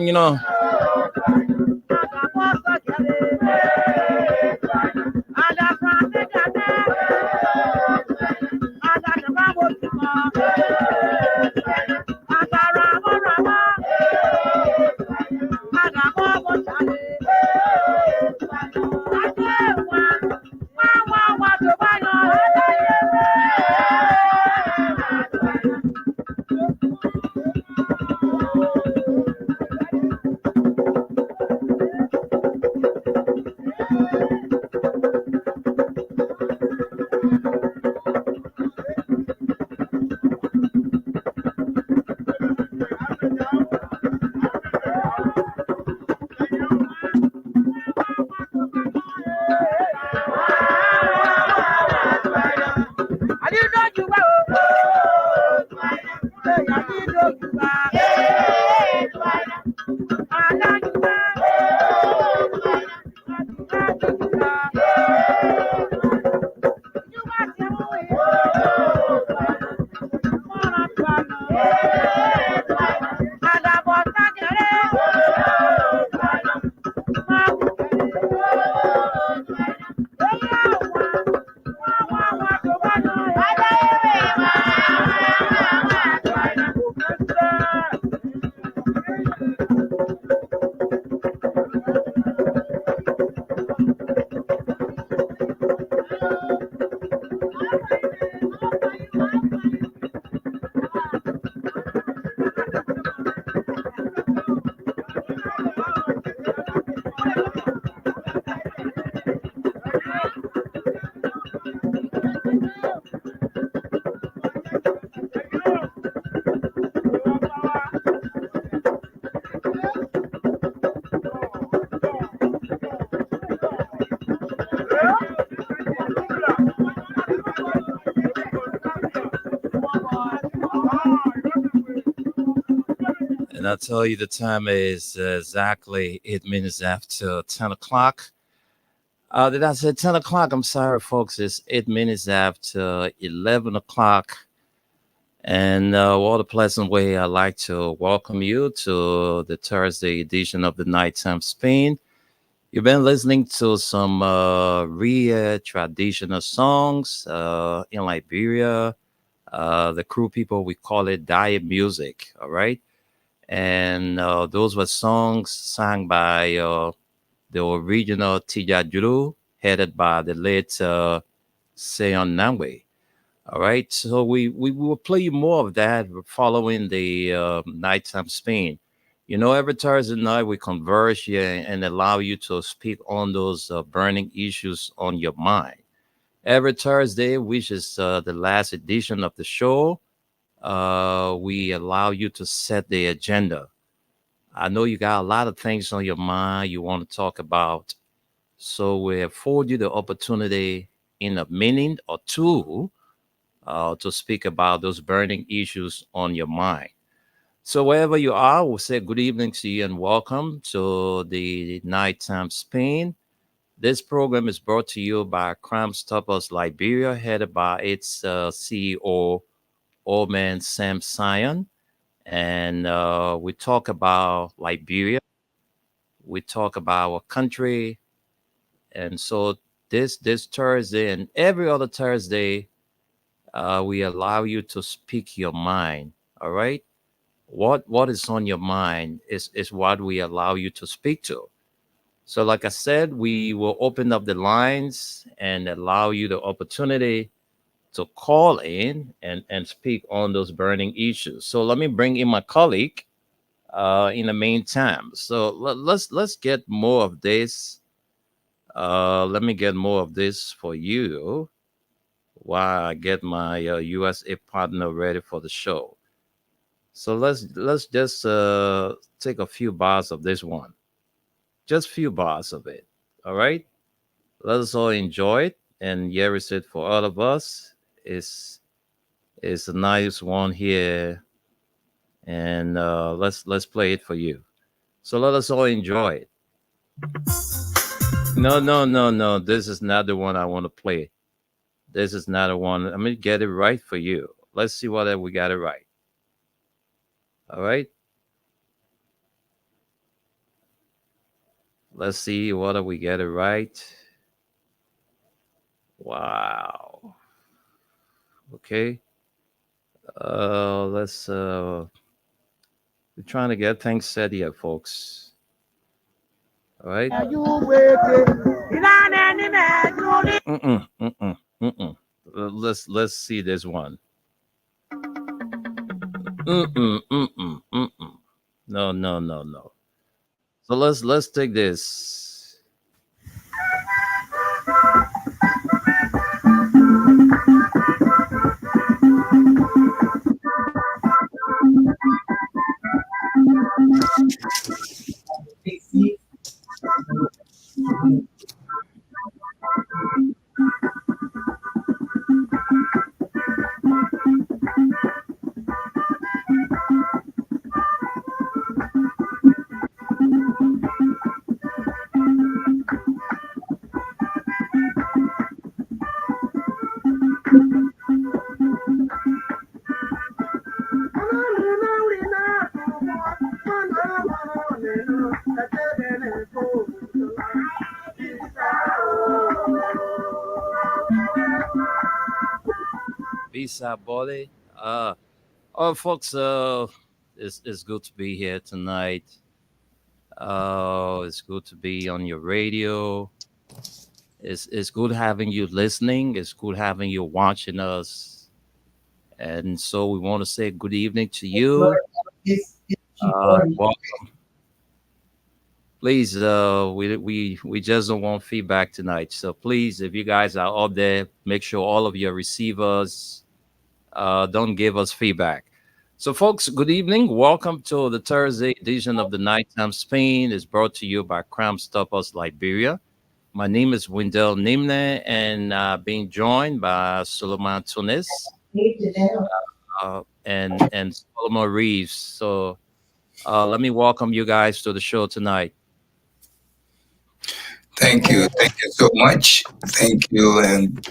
You know. And I tell you, the time is exactly 8 minutes after 10 o'clock. Did I say 10 o'clock? I'm sorry, folks. It's 8 minutes after 11 o'clock. And what a pleasant way I'd like to welcome you to the Thursday edition of the Nighttime Spin. You've been listening to some real traditional songs in Liberia. The crew people, we call it diet music, all right? And those were songs sung by the original Tijajuru, headed by the late Seon Namwe. All right, so we will play you more of that following the nighttime spin. You know, every Thursday night we converse here and allow you to speak on those burning issues on your mind. Every Thursday, which is the last edition of the show, we allow you to set the agenda. I know you got a lot of things on your mind you want to talk about. So we afford you the opportunity in a minute or two to speak about those burning issues on your mind. So wherever you are, we'll say good evening to you and welcome to the Nighttime Spin. This program is brought to you by Crime Stoppers Liberia, headed by its CEO, Old Man Sam Sion. And we talk about Liberia, we talk about our country, and so this Thursday and every other Thursday, we allow you to speak your mind. All right, what is on your mind is what we allow you to speak to. So, like I said, we will open up the lines and allow you the opportunity to call in and speak on those burning issues. So let me bring in my colleague in the meantime. So let's get more of this. Let me get more of this for you while I get my USA partner ready for the show. So let's just take a few bars of this one, just few bars of it. All right, let us all enjoy it. And here is it for all of us. It's a nice one here, and let's play it for you. So let us all enjoy it. No, no, no, no. This is not the one I want to play. This is not the one. I'm gonna get it right for you. Let's see whether we got it right. All right. Let's see whether we get it right. Wow. Okay. Let's we're trying to get things set here, folks. All right. Mm-mm, mm-mm, mm-mm. Let's see this one. Mm-mm, mm-mm, mm-mm. No, no, no, no. So let's take this. Visa body. Oh, folks. It's good to be here tonight. It's good to be on your radio. It's good having you listening. It's good having you watching us. And so we want to say good evening to you. Well, please, we just don't want feedback tonight. So please, if you guys are up there, make sure all of your receivers don't give us feedback. So, folks, good evening. Welcome to the Thursday edition of the Nighttime Spain. It's brought to you by Crime Stoppers Liberia. My name is Wendell Nimne, and being joined by Solomon Tunis and Solomon Reeves. So Let me welcome you guys to the show tonight. Thank you. Thank you so much. Thank you. And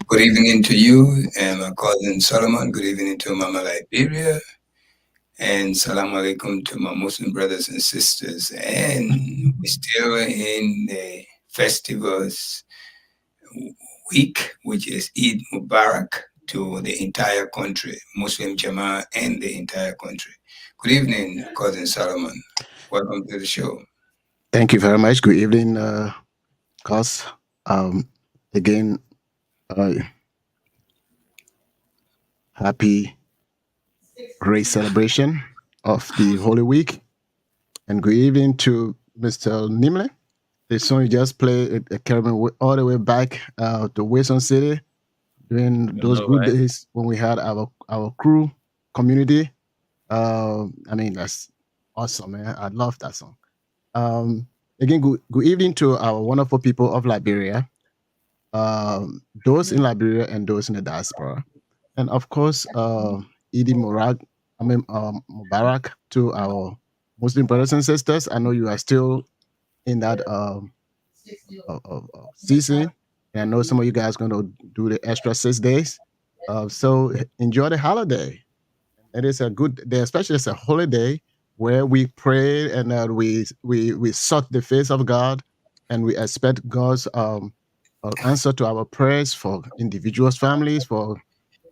good evening to you and my cousin Solomon. Good evening to Mama Liberia. And salam alaikum to my Muslim brothers and sisters. And we're still in the festivals week, which is Eid Mubarak to the entire country, Muslim Jama'ah and the entire country. Good evening, cousin Solomon. Welcome to the show. Thank you very much. Good evening, Cos. Um, again, uh, happy great celebration of the Holy Week, and good evening to Mr. Nimle. The song you just played, it carried me all the way back to Wilson City during You those know, good right? days when we had our crew community. I mean, that's awesome, man. I love that song. Um, again, good evening to our wonderful people of Liberia, those in Liberia and those in the diaspora. And of course, Idi Mubarak, Mubarak to our Muslim brothers and sisters. I know you are still in that season. And I know some of you guys going to do the extra 6 days. So enjoy the holiday. It is a good day, especially it's a holiday where we pray and we sought the face of God and we expect God's answer to our prayers for individuals, families, for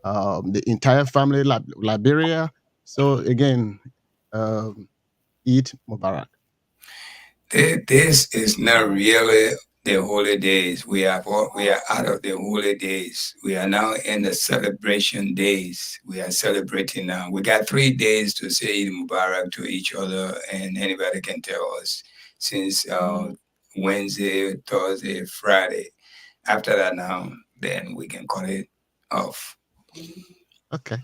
the entire family, Liberia. So again, um, Eid Mubarak. This is not really the holy days. We are out of the holy days. We are now in the celebration days. We are celebrating now. We got 3 days to say Eid Mubarak to each other, and anybody can tell us since Wednesday, Thursday, Friday. After that, now then we can call it off. Okay.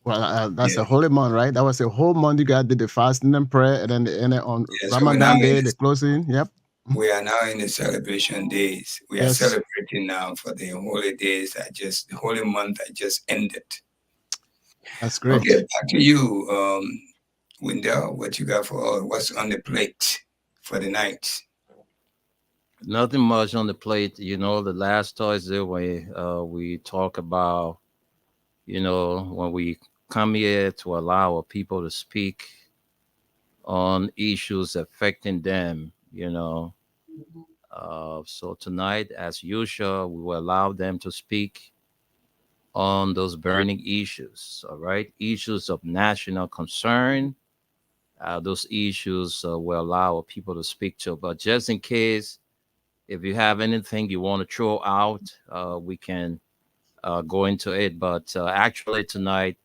Well, that's Yeah, a holy month, right? That was a whole month you guys did the fasting and prayer, and then the end on yeah. So we're now Ramadan in day, the this. closing. Yep. Mhm. We are now in the celebration days. We are Yes, celebrating now for the holy days the holy month that just ended. that's Okay, great. back to you, Wendell. What you got for what's on the plate for the night? Nothing much on the plate. You know, the last Thursday we talk about, when we come here to allow our people to speak on issues affecting them, So tonight, as usual, we will allow them to speak on those burning issues, all right? Issues of national concern. Those issues will allow people to speak to. But just in case, if you have anything you want to throw out, we can go into it. But actually, tonight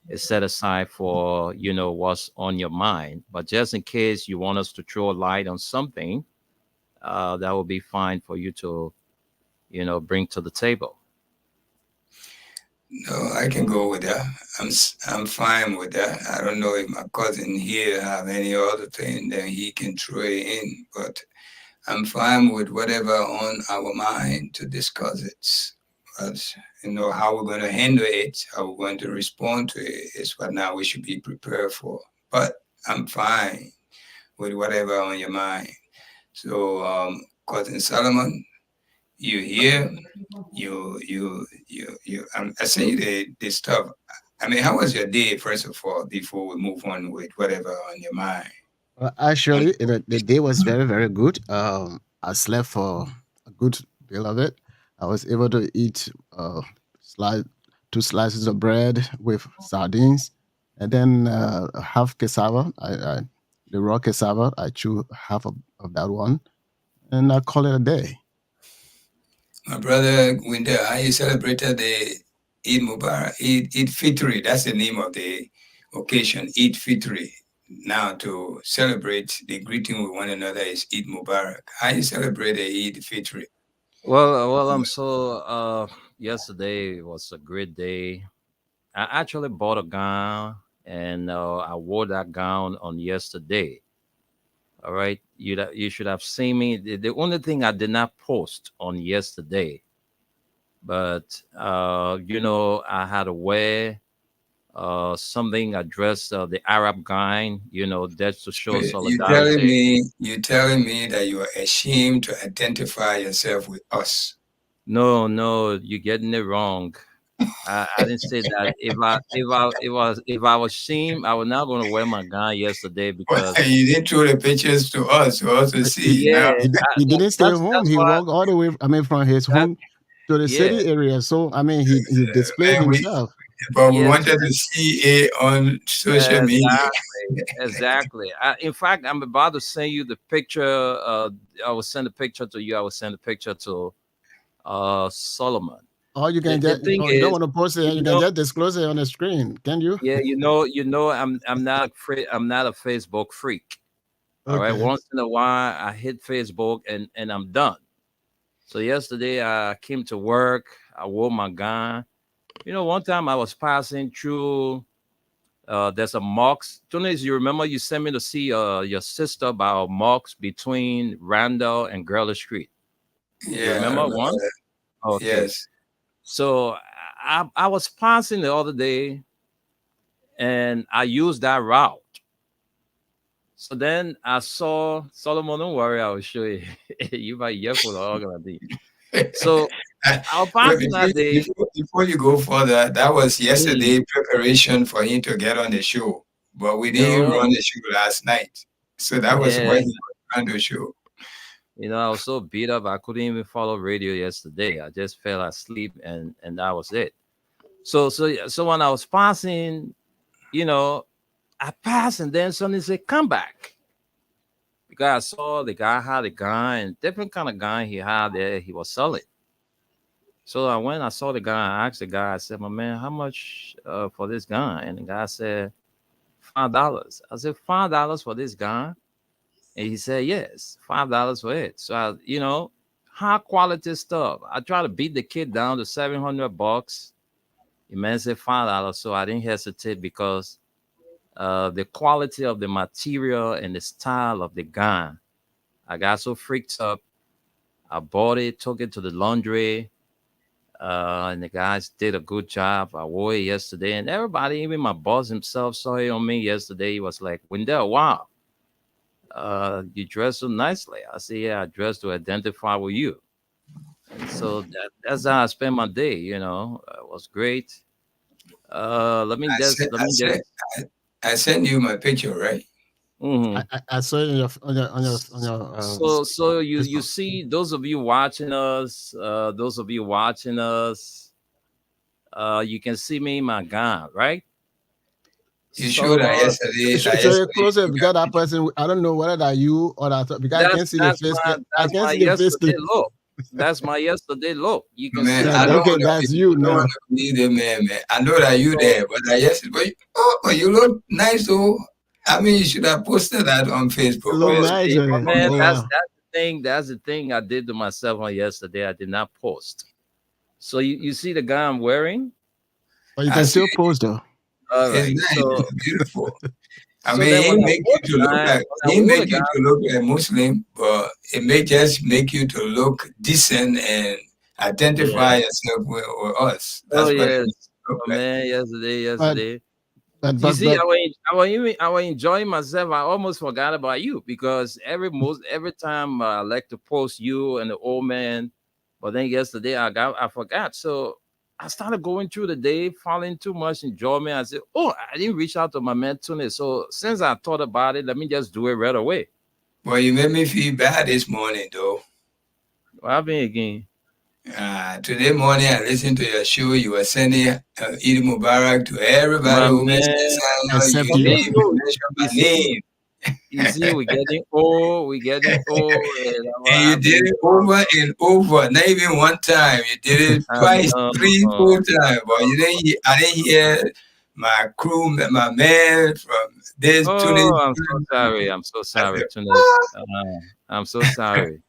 is set aside for, what's on your mind. But just in case you want us to throw a light on something, that will be fine for you to, bring to the table. No, I can go with that. I'm fine with that. I don't know if my cousin here have any other thing that he can throw in, but I'm fine with whatever on our mind to discuss it. But how we're going to handle it, how we're going to respond to it is what now we should be prepared for. But I'm fine with whatever on your mind. So, cousin Solomon, you here? I sent you the stuff. I mean, how was your day first of all before we move on with whatever on your mind? Actually, the day was very, very good. I slept for a good deal of it. I was able to eat slice, 2 slices of bread with sardines, and then half cassava. The raw cassava. I chew half of that one, and I call it a day. My brother Winter, how you celebrated the Eid Mubarak, Eid Fitri. That's the name of the occasion, Eid Fitri. Now to celebrate the greeting with one another is Eid Mubarak. How you celebrate the Eid Fitri? Well, I'm so. Yesterday was a great day. I actually bought a gown, and I wore that gown on yesterday. All right, you should have seen me. The only thing I did not post on yesterday, but I had to wear something addressed the Arab guy, that's to So show you solidarity. telling me that you are ashamed to identify yourself with us. No, no, you're getting it wrong. I didn't say that. If I was ashamed, I was not going to wear my gun yesterday Well, because you didn't throw the pictures to us for us to But he, see. yeah, Now, he didn't stay home. that's He why walked all the way. I mean, from his that home to the yeah, city area. So I mean, he displayed man, himself. but we yes, wanted to see it on social media. exactly. In fact, I'm about to send you the picture. I will send a picture to you. I will send a picture to Solomon. Or you The, can the just, thing you don't is, want to post it. you You can know, just disclose it on the screen. Can you? yeah, I'm not free. I'm not a Facebook freak. All right. Okay. Once in a while, I hit Facebook and I'm done. So yesterday, I came to work. I wore my gun. One time I was passing through. There's a Marks. Tunis, you remember you sent me to see your sister about Marks between Randall and Gurley Street. You Yeah, I remember remember one? that. Okay. Yes. So I was passing the other day and I used that route. So then I saw Solomon. Don't worry, I will show you. You might hear for the organ. So I was Well, passing that day. before you go further, that was Mm, yesterday preparation for him to get on the show, but we didn't no, run the show last night. So that was yeah, what he was trying to show. I was so beat up I couldn't even follow radio yesterday. I just fell asleep and that was it. So when I was passing, you know, I passed and then somebody said, "Come back." Because I saw the guy had a gun and different kind of gun he had there. He was selling. So I went, I saw the guy, I asked the guy, I said, "My man, how much for this gun?" And the guy said, $5. I said, $5 for this gun? And he said, "Yes, $5 for it." So high quality stuff. I tried to beat the kid down to $700. The man said $5. So I didn't hesitate because the quality of the material and the style of the gun. I got so freaked up. I bought it, took it to the laundry. And the guys did a good job. I wore it yesterday, and everybody, even my boss himself, saw it on me yesterday. He was like, "Wendell, wow, you dress so nicely." I said, "Yeah, I dressed to identify with you." And so that's how I spent my day. It was great. Let me I just, said, let I me said, just. I sent you my picture, right? Mhm. I saw it on your So you Facebook. see, those of you watching us, you can see me in my gown, right? You showed that Solomon, Show it yesterday closer you got because that person. I don't know whether that you or that because I That's can't see the that's face. my I that's can't my see the face. yesterday look. That's my yesterday look. You can man. see Yeah, me I don't there. okay, want to that's be, you I don't want now. to be the man. I know that you So there, but I yesterday, but you look nice though. I mean, you should have posted that on It Facebook look or nice. see, man, Oh that's wow. that's the thing. That's the thing I did to myself on yesterday. I did not post. So you see the guy I'm wearing. But you I can see still post though. All it's right. nice, So it's beautiful. I so mean, then it make you to look like when I it wore the make guy, you to look like Muslim, but it may just make you to look decent and identify yeah. yourself with us. Oh That's what it yes, look oh, like. man. But Yesterday. but You but see, but I was enjoying myself. I almost forgot about you because every time I like to post you and the old man, but then yesterday I forgot. So I started going through the day, falling too much enjoyment. I said, "Oh, I didn't reach out to my man Tune." So since I thought about it, let me just do it right away. Well, you made me feel bad this morning, though. What happened again? Today morning, I listened to your show. You were sending Eid Mubarak to everybody My who mentioned man, Sana. You except but you. didn't me, even no, mention you my see, name. we're getting old, and And you I've did been it over and over, not even one time. You did it I twice, know, three, four times. But you didn't. I didn't hear my crew, my man from this Tunis. Oh, I'm so sorry. I'm so I said, sorry, Tunis. "What? I'm so sorry.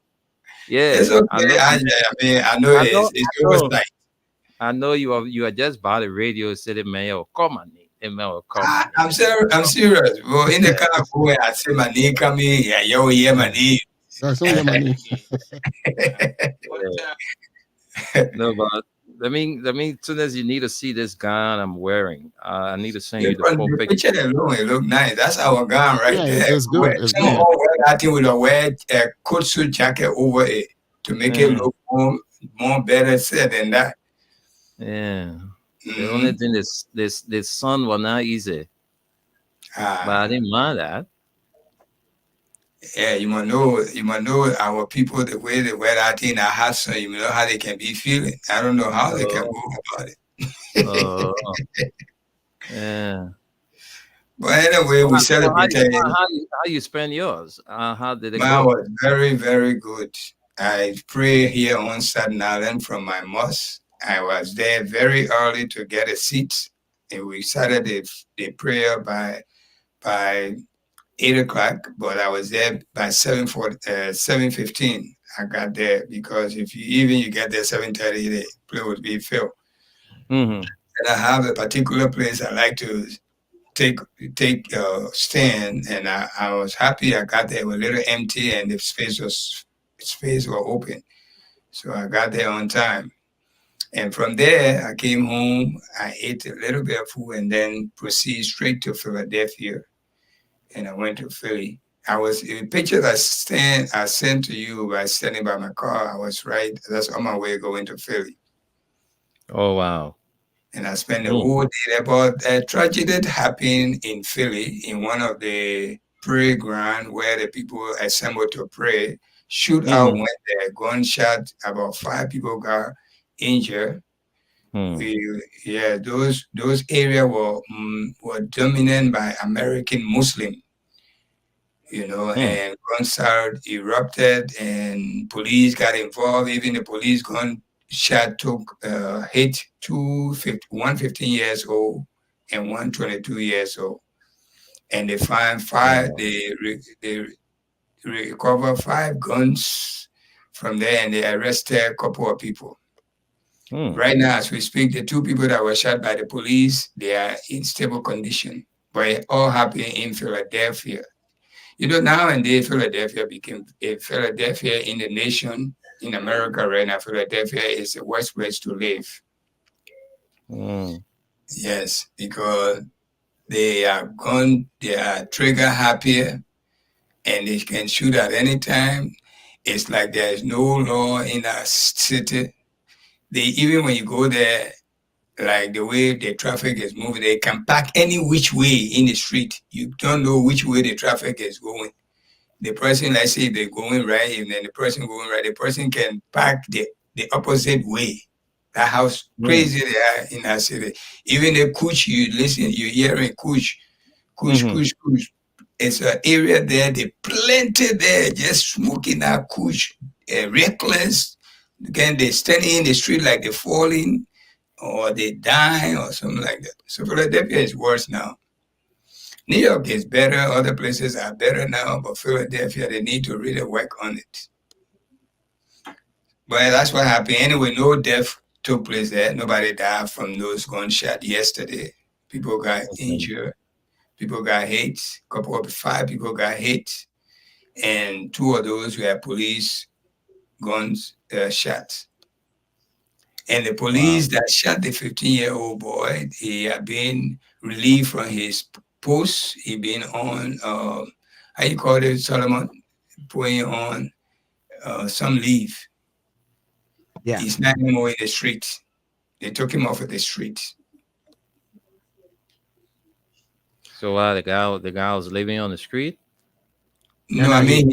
It's Yeah, I okay. know. I mean, I know I know. it's I know. oversight. I know you are just by the radio. Said the man will call my name. The man will call my I'm name. serious. I'm serious. Well, in the car, when I say my name coming, yeah, you hear my Yeah. name. That's all your money. Yeah. No, but Let me. Soon as you need to see this gown I'm wearing, I need to send you the From full the picture. picture alone, it look nice. That's our gown right Yeah, there. it's good. It's Some good. all wear that thing with a wear a coat suit jacket over it to make it Mhm. look more better said than that. Yeah. The only Hmm. thing is this sun was not easy, but I Ah, didn't mind that. yeah, you must know our people the way they wear that thing at hot sun. You know how they can be feeling. I don't know how they can Oh, go about oh, it. yeah. But anyway, we celebrated. How you spend yours? How did it Mine go? was very, very good. I pray here on Staten Island from my mosque. I was there very early to get a seat. And we started the prayer by 8 o'clock, but I was there by 7:15. I got there because if you get there 7:30, the prayer would be filled. Mm-hmm. And I have a particular place I like to take take stand, and I was happy I got there. It was a little empty, and the space was open, so I got there on time. And from there, I came home. I ate a little bit of food, and then proceed straight to Philadelphia. And I went to Philly. I was the pictures I sent to you by standing by my car. I was right. That's on my way going to Philly. Oh wow. And I spent the Mm, whole day there. But a tragedy that happened in Philly in one of the prayer ground where the people assembled to pray. Shootout mm-hmm. went there, gunshot, about 5 people got injured. Mm, We, yeah, those areas were dominated by American Muslim, mm, and gunshot erupted and police got involved. Even the police gunshot took hit one 15 years old and one 22 years old. And they find five, oh, they recover 5 guns from there and they arrested a couple of people. mm, Right now, as we speak, the 2 people that were shot by the police, they are in stable condition. But it all happened in Philadelphia. Nowadays, Philadelphia in the nation, in America right now, Philadelphia is the worst place to live. mm, Yes, because they are trigger happier and they can shoot at any time. It's like there is no law in our city. Even when you go there, like the way the traffic is moving, they can park any which way in the street. You don't know which way the traffic is going. The person, let's say they're going right, and then the person going right, the person can park the opposite way. That how mm, crazy they are in that city. Even the kush, you're hearing kush, kush, mm-hmm. kush, kush. It's an area there, they plenty there, just smoking that kush, reckless. Again, they standing in the street like they're falling or they dying or something like that. So Philadelphia is worse now. New York is better, other places are better now, but Philadelphia, they need to really work on it. But that's what happened. Anyway, no death took place there. Nobody died from those gunshots yesterday. People got Okay. injured. People got hit. Couple of 5 people got hit. And 2 of those were police guns shots. And the Wow. police that shot the 15-year-old boy, he had been relieved from his post. He been on, how you call it, Solomon? Putting on some leave. Yeah. He's not anymore in the street. They took him off of the street. So the guy was living on the street. No, No, no, I he mean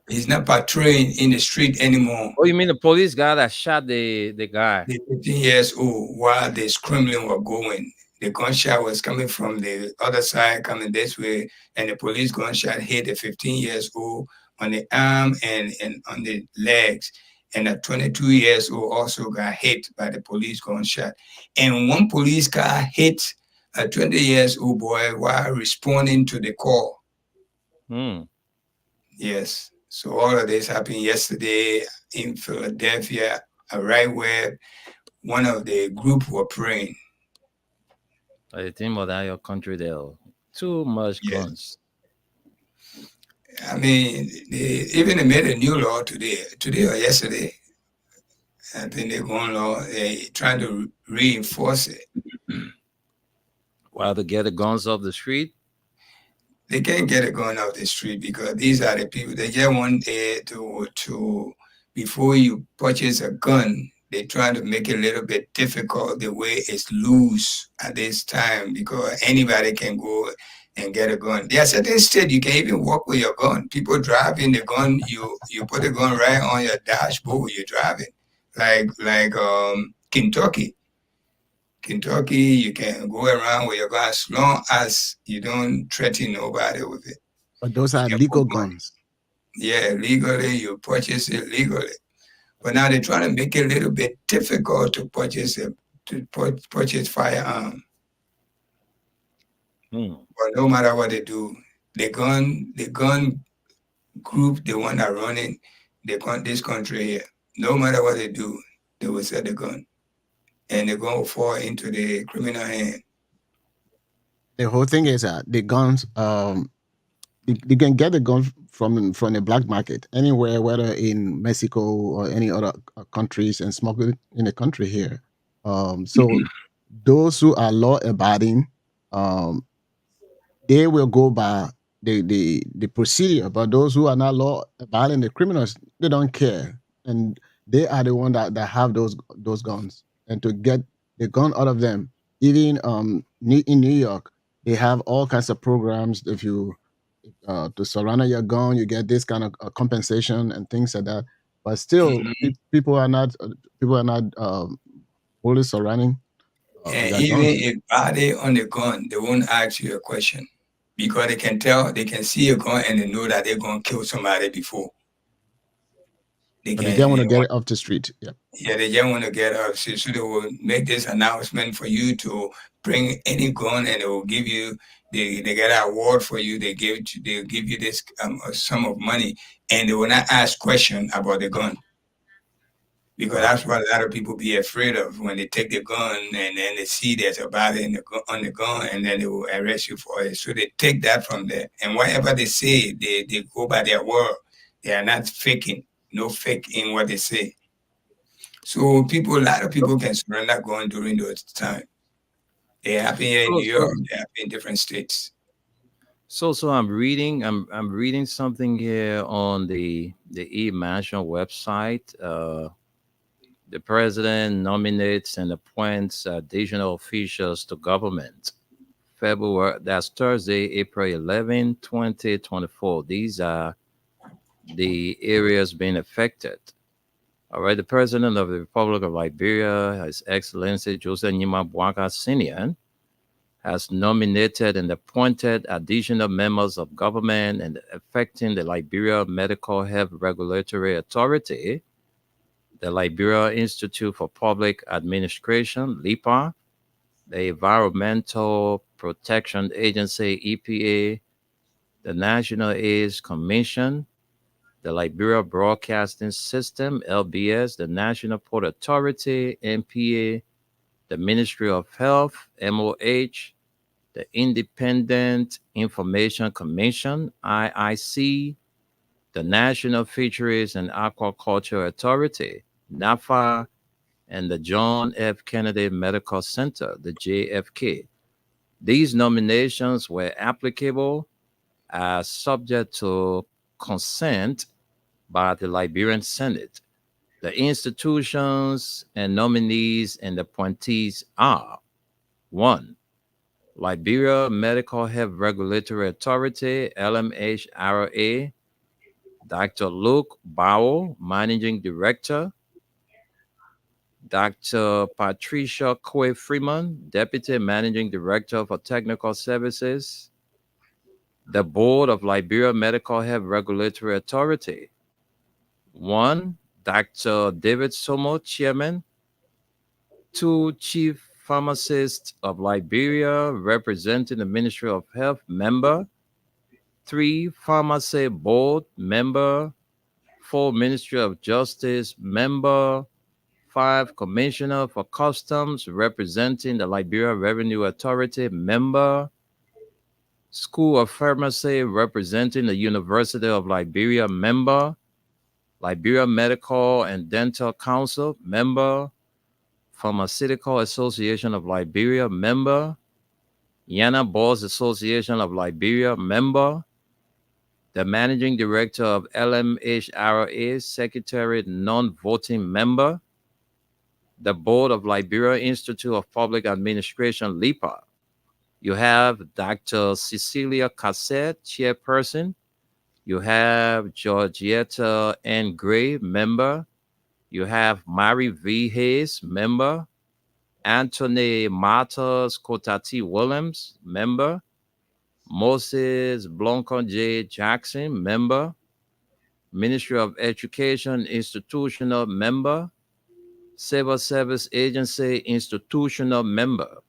he's not patrolling in the street anymore. Oh, you mean the police guy that shot the guy? The 15 years old, while the scrambling were going, the gunshot was coming from the other side, coming this way, and the police gunshot hit the 15 years old on the arm and on the legs. And a 22 years old also got hit by the police gunshot. And one police car hit a 20 years old boy while responding to the call. Hmm. Yes. So all of this happened yesterday in Philadelphia, right where one of the group were praying. I think about that your country there. Too much Yeah. guns. I mean, they made a new law today or yesterday. I think they're going law. They trying to reinforce it. While to get the guns off the street. They can't get it going off the street because these are the people. They just want there to before you purchase a gun, they try to make it a little bit difficult the way it's loose at this time because anybody can go and get a gun. There are certain states you can even walk with your gun. People driving the gun, you put the gun right on your dashboard, you're driving. Like Kentucky. Kentucky, you can go around with your gun as long as you don't threaten nobody with it. But those You are can legal put gun. guns. Yeah, legally, you purchase it legally. But now they're trying to make it a little bit difficult to purchase it, to purchase firearm. Hmm. But no matter what they do, the gun group, the one that running this country here, no matter what they do, they will sell the gun. And they're going to fall into the criminal hand. The whole thing is the guns. You can get the gun from the black market anywhere, whether in Mexico or any other countries, and smuggle it in the country here. So those who are law abiding, um, they will go by the procedure. But those who are not law abiding, the criminals, they don't care, and they are the one that have those guns. And to get the gun out of them, even in New York, they have all kinds of programs. If you to surrender your gun, you get this kind of compensation and things like that. But still, Mhm. people are not fully surrendering And their even guns. if body on the gun, they won't ask you a question because they can tell, they can see a gun and they know that they're going to kill somebody before. They But they just can, want they to get want, it off the street. Yeah. yeah, they just want to get up. So they will make this announcement for you to bring any gun and they will give you, they get an award for you. They'll give you this a sum of money and they will not ask question about the gun. Because Wow. that's what a lot of people be afraid of when they take the gun and then they see there's a body on the gun and then they will arrest you for it. So they take that from there. And whatever they say, they go by their word. They are not faking, no fake in what they say. So a lot of people can surrender gun during those time. They happen here in So, New so, York, they happen in different states. so I'm reading something here on the e-mansion website. The president nominates and appoints additional officials to government. February, that's Thursday, April 11, 2024. These are the areas being affected. All right, the president of the Republic of Liberia, His Excellency Joseph Nima Bwaka Senior, has nominated and appointed additional members of government and affecting the Liberia Medical Health Regulatory Authority, the Liberia Institute for Public Administration, LIPA, the Environmental Protection Agency, EPA, the National AIDS Commission, the Liberia Broadcasting System, LBS, the National Port Authority, NPA, the Ministry of Health, MOH, the Independent Information Commission, IIC, the National Fisheries and Aquaculture Authority, NAFA, and the John F. Kennedy Medical Center, the JFK. These nominations were applicable as subject to consent by the Liberian Senate. The institutions and nominees and appointees are: one, Liberia Medical Health Regulatory Authority, LMHRA, Dr. Luke Bowell, Managing Director, Dr. Patricia Coy Freeman, Deputy Managing Director for Technical Services, the Board of Liberia Medical Health Regulatory Authority. One, Dr. David Somo, Chairman. Two, Chief Pharmacist of Liberia, representing the Ministry of Health, member. Three, Pharmacy Board, member. Four, Ministry of Justice, member. Five, Commissioner for Customs, representing the Liberia Revenue Authority, member. School of Pharmacy, representing the University of Liberia, member. Liberia Medical and Dental Council, member. Pharmaceutical Association of Liberia, member. Yana Boys Association of Liberia, member. The managing director of LMHRA, secretary, non-voting member. The board of Liberia Institute of Public Administration, LIPA. You have Dr. Cecilia Cassette, chairperson. You have Georgietta N. Gray, member. You have Mary V. Hayes, member. Anthony Matos Kotati Williams, member. Moses Blanco J. Jackson, member. Ministry of Education institutional member. Civil Service Agency institutional member.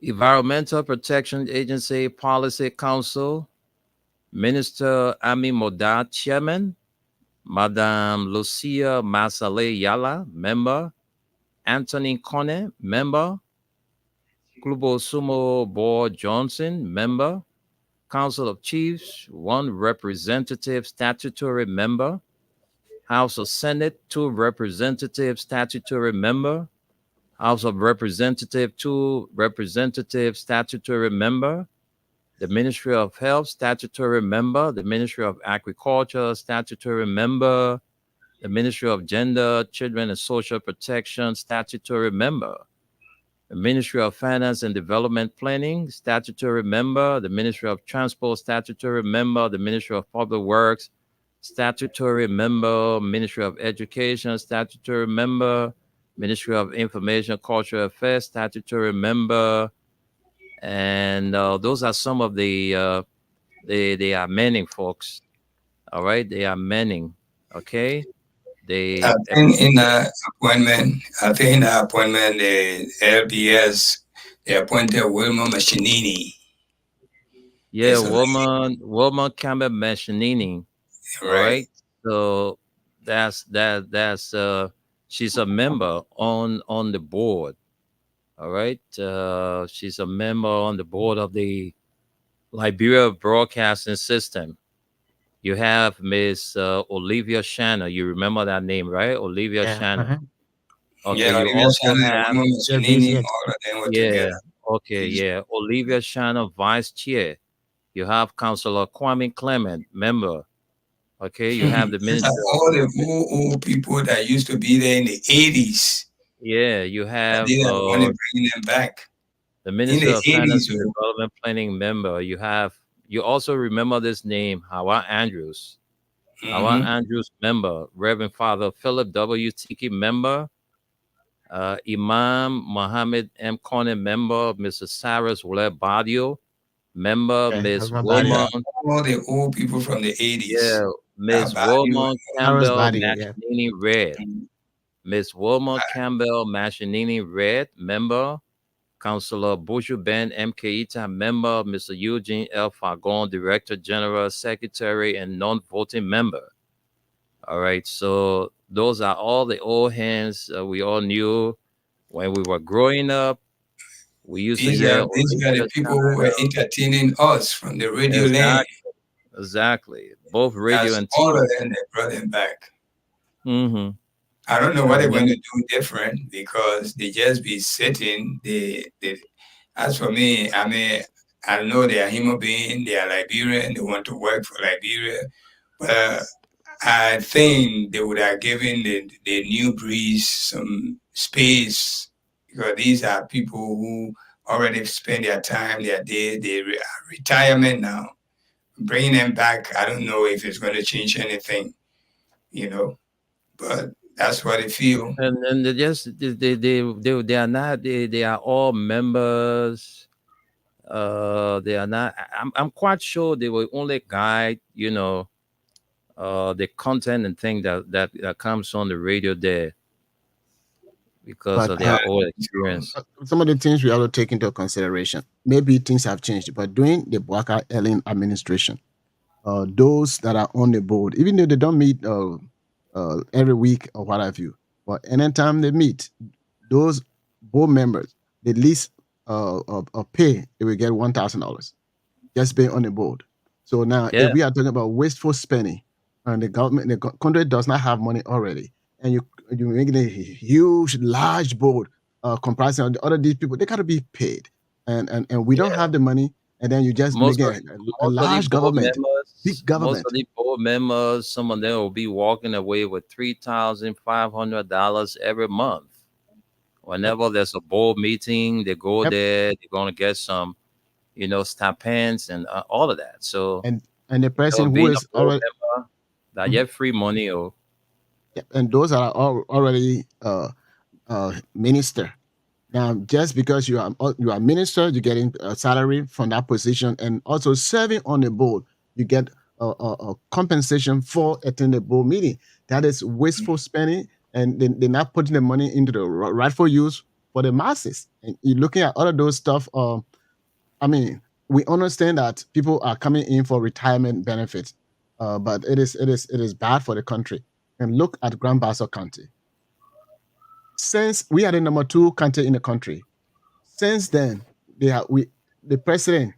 Environmental Protection Agency Policy Council, Minister Ami Moda, Chairman. Madame Lucia Masale Yala, member. Anthony Kone, member. Klubo Sumo Board Johnson, member. Council of Chiefs, 1 representative statutory member. House of Senate, 2 representative statutory member. House of Representative, 2 representative statutory member. The Ministry of Health, statutory member. The Ministry of Agriculture, statutory member. The Ministry of Gender, Children and Social Protection, statutory member. The Ministry of Finance and Development Planning, statutory member. The Ministry of Transport, statutory member. The Ministry of Public Works, statutory member. Ministry of Education, statutory member. Ministry of Information, Cultural Affairs, statutory member. And those are some of they are many, folks. All right, they are many. Okay, I they think in the appointment, the LBS, they appointed Wilma Machinini. yeah, It's a lady, woman Campbell Machinini. All right? right. So that's she's a member on the board. All right. She's a member on the board of the Liberia Broadcasting System. You have Miss Olivia Shanna. You remember that name, right? Olivia Yeah. Shanna. Okay. Yeah, You Olivia also Shannon and have, Wilma Yeah, this, Machinini, yeah. all of them were yeah. together. Okay. Yeah. Olivia Shanna, vice chair. You have Councillor Kwame Clement, member. Okay. You have the These are Minister of all the old people that used to be there in the 80s. Yeah, you And have they are the one that bringing them back. the In Minister the of Finance 80s, and Development Planning member. You also remember this name, Hawa Andrews. Hawa mm-hmm. Andrews member. Reverend Father Philip W. Tiki member. Imam Mohammed M. Corner member. Mrs. Cyrus Wule Badio member. Okay, that's Miss my body. These Wilmon, are all the old people from the 80s. yeah, Miss About you. Wilmon Sarah's Campbell body. Yeah. Machinini Red. Miss Wilma Campbell Machinini Red member. Councillor Buju Ben M. Keita, member, Mr. Eugene L. Fagon, Director General, Secretary, and non-voting member. All right, so those are all the old hands we all knew when we were growing up. We used to These hear are the Olivia people who were China. entertaining us from the radio land. Exactly, exactly. Both radio That's and all TV. of them that brought them back. Mm-hmm. I don't know I what they're going remember. to do different because they just be sitting. As for me, I mean, I know they are human beings. They are Liberian. They want to work for Liberia, but I think they would have given the new breeze some space because these are people who already spend their time, their day, retirement now. Bringing them back, I don't know if it's going to change anything, you know, but that's what I feel. And they just they are not they are all members. They are not. I'm quite sure they will only guide the content and thing that comes on the radio there because But of their old experience. some of the things we have to take into consideration. Maybe things have changed, but during the Bwaka Ellen administration, those that are on the board, even though they don't meet every week or what have you, but anytime they meet, those board members, the least of pay, they will get $1,000 just being on the board. So now, if Yeah, we are talking about wasteful spending, and the government, the country does not have money already, and you make a huge, large board comprising of the other these people, they gotta be paid, and we don't Yeah. have the money, and then you just Most make of a most of the large board government, members, big government. some of them will be walking away with $3,500 every month. Yep, Whenever there's a board meeting, they go yep. there. They're gonna get some, stipends and all of that. So, And the person who being a is board already member, that Mhm. get free money. Or Yep, and those are already minister. Now, just because you are minister, you're getting a salary from that position, and also serving on the board, you get a compensation for attending the board meeting. That is wasteful spending, and they're not putting the money into the rightful use for the masses. And you're looking at all of those stuff. I mean, we understand that people are coming in for retirement benefits, but it is bad for the country. And look at Grand Bassa County. Since we are the number two county in the country, since then, the president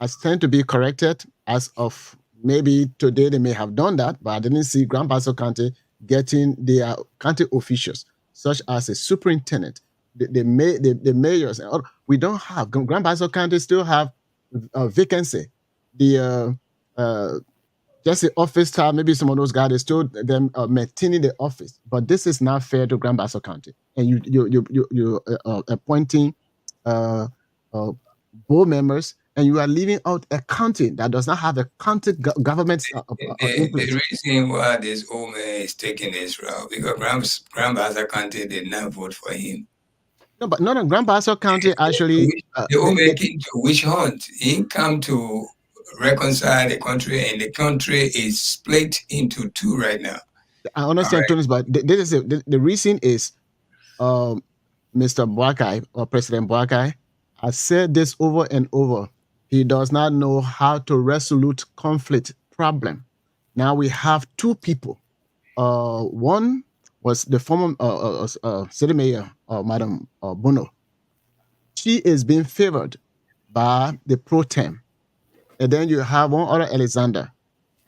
has tend to be corrected. As of maybe today, they may have done that, but I didn't see Grand Bassa County getting their county officials, such as a superintendent, the mayors. We don't have Grand Bassa County still have a vacancy. The just the office staff, maybe some of those guys, they still them maintaining the office. But this is not fair to Grand Bassa County, and you appointing uh, uh, board members, and you are leaving out a county that does not have a county government in The place. reason why this old man is taking this route because Grandmaster County did not vote for him. No, but no, Grand Bassa County actually. The old man came to witch hunt. He come to reconcile the country, and the country is split into two right now. I All understand, right. Tony, but this is the reason is um, Mr. Boakai or President Boakai has said this over and over. He does not know how to resolute conflict problem. Now we have two people. One was the former city mayor, Madam Bono. She is being favored by the pro tem. And then you have one other Alexander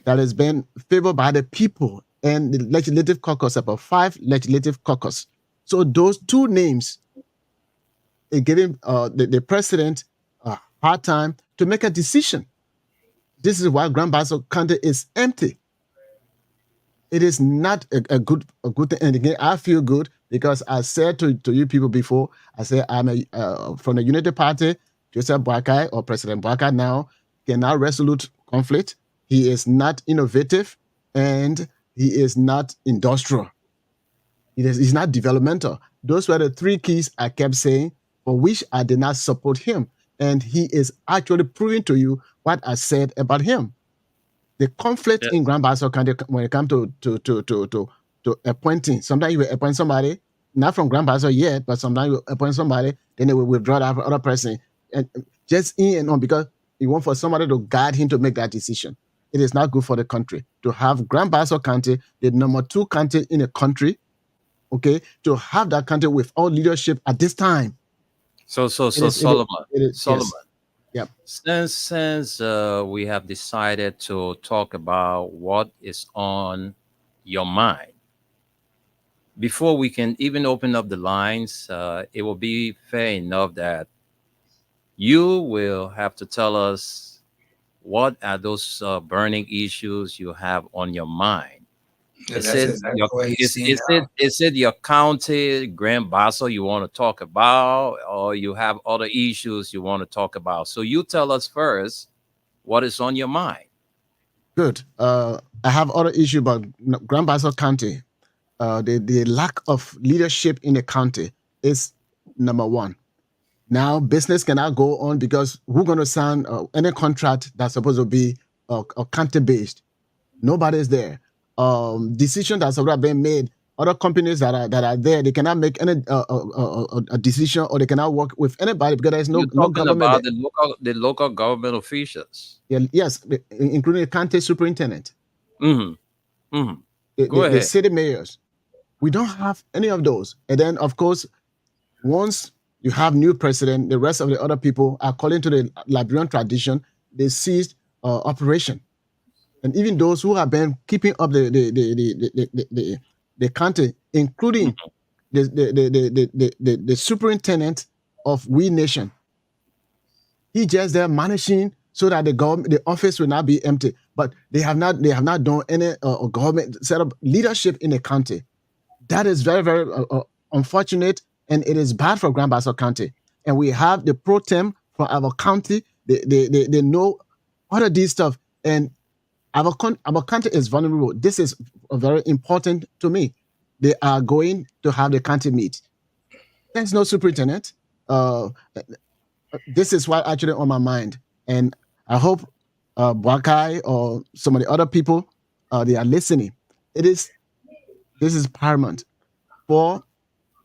that has been favored by the people and the legislative caucus, about 5 legislative caucus. So those two names are giving the president a hard time to make a decision. This is why Grand Bassa County is empty. It is not a good thing. And again, I feel good because I said to you people before, I said I'm from the Unity Party. Joseph Boakai or President Boakai now cannot resolute conflict. He is not innovative and he is not industrial. He's not developmental. Those were the three keys I kept saying for which I did not support him. And he is actually proving to you what I said about him. The conflict yes. in Grand Bassa County when it comes to appointing. Sometimes you will appoint somebody, not from Grand Bassa yet, but sometimes you appoint somebody, then they will withdraw that other person. And just in and on because you want for somebody to guide him to make that decision. It is not good for the country to have Grand Bassa County, the number two county in the country, okay, to have that country without leadership at this time. So It is, Solomon, yes. Yep. since we have decided to talk about what is on your mind, before we can even open up the lines, it will be fair enough that you will have to tell us what are those burning issues you have on your mind. So Is that's it exactly your what he's saying now. is it your county Grand Bassa you want to talk about, or you have other issues you want to talk about? So you tell us first what is on your mind. Good. I have other issue about Grand Bassa County. The lack of leadership in the county is number one. Now business cannot go on because who's going to sign any contract that's supposed to be county based? Nobody's there. Decision that's already been made. Other companies that are there, they cannot make any a decision or they cannot work with anybody because there's You're no talking government about there. the local government officials. Yeah, yes, including the county superintendent, Hmm. Hmm. Go the ahead. city mayors. We don't have any of those. And then, of course, once you have new president, the rest of the other people, according to the Liberian tradition, they ceased operation. and even those who have been keeping up the county, including Mhm. the superintendent of We Nation. He just there managing so that the office will not be empty. But they have not done any government set up leadership in the county. That is very, very unfortunate, and it is bad for Grand Bassa County. And we have the pro tem from our county. They know all of these stuff, and our county is vulnerable. This is very important to me. They are going to have the county meet. There's no superintendent. This is what actually on my mind, and I hope Wakai or some of the other people they are listening. This is paramount for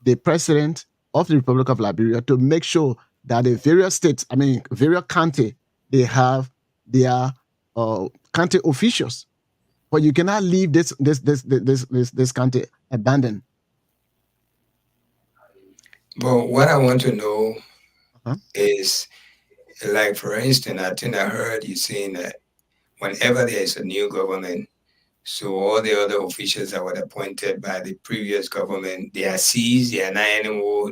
the president of the Republic of Liberia to make sure that the various states, I mean various county, they have their county officials. But you cannot leave this county abandoned. But what I want to know Uh-huh. is, like, for instance, I think I heard you saying that whenever there is a new government, so all the other officials that were appointed by the previous government, they are seized, they are not anymore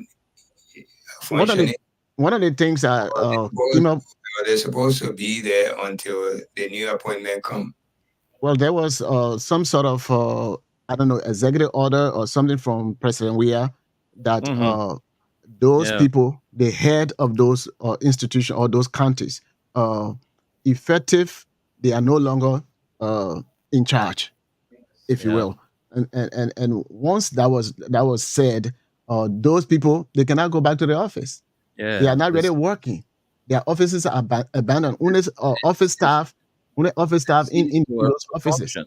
One of the functioning. one of the things that Or they're came supposed, up. or they're supposed to be there until the new appointment come. Well, there was some sort of I don't know executive order or something from President Weah that Mhm. those Yeah. people, the head of those institutions or those counties, uh, effective, they are no longer in charge, if you Yeah. will. And once that was said, those people they cannot go back to the office. They are Yeah. not really This working. Their offices are abandoned. Only office staff in ceased those to offices. function.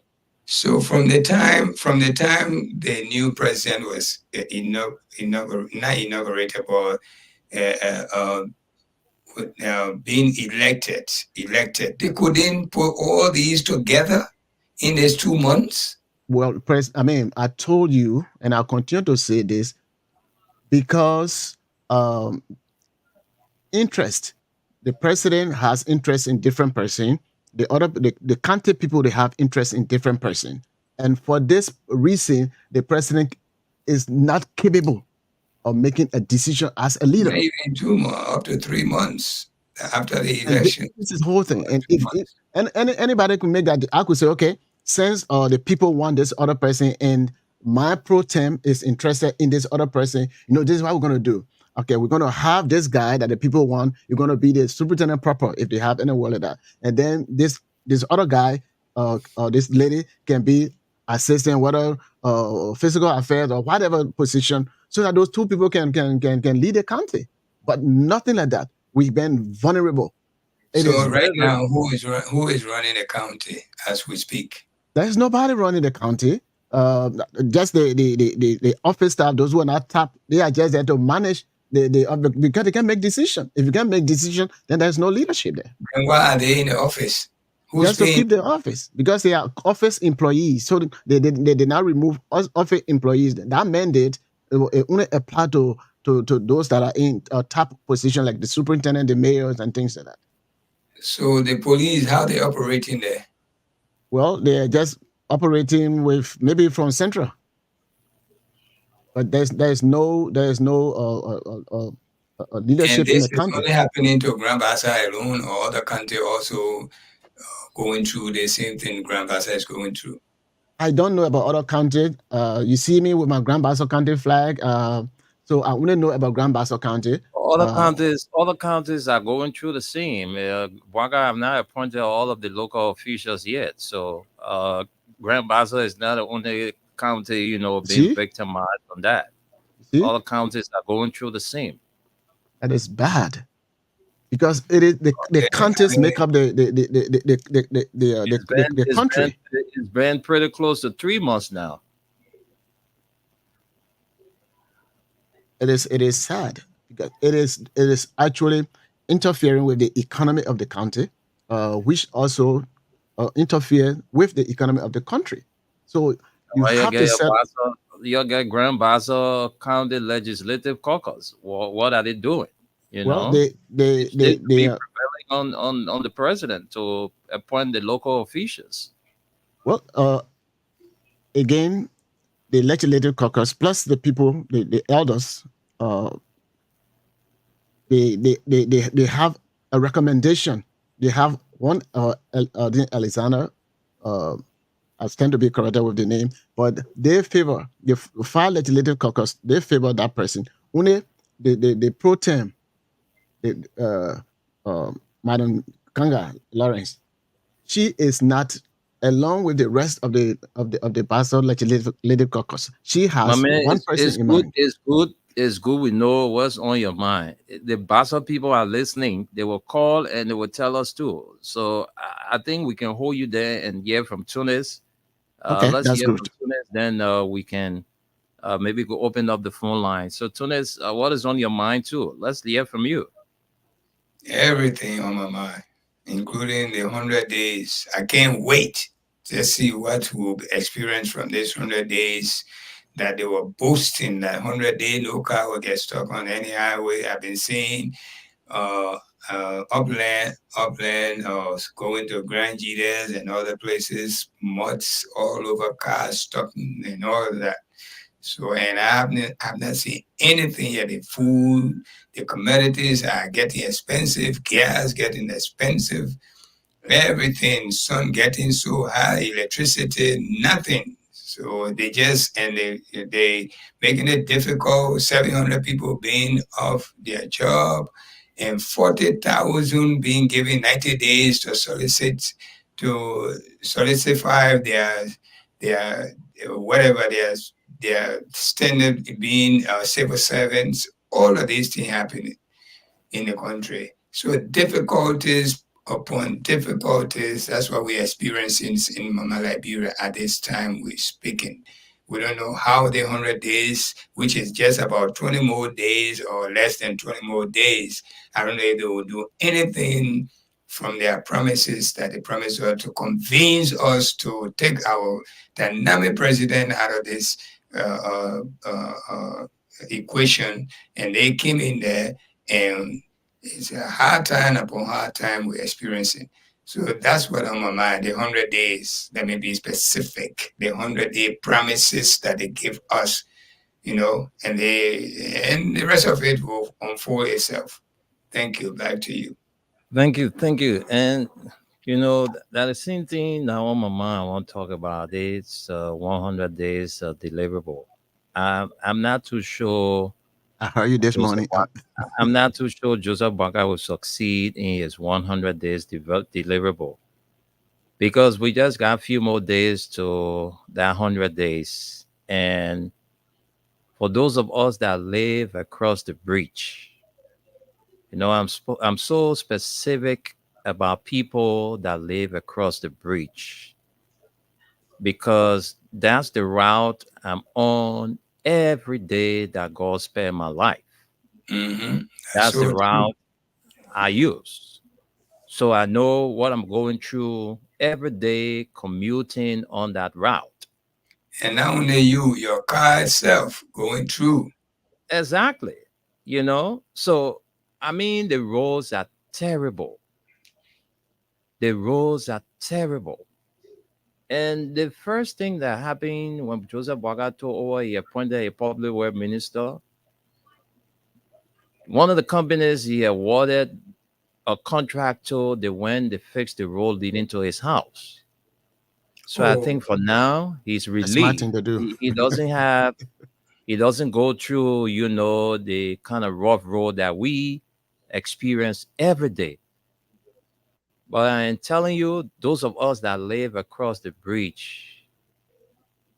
So from the time the new president was not inaugurated, but uh, uh, being elected, they couldn't put all these together in these 2 months. Well, I mean, I told you, and I'll continue to say this because um, interest. The president has interest in different person. The county people they have interest in different person, and for this reason, the president is not capable of making a decision as a Not leader. even 2 months, up to 3 months after the And election. this is the whole thing. Or And two if it, months. and anybody could make that, I could say, okay, since the people want this other person, and my pro tem is interested in this other person, this is what we're gonna do. Okay, we're gonna have this guy that the people want. You're gonna be the superintendent proper if they have any word of that, and then this other guy, this lady can be assistant, whether physical affairs or whatever position, so that those two people can lead the county. But nothing like that. We've been vulnerable. It is So right very, very. now, who is running the county as we speak? There's nobody running the county. Just the office staff, those who are not tapped, they are just there to manage because they can make decision. If you can't make decision, then there's no leadership there. And why are they in the office? Who's Just to paying? keep the office because they are office employees. So they did not remove office employees. That mandate it only apply to those that are in top position like the superintendent, the mayors, and things like that. So the police, how they operating there? Well, they are just operating with maybe from central, but there's no And leadership in this the is country. only happening to Grand Bassa alone, or other country also going through the same thing Grand Bassa is going through. I don't know about other countries. You see me with my Grand Bassa County flag, so I only know about Grand Bassa County. Uh, Other counties are going through the same. Waka have not appointed all of the local officials yet, so Grand Bassa is not the only county being see, victimized on that. see, Other counties are going through the same. that is bad because it is the counties And make up the country. It's been pretty close to 3 months now. It is sad because it is actually interfering with the economy of the county, which also interfere with the economy of the country. So you Why you have to get set. you get Grand Bassa County Legislative Caucus? What are they doing? You Well, know, they it they seems they to be they prevailing on the president to appoint the local officials. Well, again, the legislative caucus plus the people, the elders, uh, they have a recommendation. They have one, Alexander, uh, I stand to be corrected with the name, but they favor the far legislative caucus. They favor that person. Only the pro tem, the, Madam Kanga Lawrence, she is not along with the rest of the Basel legislative caucus. She My has man, one person it's in good. mind. It's good. It's good. We know what's on your mind. The Bassa people are listening. They will call and they will tell us too. So I think we can hold you there and hear from Tunis. Okay, Let's that's hear good. from Tunis. Then we can maybe go open up the phone line. So Tunis, what is on your mind too? Let's hear from you. Everything on my mind, including the 100 days. I can't wait to see what we'll experience from this 100 days that they were boasting that 100 day no car will get stuck on any highway. I've been seeing uh, upland, going to Grand Gitas and other places, muds all over cars stuck and all of that. So, and I've not seen anything yet. The food, the commodities are getting expensive, gas getting expensive, everything, sun getting so high, electricity, nothing. So they making it difficult. 700 people being off their job, and 40,000 being given 90 days to solicify their whatever their standard being civil servants. All of these things happening in the country. So difficulties upon difficulties, that's what we're experiencing in Mama Liberia at this time we're speaking. We don't know how the 100 days, which is just about 20 more days or less than 20 more days, I don't know if they will do anything from their promises that they promised us to convince us to take our dynamic president out of this uh, uh, uh, equation. And they came in there and it's a hard time upon hard time we're experiencing. So that's what on my mind. The 100 days. Let me be specific. The 100-day promises that they give us, and the rest of it will unfold itself. Thank you. Back to you. Thank you. Thank you. And that the same thing now on my mind. I want to talk about it's 100 days deliverable. I'm not too sure I heard you this Joseph. morning. I'm not too sure Joseph Baka will succeed in his 100 days deliverable because we just got a few more days to that 100 days. And for those of us that live across the breach, I'm so specific about people that live across the breach because that's the route I'm on every day that God spare my life. Mm-hmm. That's That's the so true. route I use. So I know what I'm going through every day commuting on that route. And not only you, your car itself going through. Exactly. So I mean, the roads are terrible. The roads are terrible. And the first thing that happened when Joseph Boaga took over, he appointed a public work minister. One of the companies he awarded a contract to, they went, they fixed the road leading to his house. So I Oh, think for now he's A smart relieved. thing to do. He doesn't go through, the kind of rough road that we experience every day. But I'm telling you, those of us that live across the bridge,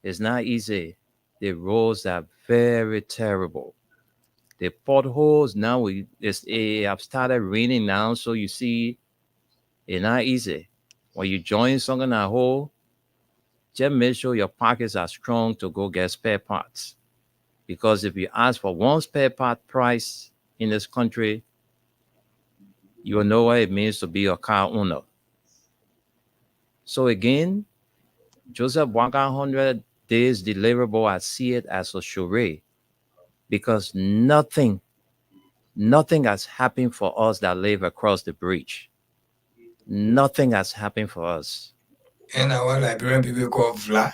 it's not easy. The roads are very terrible. The potholes now it have started raining now, so you see it's not easy. When you join something at home, just make sure your pockets are strong to go get spare parts. Because if you ask for one spare part price in this country, you will know what it means to be a car owner. So again, Joseph 100 days deliverable, I see it as a charade because nothing has happened for us that live across the bridge. Nothing has happened for us. And our Liberian people call Vla.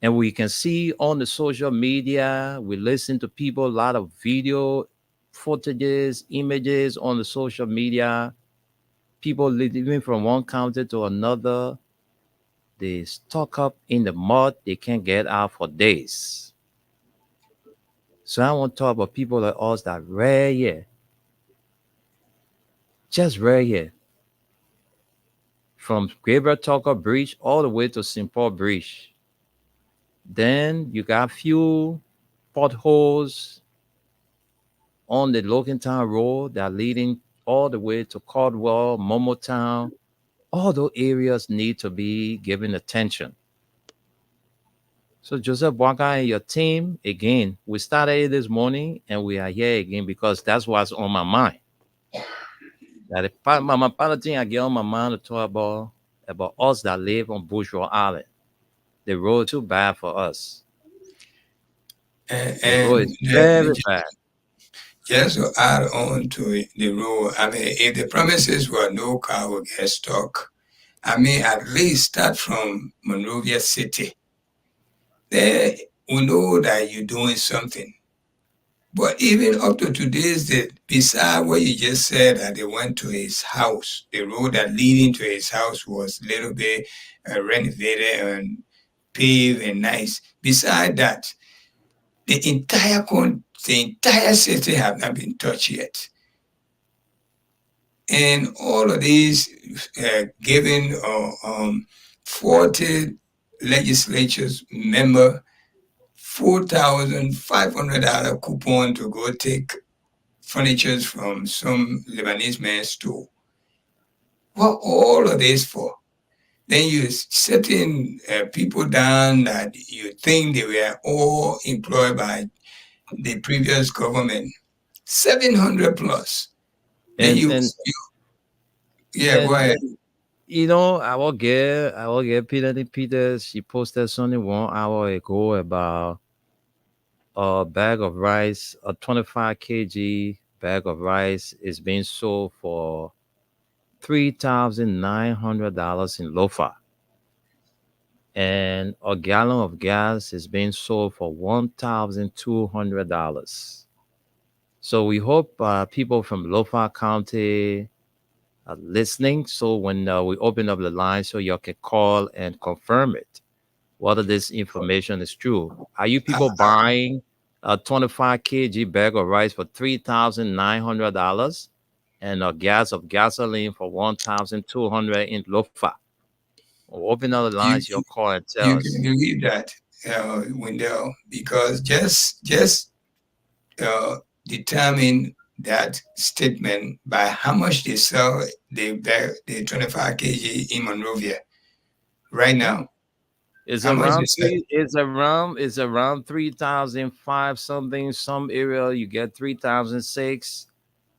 And we can see on the social media, we listen to people, a lot of video footages, images on the social media, people living from one county to another. They stuck up in the mud, they can't get out for days. So I want to talk about people like us that rare here, just rare here, from Gabriel Tucker Bridge all the way to St. Paul Bridge. Then you got few potholes on the Logantown Road that are leading all the way to Caldwell, Momotown. All those areas need to be given attention. So Joseph Waka and your team, again, we started this morning and we are here again because that's what's on my mind. That the part of thing I get on my mind to talk about us that live on Bourgeois Island. The road too bad for us. The road And is very bad. just to add on to the rule, I mean, if the premises were no car will get stuck, I mean, at least start from Monrovia City. There, we know that you're doing something. But even up to today's date, beside what you just said that they went to his house, the road that leading to his house was a little bit renovated and paved and nice. Beside that, the entire city have not been touched yet. And all of these given 40 legislatures member $4,500 coupon to go take furnitures from some Lebanese man's store. What all of this for? Then you setting people down that you think they were all employed by the previous government, 700 plus. Then And you, and yeah, go and ahead. you know, I will get Peter Peters. She posted something 1 hour ago about a bag of rice, a 25 kg bag of rice is being sold for $3,900 in Lofa, and a gallon of gas is being sold for $1,200. So we hope people from Lofa County are listening. So when we open up the line, so you can call and confirm it, whether this information is true. Are you I, people buying a 25 kg bag of rice for $3,900 and a gas of gasoline for 1,200 in Lofa? Open up the you lines, your call and tell you can us. believe that, Wendell, because just uh, determine that statement by how much they sell the 25 kg in Monrovia right Yeah. now. It's How much they around sell? three. It's around 3,005 something. Some area you get 3,006.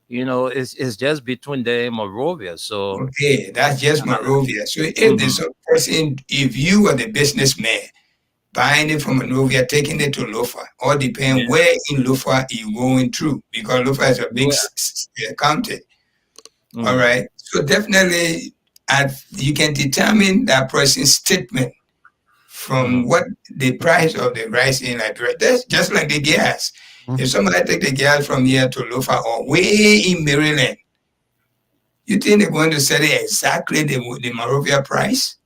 It's just between there and Morovia. So, Okay, that's just Monrovia. So if mhm, there's a person, if you are the businessman buying it from Monrovia, taking it to Lofa, all yeah, depend where in Lofa you going through, because Lofa is a big well, county. All mhm, right. So definitely, you can determine that person's statement from mhm, what the price of the rice in Liberia. That's just like the gas. If Mhm. somebody take the gas from here to Lofa or way in Maryland, you think they're going to sell it exactly the Morovia price?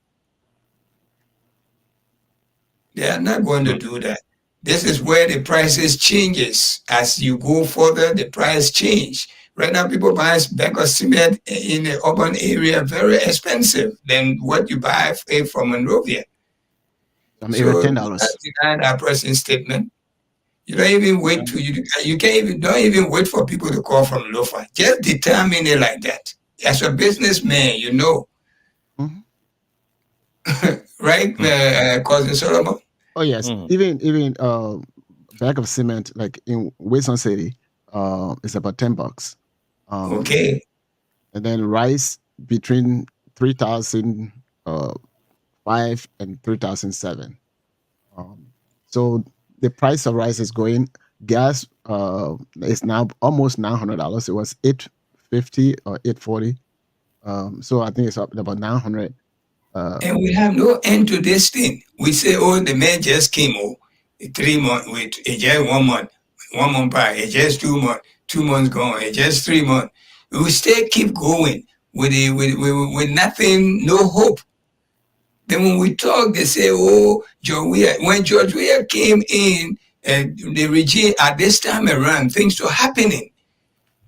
They are not going to mhm. do that. This is where the prices changes. As you go further, the price change. Right now, people buy bag of cement in the urban area very expensive than what you buy from Monrovia. Some area So ten you dollars. can't deny that person's statement. You don't even wait to you can't even don't even wait for people to call from Lofa. Just determine it like that. As a businessman, you know, Mhm. right, Mhm. Cousin Solomon? Oh yes, Mhm. even bag of cement like in Wilson City, is about $10. Um, Okay. and then rice between 3,000 five and 3,007. Um, so the price of rice is going. Gas is now almost $900. It was 850 or 840. So I think it's up about 900. And we have no end to this thing. We say, oh, the man just came, 3 months, wait, it just 1 month, 1 month by, it just 2 months, 2 months gone, it just 3 months. We still keep going with nothing, no hope. Then when we talk, they say, oh, George Weah, when George Weah came in, the regime at this time around, things were happening.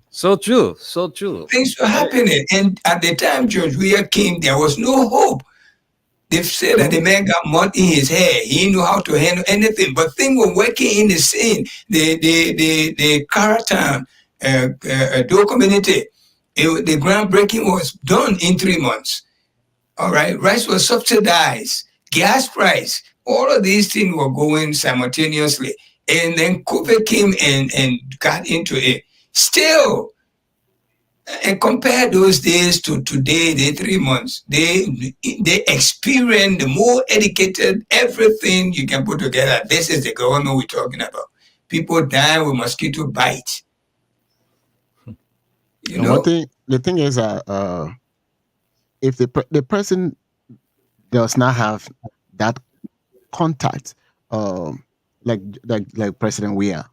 So true. So true. Things were happening. And at the time George Weah came, there was no hope. They said that the man got mud in his hair. He didn't know how to handle anything. But things were working in the scene. The Caratown Dole community, the groundbreaking was done in 3 months. All right. Rice was subsidized. Gas price. All of these things were going simultaneously. And then COVID came and got into it. Still, and compare those days to today, the 3 months, they experience the more educated, everything you can put together. This is the government we're talking about. People die with mosquito bite. You know? The thing is, if the person does not have that contact, like President Weah,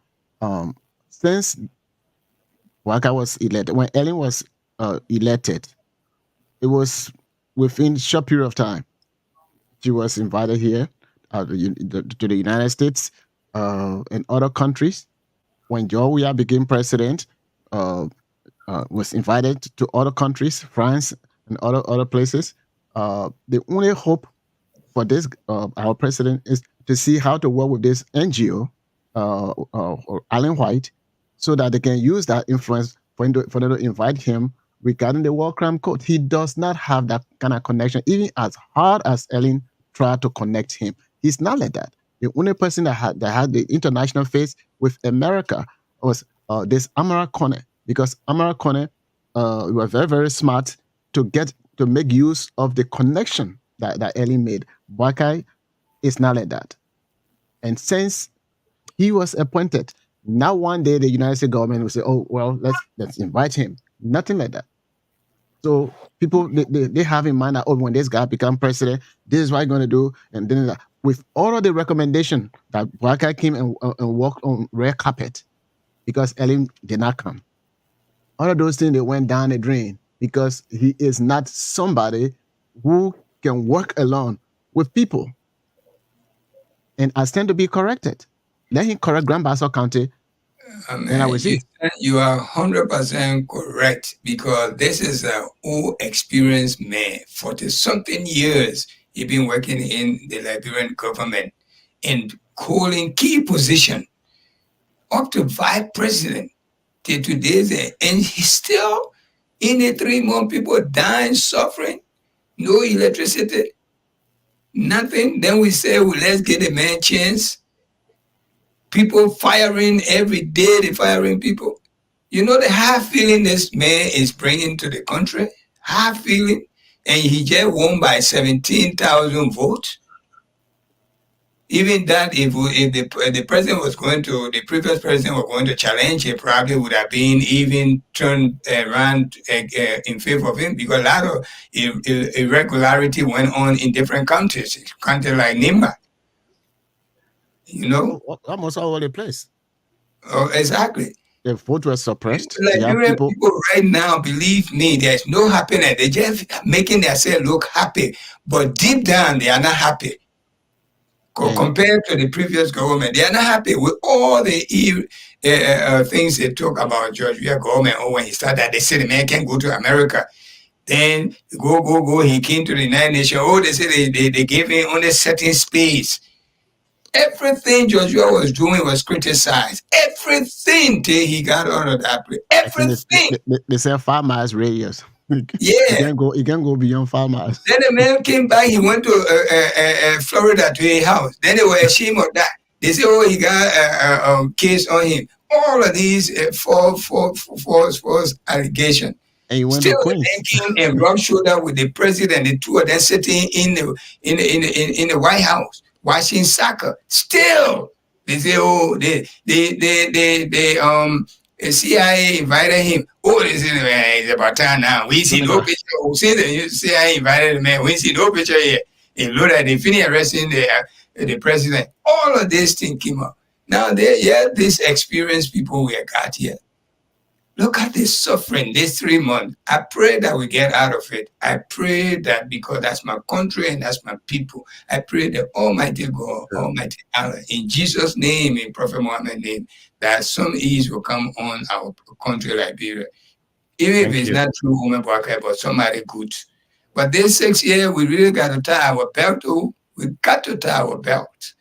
since Waka was elected, when Ellen was elected, it was within a short period of time. She was invited here to the United States and other countries. When George Weah became president, was invited to other countries, France and other places. The only hope for this our president is to see how to work with this NGO or Allen White, so that they can use that influence for them to invite him regarding the War Crime Code. He does not have that kind of connection, even as hard as Ellen tried to connect him. He's not like that. The only person that had the international face with America was this Amara Kone, because Amara Kone was very, very smart to make use of the connection that Ellen made. Wakai is not like that. And since he was appointed, now one day the United States government will say, "Oh well, let's invite him." Nothing like that. So people they have in mind that, oh, when this guy become president, this is what he's going to do, and then with all of the recommendation that Waka came and walked on red carpet because Ellen did not come. All of those things, they went down the drain because he is not somebody who can work alone with people. And I stand to be corrected. Let him correct Grand Bassa County, and I will see. You are 100% correct, because this is an old experienced man. 40-something years he been working in the Liberian government and holding key position up to vice president till today's end. And he's still in the 3 month, people dying, suffering, no electricity, nothing. Then we say, well, let's get a man chance. People firing every day, they firing people. You know the high feeling this man is bringing to the country? High feeling. And he just won by 17,000 votes. Even that, if the president was going to, the previous president was going to challenge, it probably would have been even turned around in favor of him, because a lot of irregularity went on in different countries like Nimba. You know? Almost all over the place. Oh, exactly. The vote was suppressed. Nigerian people right now, believe me, there's no happiness. They're just making themselves look happy, but deep down, they are not happy. Compared to the previous government, they are not happy with all the things they talk about George Weah government. Oh, when he started, they said the man can't go to America. Then go. He came to the United Nations. Oh, they said they gave him only certain space. Everything George Weah was doing was criticized. Everything till he got out of that place. Everything. They say 5 miles radius. Yeah. He can't go beyond 5 miles. Then the man came back. He went to Florida to a house. Then they were ashamed of that. They say, oh, he got a case on him. All of these false allegations. And he went Still, to the man came and rubbed shoulder with the president. The two of them sitting in the White House watching soccer. Still, they say, oh, The CIA invited him. Oh, this is it's about time now. We Let see me no go. picture. We see the CIA invited the man. We see no picture here. He looked at the finish arresting the president. All of this thing came up. Now they yeah, these experienced people we got here. Look at this suffering, this 3 months. I pray that we get out of it. I pray that because that's my country and that's my people. I pray that Almighty God, Sure. Almighty Allah, in Jesus' name, in Prophet Muhammad's name, that some ease will come on our country, Liberia. Even if Thank it's you. not true, woman, but somebody good. But this 6 year, we really got to tie our belt. Oh, we got to tie our belt.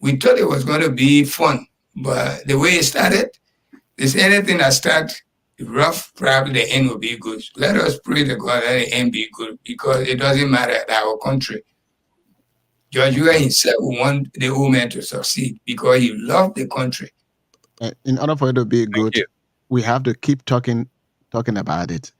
We thought it was going to be fun, but the way it started, is anything that starts rough, probably the end will be good. Let us pray to God that the end be good because it doesn't matter at our country. Joshua Okay. himself want the old man to succeed because he loved the country. In order for it to be Thank good, you. we have to keep talking about it.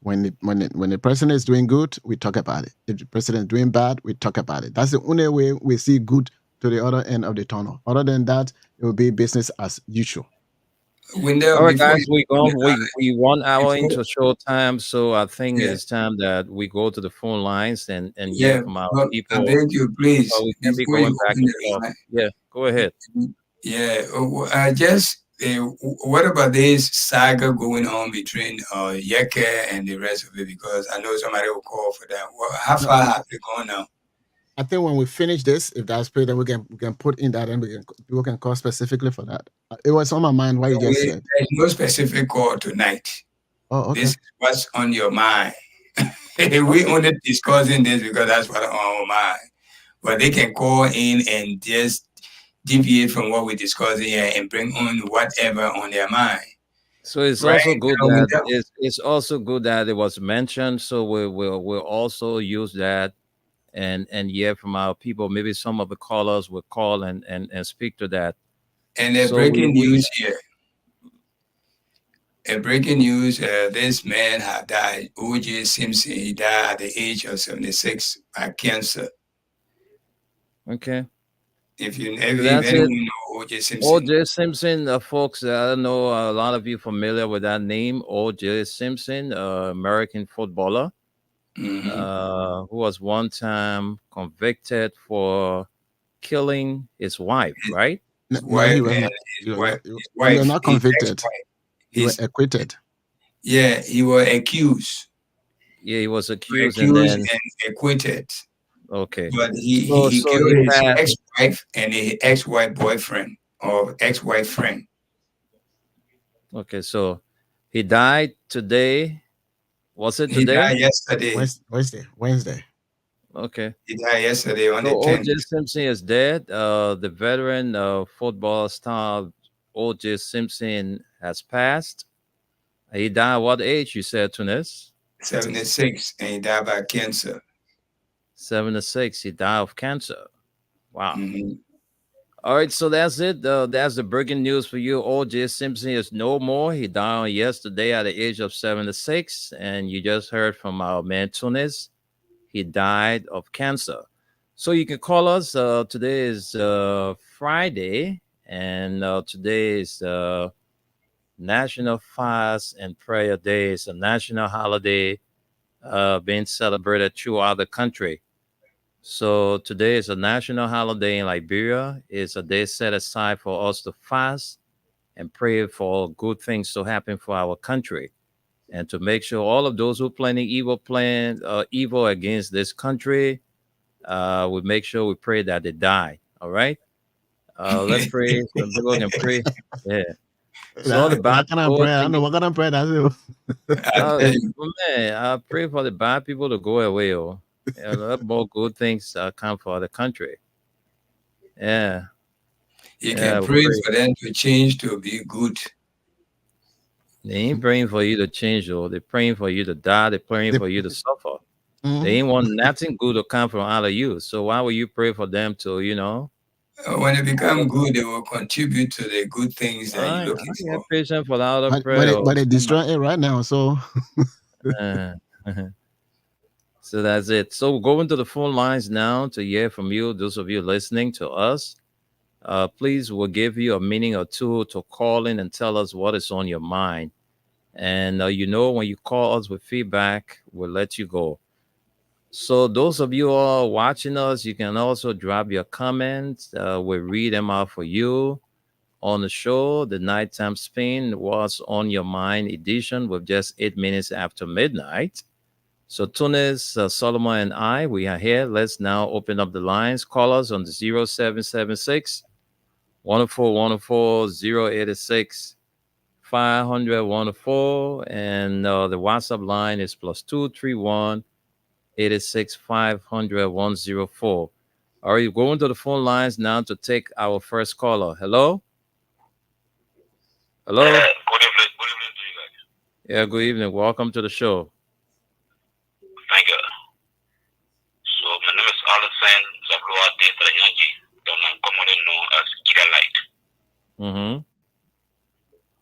When the president is doing good, we talk about it. If the president is doing bad, we talk about it. That's the only way we see good to the other end of the tunnel. Other than that, it will be business as usual. All Wendell, right, guys, we 1 hour before into show time, so I think yeah, it's time that we go to the phone lines and hear yeah, from our but I people, beg you, please, so we can be before you going back open and the forth. line, Yeah, go ahead. yeah, just what about this saga going on between Yeke and the rest of it? Because I know somebody will call for that. How No, far have they gone now? I think when we finish this, if that's paid, then we can put in that and we can call specifically for that. It was on my mind what you just said. There's no specific call tonight. Oh, This okay. is what's on your mind. We Okay. only discussing this because that's what's on our mind. But they can call in and just deviate from what we're discussing here and bring on whatever on their mind. So it's Right also good now, that Wendell? it's also good that it was mentioned. So we'll also use that and hear from our people. Maybe some of the callers will call and speak to that. And So breaking we news here. Breaking news, this man had died. O.J. Simpson, he died at the age of 76 by cancer. okay. So If that's it. anyone know O.J. Simpson, O.J. Simpson, folks, I don't know a lot of you familiar with that name. O.J. Simpson, American footballer, mm-hmm. who was one time convicted for killing his wife, right? his No, wife he was and not. his wife, He was not his convicted. ex-wife, He was his acquitted. yeah, he was accused, Yeah, he was accused, and then and acquitted. okay, But he so killed he his passed. ex-wife and his ex-wife boyfriend or ex-wife friend. Okay, so he died today. Was it He today? died yesterday. Wednesday. Okay. He died yesterday on So the 10th. O.J. Simpson is dead. The veteran football star O.J. Simpson has passed. He died at what age? You said, Tunis? 76, and he died by cancer. 76. He died of cancer. Wow. Mm-hmm. All right, so that's it. That's the breaking news for you. O.J. Simpson is no more. He died yesterday at the age of 76. And you just heard from our man Tunis. He died of cancer. So you can call us. Today is Friday, and today is National Fast and Prayer Day. It's a national holiday being celebrated throughout the country. So today is a national holiday in Liberia. It's a day set aside for us to fast and pray for good things to happen for our country and to make sure all of those who planning evil against this country, we make sure we pray that they die. All right. Let's pray. Some people can pray. Yeah. So all the bad That kind of people, prayer. I don't know what kind of prayer that's it. I tell you, well, man, I pray for the bad people to go away. Oh, yeah, let more good things come for the country. Yeah. you Yeah. can We pray pray. for them to change to be good. They ain't praying for you to change, though. They're praying for you to die. They're praying The- for you to suffer. They Mhm. ain't want nothing good to come from out of you. So why would you pray for them to, When they become good, they will contribute to the good things that you're I looking get for. patient for the other But but prayer. it, but they destroy it right now. So Uh, so that's it. So we're going to the phone lines now to hear from you, those of you listening to us. Please, we'll give you a minute or two to call in and tell us what is on your mind. And when you call us with feedback, we'll let you go. So, those of you who are watching us, you can also drop your comments. We'll read them out for you on the show. The Nighttime Spin was on your mind edition with just 8 minutes after midnight. So Tunis, Solomon, and I, we are here. Let's now open up the lines. Call us on the 0776 104 500 and the WhatsApp line is +231 86 500 104. Are you going to the phone lines now to take our first caller? Hello? Hello? Good evening to you guys. Yeah, good evening. Welcome to the show. Thank you. So my name is Alison Zagrua de Trayanji, commonly known as Kira Light. Mm-hmm.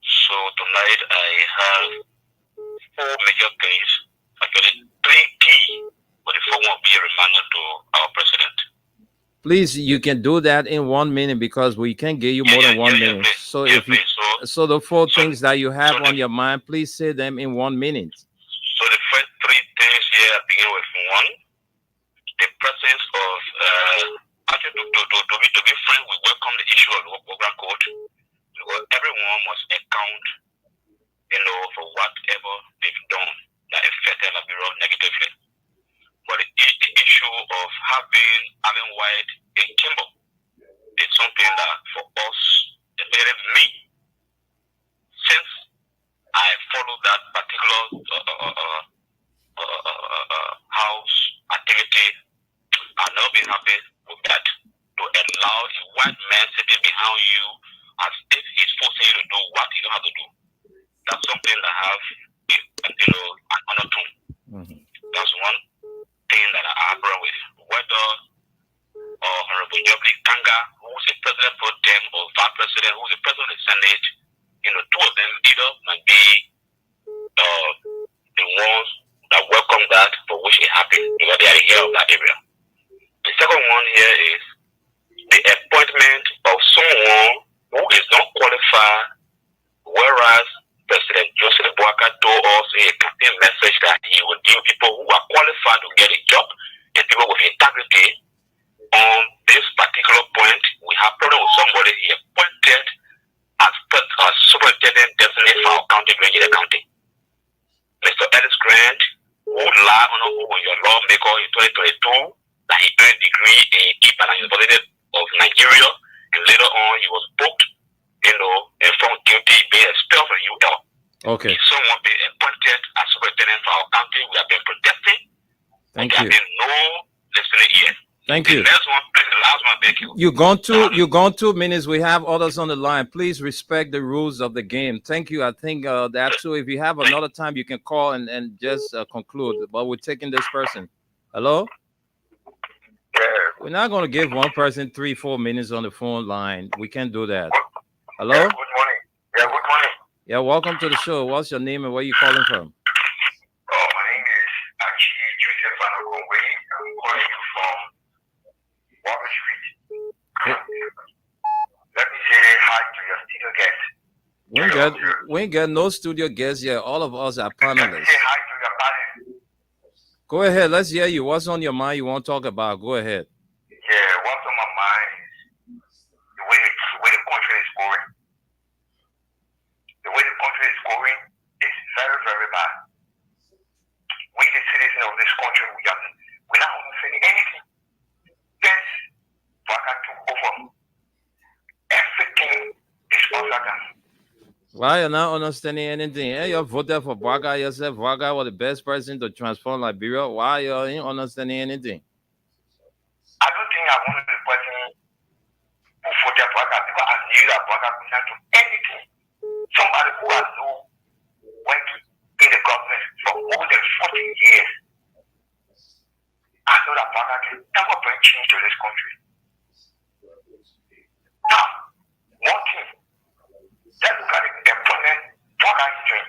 So tonight I have four major things, actually three key for the form of be a reminder to our president. Please, you can do that in 1 minute because we can't give you more than 1 minute. Please. So if you, please. so the four things that you have on your mind, please say them in 1 minute. So the first three things here I begin with one, the presence of actually to be frank, we welcome the issue of the program code because everyone must account, for whatever they've done that affected Liberia negatively. But the issue of having white in chamber is something that for us, especially me, since I follow that particular house activity, I've never been happy with that. To allow a white man sitting behind you as if he's forcing you to do what you don't have to do. That's something that have an undertone. Mm-hmm. That's one thing that I have problem with. Whether Honorable Jobli Kanga, who's a president pro tem, or vice president, who's a president of the Senate, two of them either might be the ones that welcome that for which it happened because they are here of that area. The second one here is the appointment of someone who is not qualified, whereas President Joseph Boakai told us in a campaign message that he would give people who are qualified to get a job and people with integrity. On this particular point, we have problem with somebody he appointed as superintendent designate for our county, Grangeda County. Mr. Ellis Grant, who lied on your lawmaker in 2022, that he earned a degree in Ibadan University of Nigeria, and later on he was booked, and found guilty, being expelled from UL. Okay. If someone being appointed as superintendent for our county, we have been protesting. Thank you. There have been no listening yet. Thank you. The next one, please, the last one, thank you. You've gone 2 minutes. We have others on the line. Please respect the rules of the game. Thank you. I think that too. If you have another time, you can call and just conclude. But we're taking this person. Hello? Yeah. We're not going to give one person 3-4 minutes on the phone line. We can't do that. Hello? Yeah, good morning. Yeah, good morning. Yeah, welcome to the show. What's your name and where you calling from? Oh, my name is Achi Joseph Anokongwe. I'm calling you from Walker Street. Let me say hi to your studio guest. We ain't got no studio guests yet. All of us are Let me panelists. say hi to your panel. Go ahead. Let's hear you. What's on your mind you want to talk about? Go ahead. Yeah, what's on my mind is the way the country is going. The way the country is going is very, very bad. We, the citizens of this country, we're not understanding anything. Since Waka took over, everything is upside down. Why you're not understanding anything? Hey, you voted for Vaga yourself. Vaga was the best person to transform Liberia. Why you ain't understanding anything? I don't think I'm one of the person who voted for Waka because I knew that Waka could not do anything. Somebody who has went in the government for more than 40 years. I know that Waka can never bring change to this country. Now, one thing, let's look at the employment Waka is doing.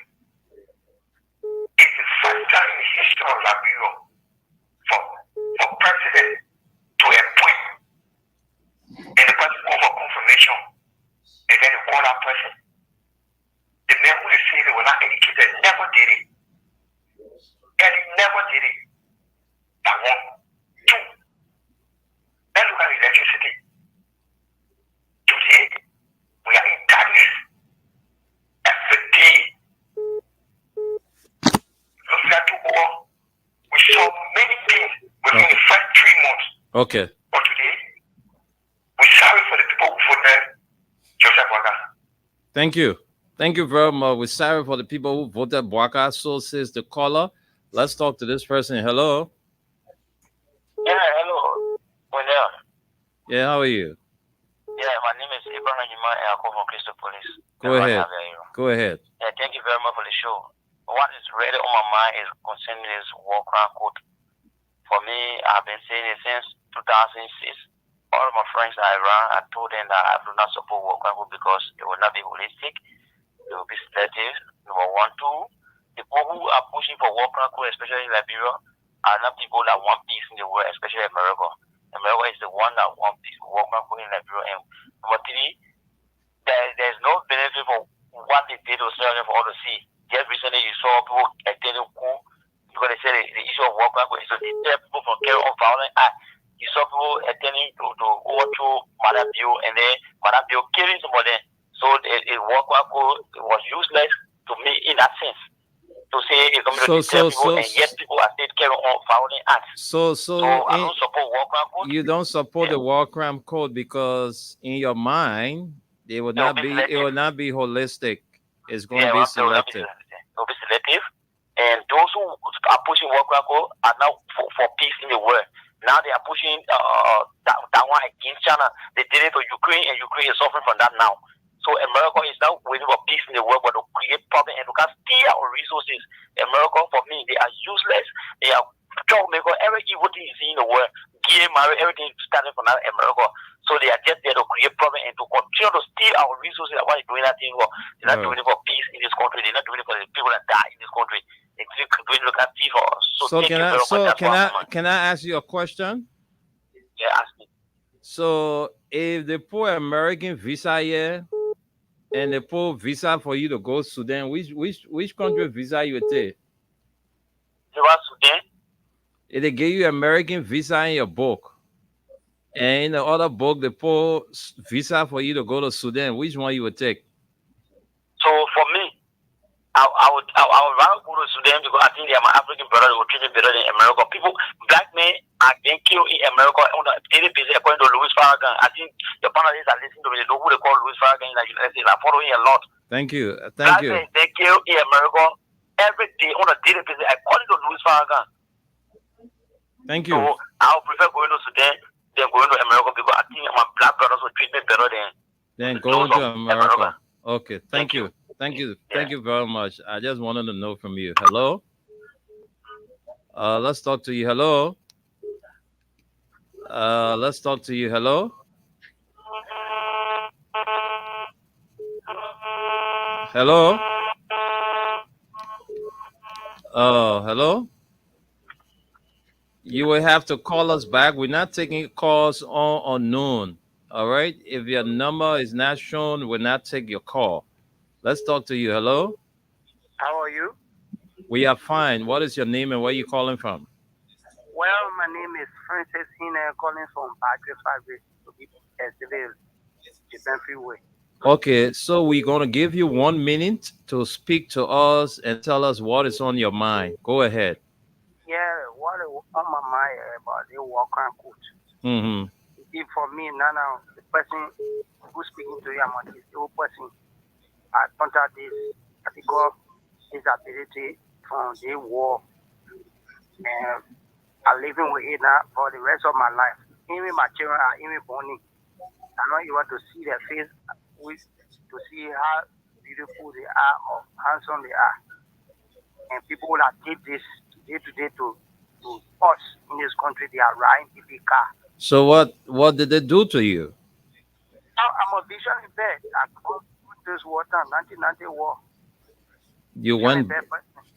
It's the first time in the history of Liberia for president to appoint and the person over confirmation Okay. But today, we're sorry for the people who voted Joseph Waka. Thank you. Thank you very much. We're sorry for the people who voted Bwaka. So says the caller. Let's talk to this person. Hello. Yeah, hello. Well, Yeah, how are you? yeah, my name is Ibrahim Juma and I come from Crystal Police. Go ahead. Go ahead. Yeah, thank you very much for the show. What is really on my mind is concerning this war crime code. For me, I've been saying it since 2006. All of my friends I ran, I told them that I do not support war crime code because it will not be holistic. It will be selective. Number one, two, the people who are pushing for war crime code, especially in Liberia, are not people that want peace in the world, especially America. America is the one that wants peace, war crime code in Liberia. And number three, there's no benefit for what they did to serve for all to see. Just recently, you saw people attending coup because they said the issue of war crime is to deter people from carrying on violent acts. You saw people attending to overthrow Madame Bio and then Madame Bio killing somebody. So the war crime was useless to me in that sense. To say it's going to deter people and yet people are still carrying on violent acts. So I don't support war crime code. You don't support the war crime code because in your mind it will not be holistic. It's going to be selective. It will be selective. And those who are pushing war crime code are now for peace in the world. Now they are pushing that one against China. They did it to Ukraine, and Ukraine is suffering from that now. So America is now waiting for peace in the world, but to create problem and to steal our resources. America, for me, they are useless. They are troublemaker. Every evil thing you see in the world, gay marriage, everything starting from that America. So they are just there to create problem and to continue to steal our resources. Why they doing that thing for? They're not doing it for peace in this country. They're not doing it for the people that die in this country. They're doing it to steal for us. So can I ask you a question? Yeah, ask me. So if they put American visa here and they put visa for you to go to Sudan, which country visa you would take? Sudan? If they give you American visa in your book, and in the other book they put visa for you to go to Sudan, which one you would take? So for me, I would rather go to Sudan because I think they are my African brother. They will treat me better than America. People, black men are being killed in America on a daily basis according to Louis Farrakhan. I think the panelists are listening to me. They know who they call Louis Farrakhan in the United States. I'm following a lot. Thank you. Black men, they kill in America every day on a daily basis according to Louis Farrakhan. Thank you. So I would prefer going to Sudan than going to America because I think my black brothers will treat me better than going to America. Okay, thank you. Thank you. Thank you very much. I just wanted to know from you. Hello? Let's talk to you. Hello? Let's talk to you. Hello? Hello? Hello? You will have to call us back. We're not taking calls on unknown. All right? If your number is not shown, we'll not take your call. Let's talk to you. Hello? How are you? We are fine. What is your name and where are you calling from? Well, my name is Francis Hine, calling from Padre Fabric to be Seville, Japan Freeway. Okay, so we're going to give you 1 minute to speak to us and tell us what is on your mind. Go ahead. Yeah, what is on my mind about the war crime court. Mm-hmm. For me, now, the person who's speaking to you, I'm this old person. I contact this particular disability from the war, and I'm living with it now for the rest of my life. Even my children are even born. I know you want to see their face, to see how beautiful they are or handsome they are. And people that did this day to day to us in this country, they are riding the car. So what did they do to you? I'm a vision impaired. I come this water, 1990 war. You went.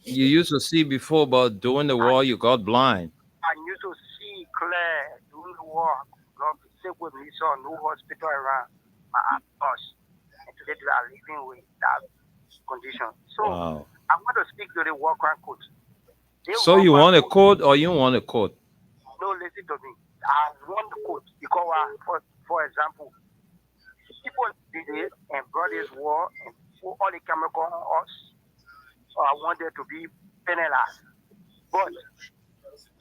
You used to see before, but during the war, you got blind. I used to see clear during the war. Not be sick with me, so no hospital around my house. And today they are living with that condition. So wow. I want to speak to the war crime court. So you want a court or you want a court? No, listen to me. I want the court because, for example, people did it and brought this war and put all the chemical on us. So I wanted to be penalized. But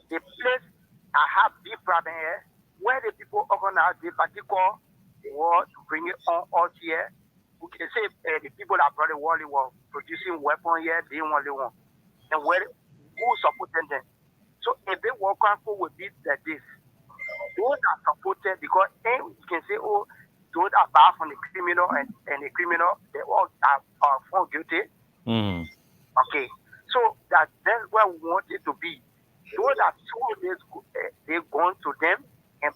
the place I have big problem here, where the people organize the particular war to bring it on out here, we can say the people that brought the war, they were producing weapons here, they want. And where who supported them? So if they work on would be like this, those are supported because then you can say, oh, those are bad from the criminal and the criminal, they all are found guilty. Mm. Okay. So that's where we want it to be. Those are they gone to them and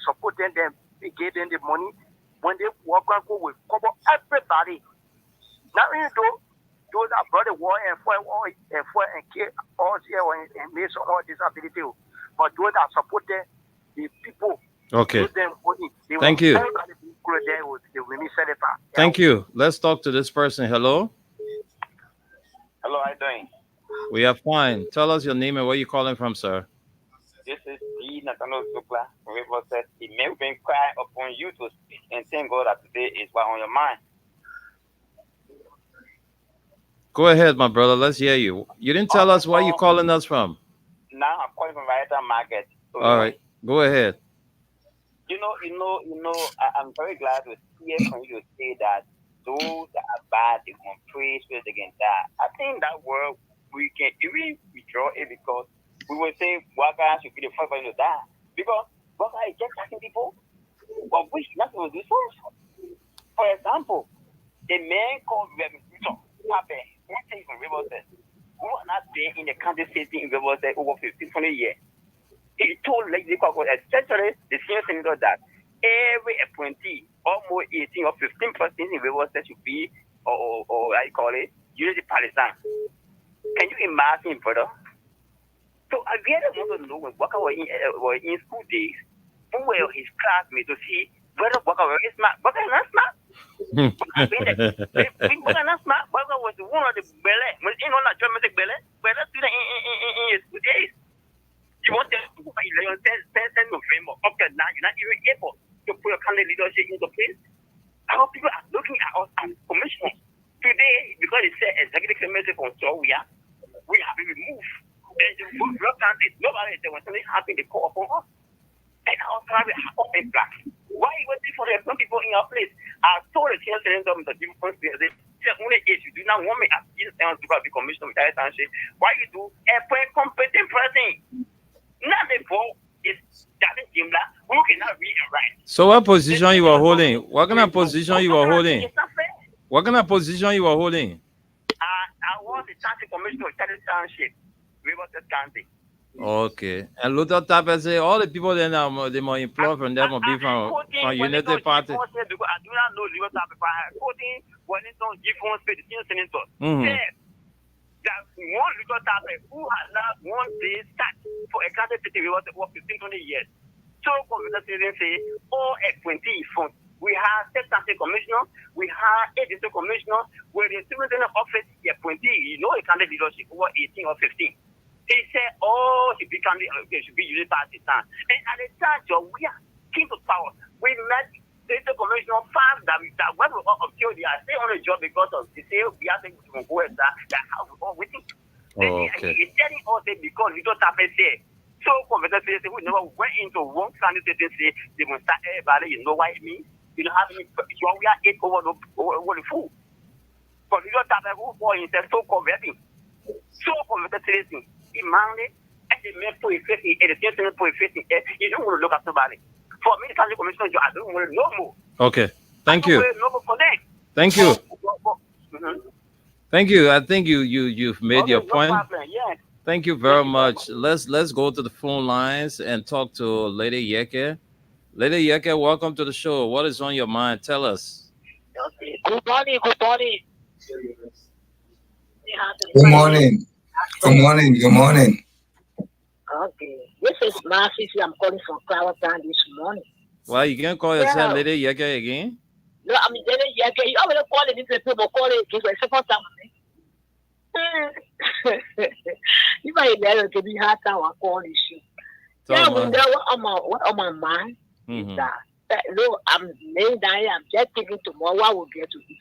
supporting them, they gave them the money. When they work on will cover everybody. Now you know those that brought the war and fight and kill all here and made some all disability. But those that supported the people, Okay. give them money. They Thank want you. everybody to go there with the women celebrate. Thank you. Let's talk to this person. Hello. Hello, how you doing? We are fine. Tell us your name and where you calling from, sir. This is the Nathaniel Zukla from River says it may have been cry upon you to speak and thank God that today is what on your mind. Go ahead, my brother. Let's hear you. You didn't tell us where you calling us from. Now I'm calling from Rider Market. So, All right. Go ahead. I'm very glad to hear from you to say that those that are bad, they can pray so they can die. I think that word we can even withdraw it because we will say Waka should be the first one to die. Because Waka is just attacking people, but which nothing will do so. For example, a man called Revolution, Pape, one thing from River says, who are not been in the country sitting in River says over 15, 20 years. He told Lady Coco, especially the senior senator, that every appointee, almost 18 or 15% in River says should be, or I call it, unity partisan. Can you imagine, brother? So I really want to know when Waka were in school days, who were his classmates to see whether Waka was smart. Waka is not smart. Waka not smart. Waka was one of the belly. When you know that German belly student in his school days. You want them to put 11 November up to now, you're not even able to put your kind of leadership into place. Our people are looking at us as commissioners. Today, because it said executive committee from Soria, we have been removed. And the food block countries, nobody said when something happened, they call upon us. And our private up in black. Why you waiting for some people in our place? I told the senior senator, Mr. Jimmy Prince, they said only if you do not want me as senior senator to be commissioner with that township, why you do a competent person? Not before it's that Jimla who cannot read and write. So what position you are holding? What kind of position you are holding? It's not fair. What kind of position you are holding? I was the township commissioner of Charlotte Township, Riverside County. Okay. And Luther Tapper say all the people then they more employed from them will be from United Party. Because I do not know Riverside Tapper. I'm quoting Wellington Gifford, the senior senator. That one little Tapper who has not one day sat for a country city was 15, 20 years. So, computer citizens say, all appointees from we have state council commissioner, we have agency commissioner, where the superintendent office the appointee, you know, a candidate leadership over 18 or 15. He said, oh, should be candidate, should be using party time. And at the time, we are king of power. We met state commissioner found that when we all obtain, they are stay on the job because of the say we are saying to go and that how we all waiting. Okay. He's telling us that because we don't have a say. So, computer citizens, we never went into one candidate and say they will start everybody, you know what it means? You don't have any, we are 8 over the food. But you don't have a who for himself so converting. So computer citizens, he managed and the men put his face in the same put his face in you don't want to look at somebody. For me, the country commission, I don't want to know more. Okay. Thank you. For them. Thank you. Thank you. I think you've made your point. Yeah. Thank you very much. Let's go to the phone lines and talk to Lady Yeke. Lady Yeke, welcome to the show. What is on your mind? Tell us. Okay. Good morning. Good morning. Good morning. Good morning. Good morning. Okay. This is Marcy. I'm calling from Flower Town this morning. Why you can't call yourself Lady Yeke again? No, I'm Lady Yeke. You already call it. People call it. It's the second time. You might never to be hard time. I call this shit. Yeah, we know what on my mind is that. No, I'm laying down here. I'm just thinking tomorrow what we'll get to eat.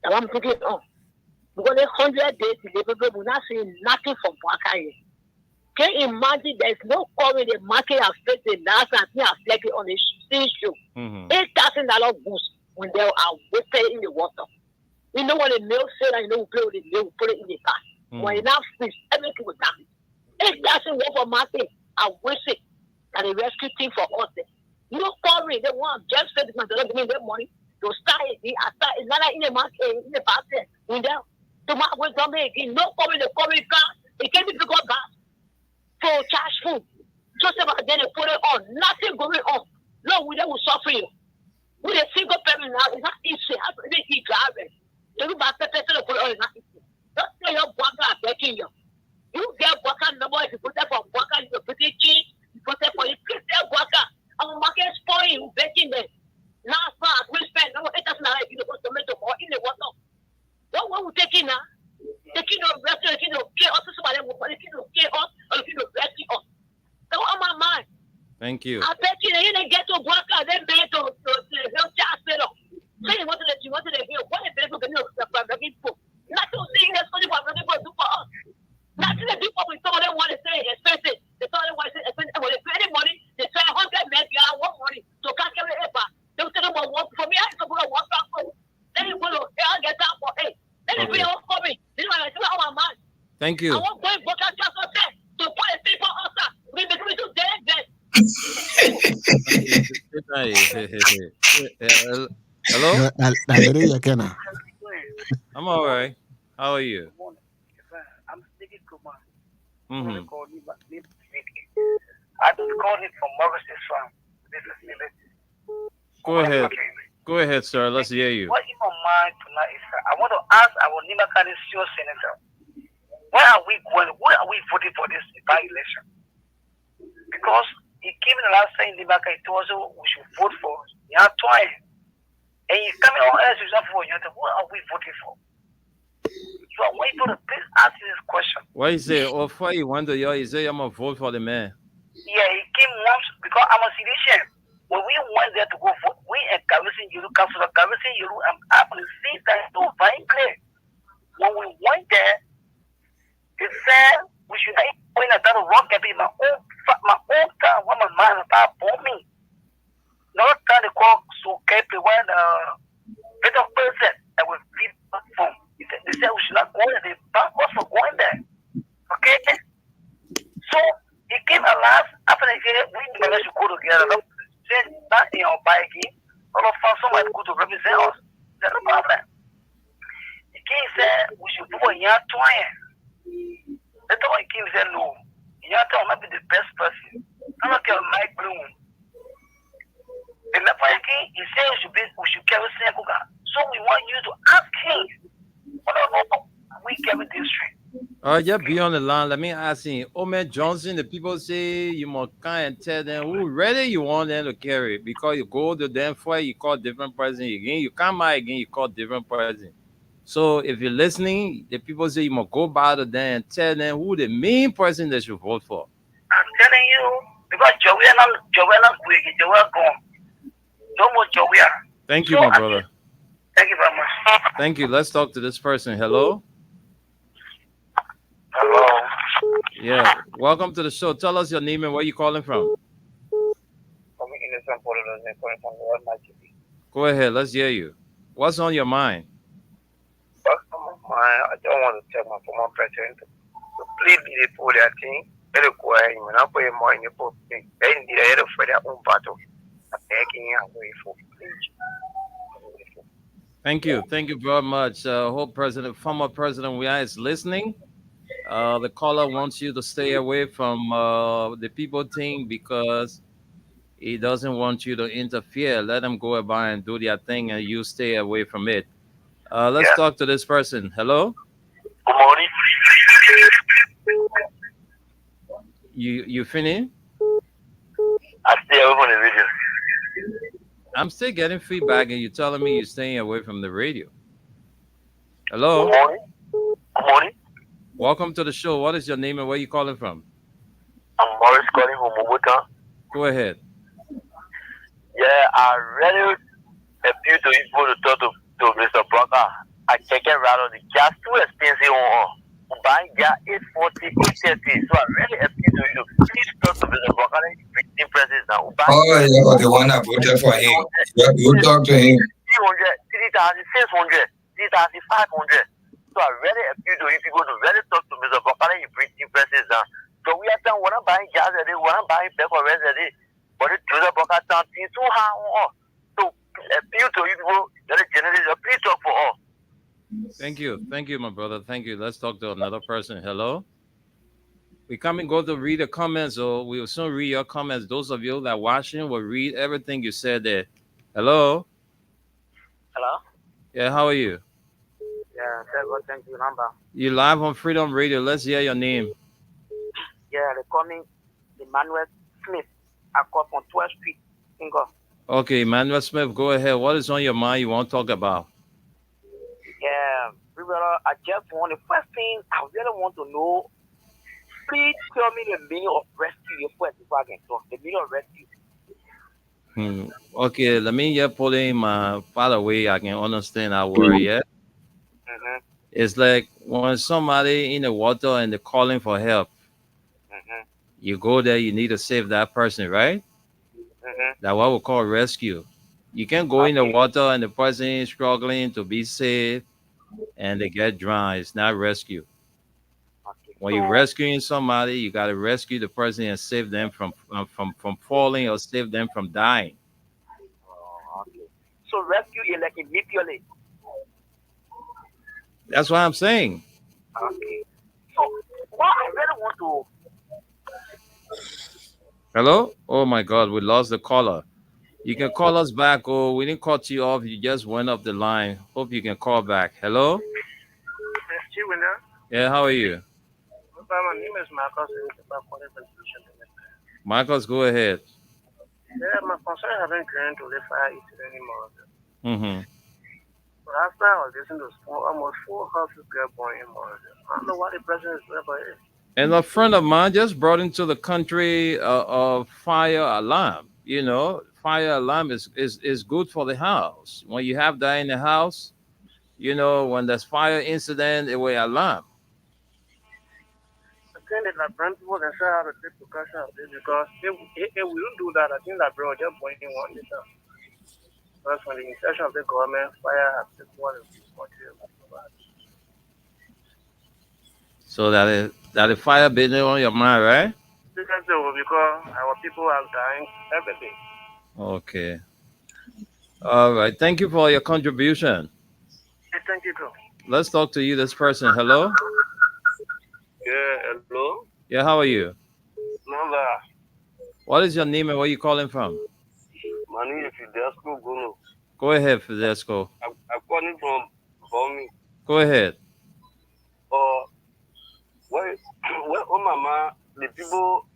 And I'm thinking, because 100 days, the people will not see nothing from Waka here. Can you imagine there's no current the market has fixed the last and has flagged it on the issue. $8,000 boost when they are wasted in the water. You know when the mill said, you know, we play with the mill, we put it in the car. When it now freeze, everything will down. $8,000 for market, I wish it. And the rescue team for us. No current, they want just said this man, they don't give me their money. To start it, I start another in the market, in the basket, when they tomorrow will come again. No current, the current car, it can't be got back. For cash food. Just about then they put it on. Nothing going on. No, we will suffer you. With a single parent now, it's not easy. How do they keep driving? So you back to put it on, it's not easy. Don't say your worker begging you. You get worker number, if you put that for worker, you put it cheap, you put that for you, put that worker. Our market is spoiling, you begging them. Now, we spend no $8,000 if you put tomato or in the water. What will we take in now? The king of restaurant, the king of chaos, somebody will put the king of chaos or the king of restaurant. So on my mind. Thank you. I bet you didn't get to work out, then pay to help hospital. So you wanted to hear what the people can do for people. Not to see that's what people do for us. Not to the people we told them what to say expensive. They told them what to say expensive. When they pay the money, they say 100 men, you have one money. So can't carry it back. They will tell them what for me, I have to put a work out for you. Then you put I'll get out for eight. Then you put it for me. This is what I do on my mind. Thank you. I won't go and work out just for that. To put the people outside. We make me too dead. Hello? I'm all right. How are you? I'm speaking to my. Mm-hmm. I just called it from Morris's farm. This is Liberty. Go ahead. Go ahead, sir. Let's hear you. What in my mind tonight is I want to ask our Nimakani Sio Senator, where are we going? Where are we voting for this by-election? Because he came in the last time in Nimaka, he told us we should vote for Night Tme. And he's coming on else for you. What are we voting for? So I want you to please ask this question. Why is it? Or why you wonder? You say I'm gonna vote for the man. Yeah, he came once because I'm a citizen. When we went there to go vote, we and Garrison Yuru, Council of Garrison Yuru, and I will see that so very clear. When we went there, he said we should not win at that rock and be my own time, what my mind about for me. Not trying to call so carefully when better person that will feed from. They said we should not go there. They back us for going there. Okay? So he came at last after they said we managed to go together. Said that in our biking, all of us somebody go to represent us. That's the problem. The king said we should go Night Tme. The king said no. Night Tme might be the best person. I'm not going to Mike Bloom. The king, he said we should carry Senkuka. So we want you to ask him. We carry this street. Just be on the line. Let me ask you, Omer Johnson, the people say you must come and tell them who ready you want them to carry it. Because you go to them for you call different person again. You come by again, you call different person. So if you're listening, the people say you must go by to them and tell them who the main person they should vote for. I'm telling you, because Joanna gone. No more Joanna. Thank you, my brother. Thank you very much. Thank you. Let's talk to this person. Hello? Hello. Yeah. Welcome to the show. Tell us your name and where you calling from. Go ahead. Let's hear you. What's on your mind? What's on my mind? I don't want to tell my former president to please be the police thing. Very quiet. When I put more in the book, they need to head for their own battle. I'm taking away for Thank you. Thank you very much. Hope former President Weah is listening. The caller wants you to stay away from the people thing because he doesn't want you to interfere. Let them go by and do their thing and you stay away from it. Let's talk to this person. Hello? Good morning. You finished? I stay away from the radio. I'm still getting feedback and you're telling me you're staying away from the radio. Hello? Good morning. Good morning. Welcome to the show. What is your name and where you calling from? I'm Morris calling from Mobuta. Go ahead. Yeah, I really appeal to people to talk to Mr. Brocker. I check it right on the gas too expensive on By 8:40, 8:30. So I really appeal to you to please talk to Mr. Bokale. Printing presses now. By Oh, yeah, the one I voted for him. You talk to him. 300, 3,600, 3,500. So I really appeal to you people to really talk to Mr. Bokale. He printing presses now. So we are done. When I'm buying gas a day, when I'm buying paper rest a day, but it's Mr. Bokale something too hard. So appeal to you people that are generally please talk for all. Thank you, my brother. Thank you. Let's talk to another person. Hello. We come and go to read the comments, or we will soon read your comments. Those of you that watching will read everything you said there. Hello. Hello? Yeah, how are you? Yeah, thank you, number. You live on Freedom Radio. Let's hear your name. Yeah, they call me Emmanuel Smith. I call from 12th Street, Single. Okay, Emmanuel Smith, go ahead. What is on your mind you want to talk about? Yeah, I just want the first thing I really want to know. Please tell me the meaning of rescue first before I can talk. The meaning of rescue. Okay, let me just put in my father way I can understand that word, yeah? Mm-hmm. It's like when somebody in the water and they're calling for help. Mm-hmm. You go there, you need to save that person, right? Mm-hmm. That's what we call rescue. You can go in the Okay. water and the person is struggling to be saved and they get drowned. It's not rescue. Okay. When you're rescuing somebody, you got to rescue the person and save them from falling or save them from dying. Okay. So rescue is like immediately. That's what I'm saying. Okay. So what I really want to. Hello? Oh my God, we lost the caller. You can call us back. Oh, we didn't cut you off. You just went up the line. Hope you can call back. Hello? Rescue winner. Yeah, how are you? My name is Marcus. Marcos, go ahead. Yeah, my concern haven't grown to live fire it anymore. Mm-hmm. But after I was listening to almost 4 houses get born in more. I don't know what the president is doing about it. And a friend of mine just brought into the country a fire alarm. You know, fire alarm is good for the house. When you have that in the house, you know, when there's fire incident, it will alarm. I think that like brand people can say how to take precaution of this because if we don't do that, I think that bro just born in one day. Because when the inception of the government, fire has taken one of this country. So that the fire been on your mind, right? Because our people are dying every day. Okay. All right. Thank you for your contribution. Hey, thank you, too. Let's talk to you, this person. Hello? Yeah, hello? Yeah, how are you? Number. What is your name and where you calling from? My name is Fidesco Gono. Go ahead, Fidesco. I'm calling from Bomi. Go ahead. Where, oh mama, the people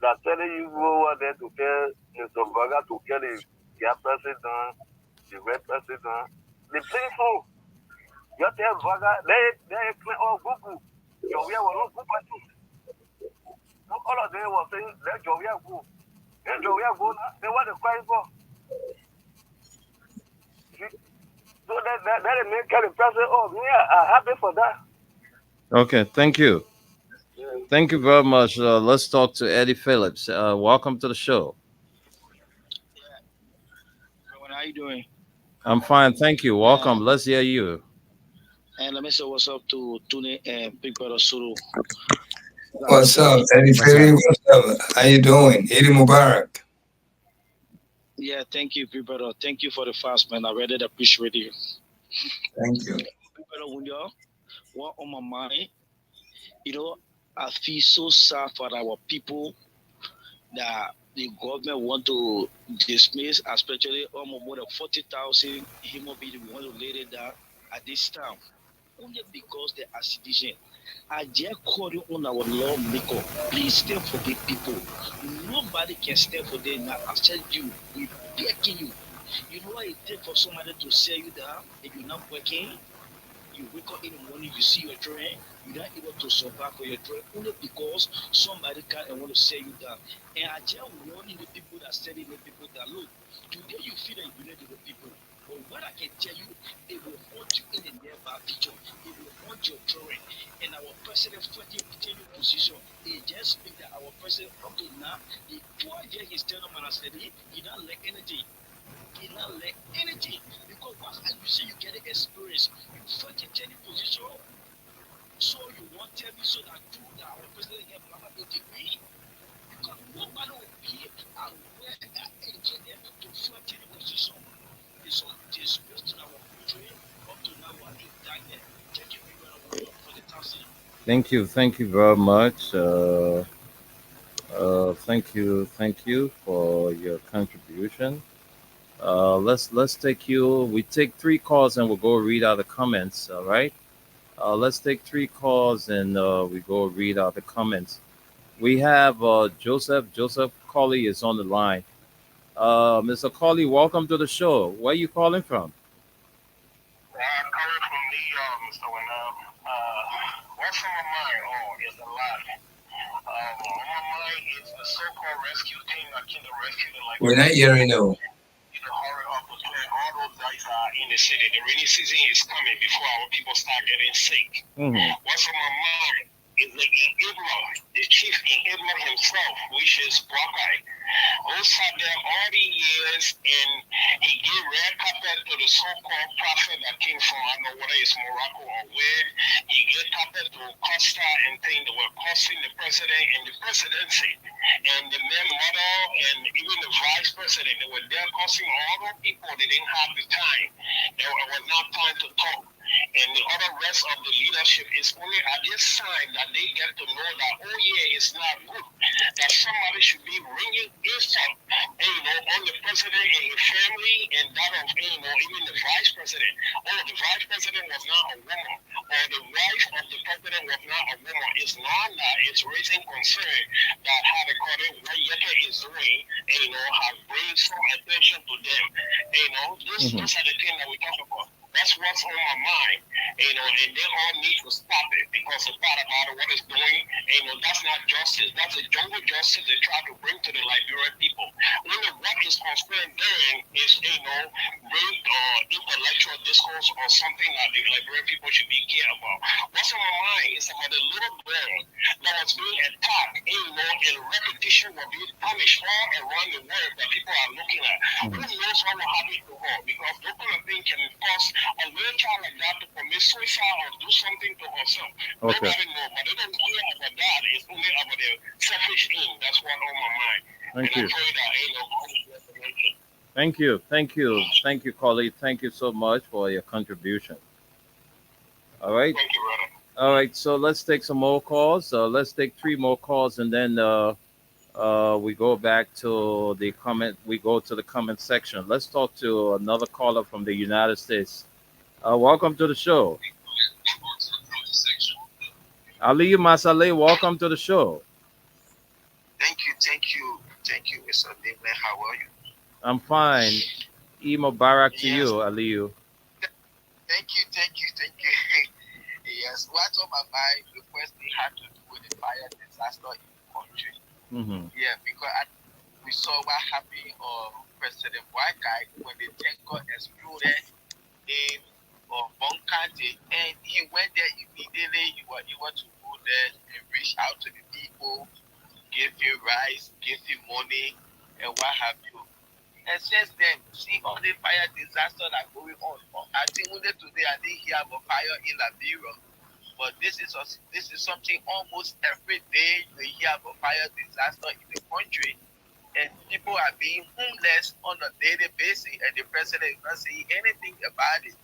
that telling you go over there to tell Mr. Burger to get their president, the red president, the people, you tell Burger, they explain all Google. Jovia was not good person. No, all of them was saying, let Jovia go. Let Jovia go now, they want to cry for. So that make the president, oh, yeah, I'm happy for that. Okay, thank you. Thank you very much. Let's talk to Eddie Phillips. Welcome to the show. How you doing? I'm fine, thank you. Welcome. Let's hear you. And let me say what's up to Tune and Big Brother Suru. What's up, Eddie Philly? What's up? How you doing? Eddie Mubarak. Yeah, thank you, Big Brother. Thank you for the fast, man. I really appreciate you. Thank you. Big Brother, when you what on my mind, I feel so sad for our people that the government want to dismiss, especially almost more than 40,000 human beings we want to lay it down at this time. Only because they are citizens. I dare call you on our lawmaker. Please stand for the people. Nobody can stand for them now. I said you, we begging you. You know what it takes for somebody to sell you down if you're not working? You wake up in the morning, you see your dream, you're not able to survive for your dream only because somebody can and want to sell you down. And I just warning the people that selling the people that look, today you feel that you need the people. But what I can tell you, it will haunt you in the nearby future. It will haunt your children. And our president fighting within the position. It just means that our president up to now, the 12 years he's telling man, I said he don't like anything. He not like anything. Because once you say you get the experience, you fight in any position. So you want to tell me so that you that our president get Mama a degree? Because nobody will be aware that engineer to fight any position. It's all disgrace to our country up to now what is done there. Thank you very much for the task. Thank you very much. Thank you for your contribution. Let's take you. We take three calls and we'll go read out the comments. All right. Let's take three calls and we go read out the comments. We have Joseph. Joseph Colley is on the line. Mr. Colley, welcome to the show. Where are you calling from? I'm calling from New York, Mr. Winell. What's on my mind? Oh, it's a lot. On my mind is the so-called rescue team that came to rescue the We're not hearing you. hurry up with all those guys are in the city. The rainy season is coming before our people start getting sick. Mm-hmm. What's on my mind is the enabler, the chief enabler himself, which is Brockeye, who sat there all the years and he gave red carpet to the so-called prophet that came from, I don't know whether it's Morocco or where. He gave carpet to Costa and things that were costing the president and the presidency. And the men mother and even the vice president, they were there costing all the people. They didn't have the time. There was not time to talk. And the other rest of the leadership is only at this time that they get to know that, oh yeah, it's not good. That somebody should be bringing insult, on the president and his family and that of, even the vice president. Oh, the vice president was not a woman, or the wife of the president was not a woman. It's not that it's raising concern that how they call it, what Yeke is doing, has bring some attention to them. These are the things that we talk about. That's what's on my mind, and they all need to stop it because the part about what it's doing, that's not justice. That's a jungle justice they try to bring to the Liberian people. Only what is concerned there is, bring intellectual discourse or something that the Liberian people should be care about. What's on my mind is about the little girl that was being attacked, and repetition will be punished all around the world that people are looking at. Who knows what will happen to her? Because those kind of thing can cause a little child like that to commit suicide or do something to herself. Okay. Nobody knows, but they don't care about that. It's only about the selfish thing. That's what on my mind. Thank you. I pray that Thank you, Colley. Thank you so much for your contribution. All right. Thank you, brother. All right. So let's take some more calls. Let's take three more calls, and then we go back to the comment. We go to the comment section. Let's talk to another caller from the United States. Welcome to the show. Ali Masale, welcome to the show. Thank you, Mr. Dimle. How are you? I'm fine. Emo Barak to you, Aliyu. Thank you. Yes, what's on my mind? The first thing had to do with the fire disaster in the country. Mm-hmm. Yeah, because we saw what happened President Wakai when the tanker exploded in Bonkante, and he went there immediately. He was able to go there and reach out to the people, give him rice, give him money, and what have you. And since then, see all the fire disasters that are going on. I think only today I didn't hear about fire in Liberia. But this is something almost every day we hear about fire disaster in the country, and people are being homeless on a daily basis, and the president is not saying anything about it.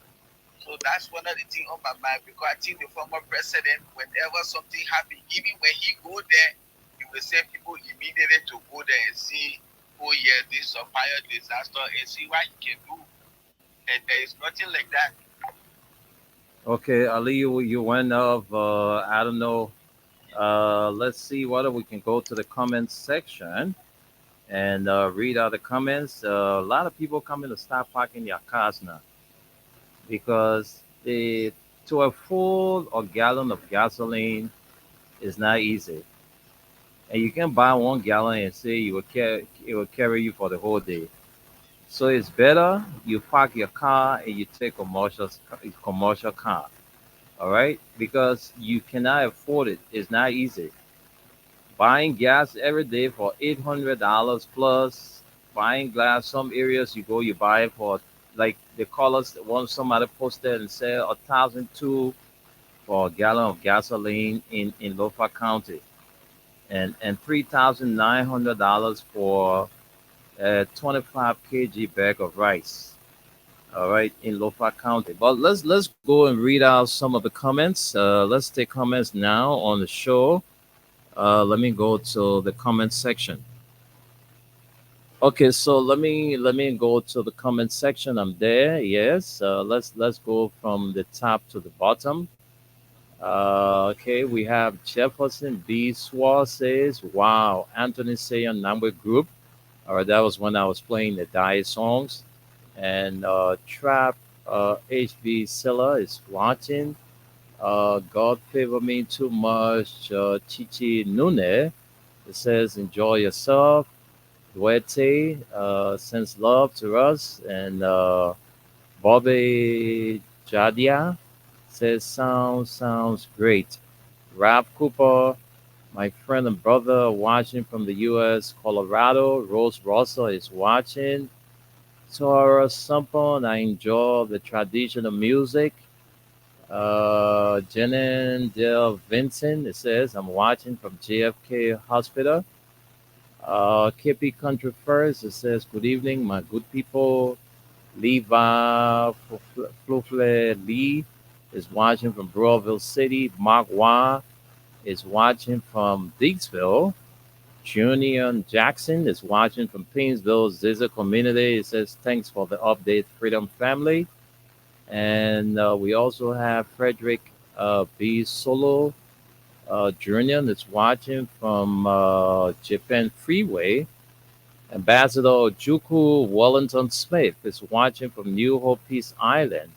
So that's one of the things on my mind, because I think the former president, whenever something happens, even when he go there, he will send people immediately to go there and see, oh yeah, this is a fire disaster, and see what he can do. And there is nothing like that. Okay, Ali, you went off. I don't know. Let's see whether we can go to the comments section and read out the comments. A lot of people coming to start parking their cars now because to a full or gallon of gasoline is not easy, and you can buy 1 gallon and say it will carry you for the whole day. So it's better you park your car and you take commercial car. All right, because you cannot afford it. It's not easy. Buying gas every day for $800 plus. Buying glass, some areas you go, you buy it for like they call us once somebody posted and said 1,002 for a gallon of gasoline in Lofa County, and $3,900 for a 25 kg bag of rice. All right, in Lofa County. But let's go and read out some of the comments. Let's take comments now on the show. Let me go to the comment section. Okay, so let me go to the comment section. I'm there. Yes. Let's go from the top to the bottom. Okay, we have Jefferson B. Swar says, "Wow, Anthony Sayan number group." All right, that was when I was playing the Diet songs, and Trap HB Silla is watching. God favor me too much. Chichi Nune. It says, "Enjoy yourself." Duete sends love to us, and Bobby Jadia says, sounds great. Rap Cooper, my friend and brother watching from the U.S., Colorado. Rose Rossa is watching. Tora Sumpon, I enjoy the traditional music. Jenin Del Vincent, it says, I'm watching from JFK Hospital. KP Country First, it says, good evening, my good people. Levi Flufle Lee is watching from Broadville City. Mark Wah is watching from Diggsville. Junior Jackson is watching from Painesville Ziza community. It says, thanks for the update, Freedom Family. And we also have Frederick B. Solo Jr. that's watching from Japan Freeway. Ambassador Juku Wellington Smith is watching from New Hope Peace Island.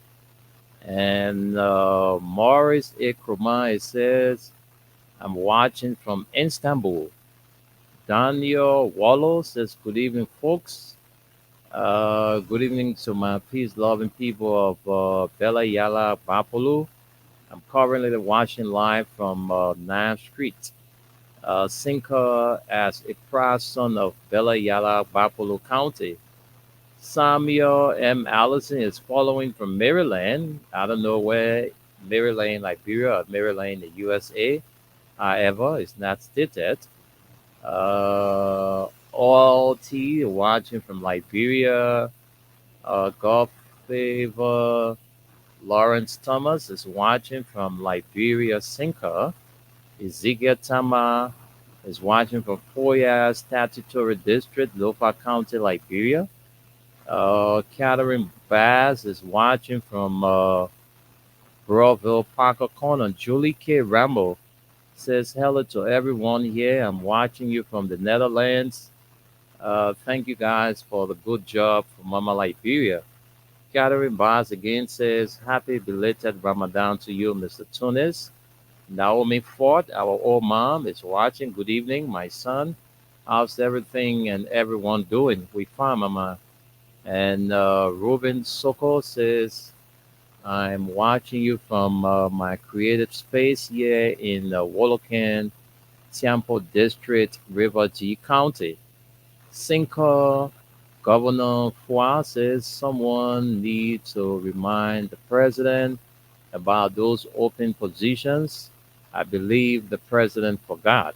And Morris Ikromai says, I'm watching from Istanbul. Daniel Wallow says, good evening, folks. Good evening to my peace loving people of Bella Yala Bapolu. I'm currently watching live from Nam Street. Sinka as a proud son of Bella Yala Bapolu County. Samuel M. Allison is following from Maryland. I don't know where Maryland, Liberia, or Maryland, the USA. However, it's not stated. All T watching from Liberia. Golf Favor Lawrence Thomas is watching from Liberia Sinker. Ezekiel Tama is watching from Foya Statutory District, Lofa County, Liberia. Catherine Bass is watching from Broadville, Parker Corner. Julie K. Rambo says hello to everyone here. I'm watching you from the Netherlands. Thank you guys for the good job for Mama Liberia. Catherine Bass again says happy belated Ramadan to you, Mr. Tunis. Naomi Ford, our old mom, is watching. Good evening, my son. How's everything and everyone doing? We fine, Mama. And Ruben Soko says, I'm watching you from my creative space here in Wolokan, Tiampo District, River G County. Cinco, Governor Fua says someone needs to remind the president about those open positions. I believe the president forgot.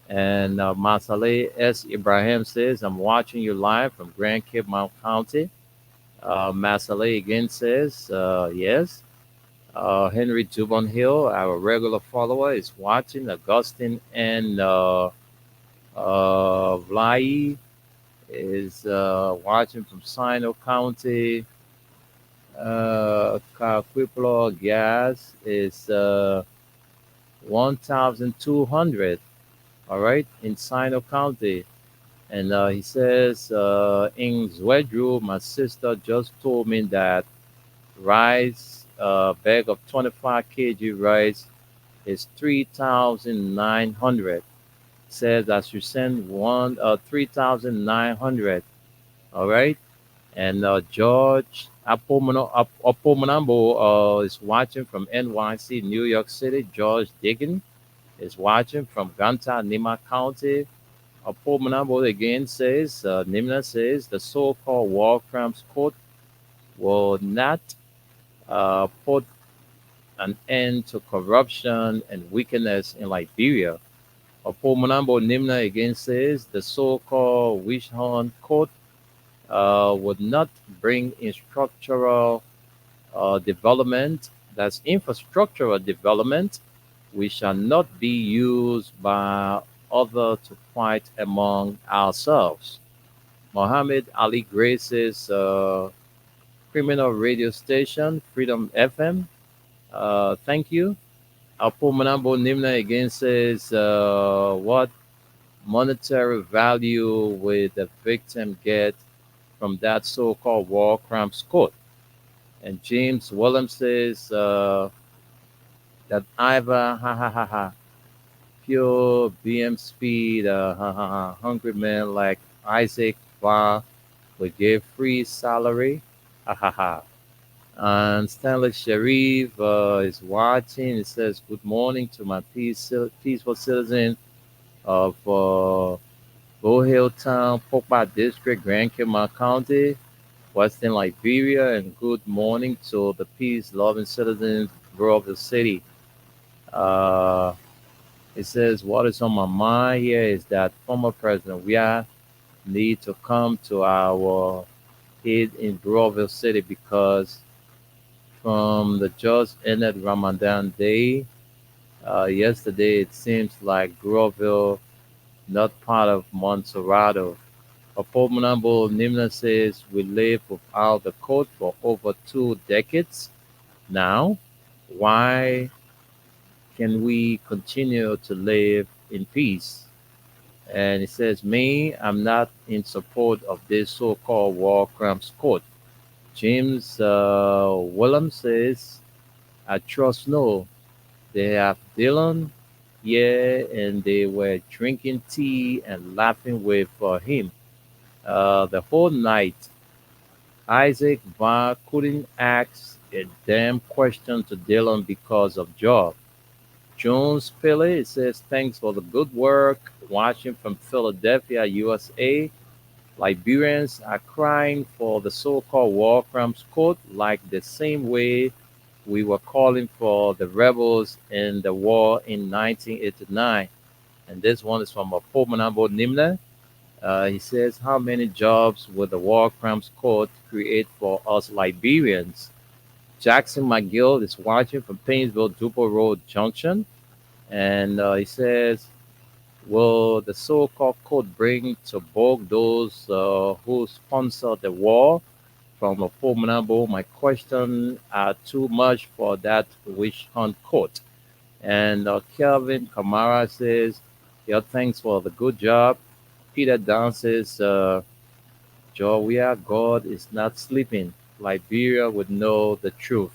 And Masale S. Ibrahim says, I'm watching you live from Grand Cape Mount County. Masale again says, yes. Henry Dubon Hill, our regular follower, is watching. Augustine and Vlai is watching from Sino County. Carquiplo gas is 1,200. All right, in Sino County. And he says, in Zwedru, my sister just told me that rice, bag of 25 kg rice is 3,900. Says I should send 3,900. All right. And George Apomonambo is watching from NYC, New York City. George Diggin is watching from Ganta, Nima County. Apomonambo again says, Nimna says, the so-called war crimes court will not put an end to corruption and wickedness in Liberia. Apomonambo Nimna again says, the so-called witch hunt court would not bring in structural development, that's infrastructural development, we shall not be used by others to fight among ourselves. Mohammed Ali Grace's criminal radio station, Freedom FM. Thank you. Apo Manambo Nimna again says, what monetary value will the victim get from that so-called war crimes court? And James Williams says that either ha ha ha ha pure BM speed ha ha ha hungry man like Isaac Va would give free salary ha ha ha. And Stanley Sharif is watching. It says, "Good morning to my peaceful citizen of Bohill Town, Pokpa District, Grand Kima County, Western Liberia, and good morning to the peace-loving citizens of Groveville City." Uh, it says, "What is on my mind here is that former President Weah need to come to our aid in Groveville City because from the just ended Ramadan day yesterday, it seems like Groveville not part of Montserrado. Opomonambo Nimna says we live without the code for over 2 decades now. Why can we continue to live in peace? And it says, me, I'm not in support of this so-called war crimes court. James Williams says, I trust no. They have Dylan, yeah, and they were drinking tea and laughing with him the whole night. Isaac Van couldn't ask a damn question to Dylan because of job. Jones Philly says thanks for the good work. Watching from Philadelphia, USA. Liberians are crying for the so-called war crimes court like the same way we were calling for the rebels in the war in 1989. And this one is from Pomanambo Nimna. He says, how many jobs would the war crimes court create for us Liberians? Jackson McGill is watching from Painesville, Dupo Road Junction. And he says, will the so-called court bring to book those who sponsored the war from a Pomanambo? My question are too much for that witch hunt court. And Kelvin Kamara says, yeah, thanks for the good job. Peter Down says, Joia, God is not sleeping. Liberia would know the truth.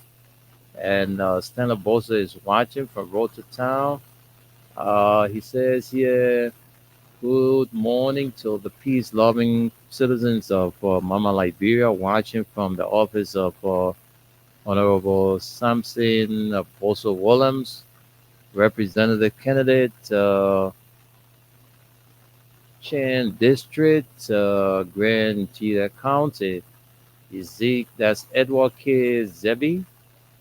And Stella Bosa is watching from Road to Town. He says, yeah, good morning to the peace loving citizens of Mama Liberia, watching from the office of Honorable Samson Boso Williams, Representative Candidate, Chan District, Grand Tita County. Zeke, that's Edward K. Zebi,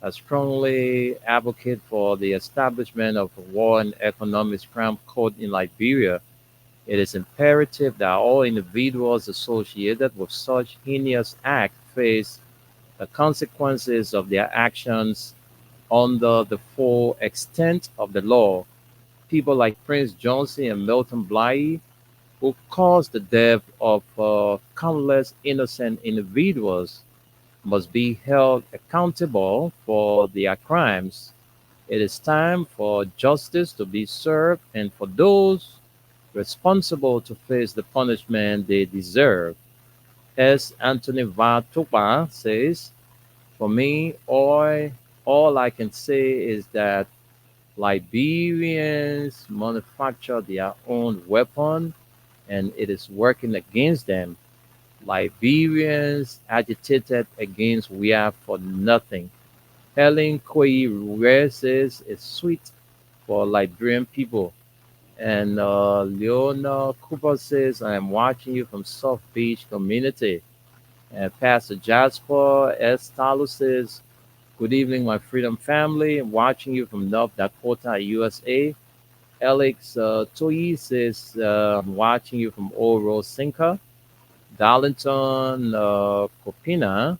a strongly advocate for the establishment of a war and economic crime court in Liberia. It is imperative that all individuals associated with such heinous act face the consequences of their actions under the full extent of the law. People like Prince Johnson and Milton Bligh, who caused the death of countless innocent individuals, must be held accountable for their crimes. It is time for justice to be served and for those responsible to face the punishment they deserve. As Anthony Vatupa says, for me, all I can say is that Liberians manufacture their own weapon and it is working against them. Liberians agitated against we are for nothing. Helen Kwe says it's sweet for Liberian people. And Leona Cooper says, I am watching you from South Beach community. And Pastor Jasper S. Talo says, good evening, my freedom family. I'm watching you from North Dakota, USA. Alex Toyi says, I'm watching you from Oro Sinka. Darlington Copina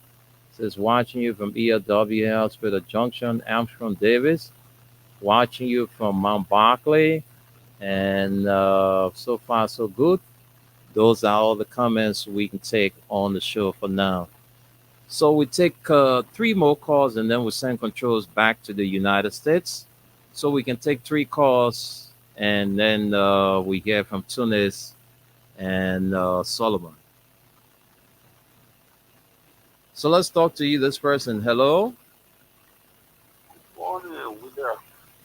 says, watching you from ELW Hospital Junction, Armstrong Davis. Watching you from Mount Barclay. And so far, so good. Those are all the comments we can take on the show for now. So we take three more calls and then we send controls back to the United States. So we can take three calls and then we hear from Tunis and Solomon. So let's talk to you, this person. Hello. Morning, we there.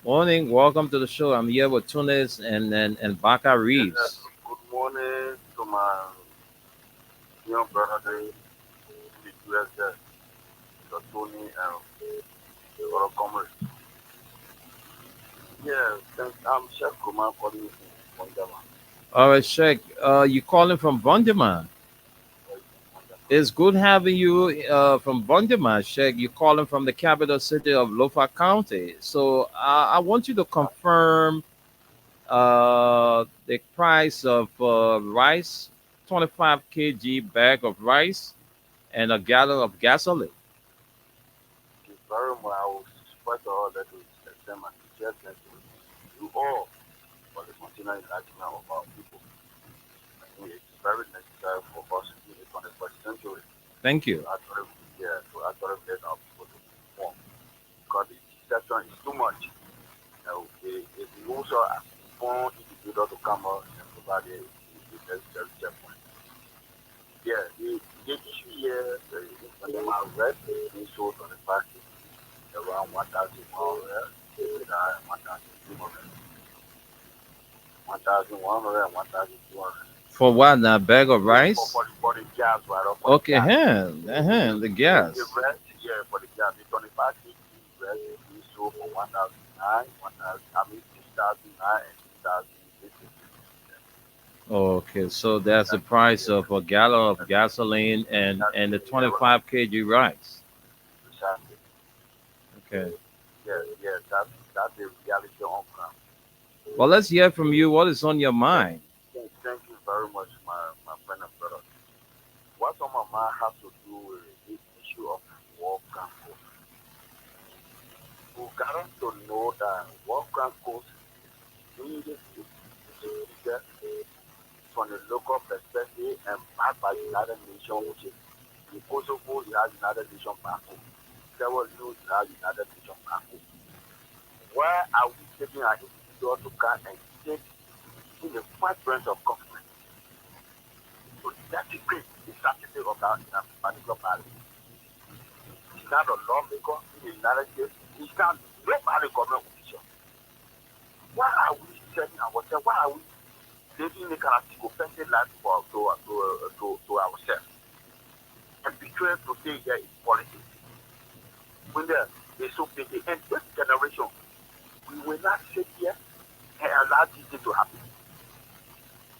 Morning. Welcome to the show. I'm here with Tunis and Baka Reeves. Yes, good morning to my young brother there in the US there, Mr. Tony and the other comrades. Yeah, thanks. I'm Chef Kuman calling you from Wonderman. All right, Sheikh. You calling from Bonjaman? It's good having you from Bonjaman, Sheikh. You're calling from the capital city of Lofa County. So I want you to confirm the price of rice, 25 kg bag of rice, and a gallon of gasoline. It's very much. I was first of all that to extend my suggestion to you all for the continuing enlightenment of our people. I think it's very necessary for us in the 21st century Thank to you. actually, yeah, to actually let our people to perform because the deception is too much. If you also want individual to come out and provide the necessary checkpoint. Yeah, the issue here when them are red is being sold on the market around 1,100, 1,200, 1,100 and 1,200. For what? A bag of Yeah, rice? for the gas, right? Or for the Okay, gas. the gas. The red, yeah, for the gas, the 25 kg red is being sold for 1,009, 1,000, I mean 6,009 and 6,050. Okay, so that's the That's price yeah, of a gallon of gasoline and the yeah, right. 25 kg rice. Exactly. Okay. That's the reality on ground. Well, let's hear from you. What is on your Thank, mind? thank you very much, my friend and brother. What's on my mind has to do with this issue of war campus. We got to know that war campus is needed to be from the local perspective and backed by United Nations, which is in Kosovo, you have United Nations back home. Several you have United Nations back home. Where are we taking our individual to come and take in the first branch of government to dedicate the certificate of that in a particular valley? It's not a lawmaker in the United States. It's not nobody government official. Why are we setting ourselves? Why are we living the kind of psychopathic life to ourselves? And betrayal to say here is politics. When they so big, and this generation, we will not sit here and allow this thing to happen.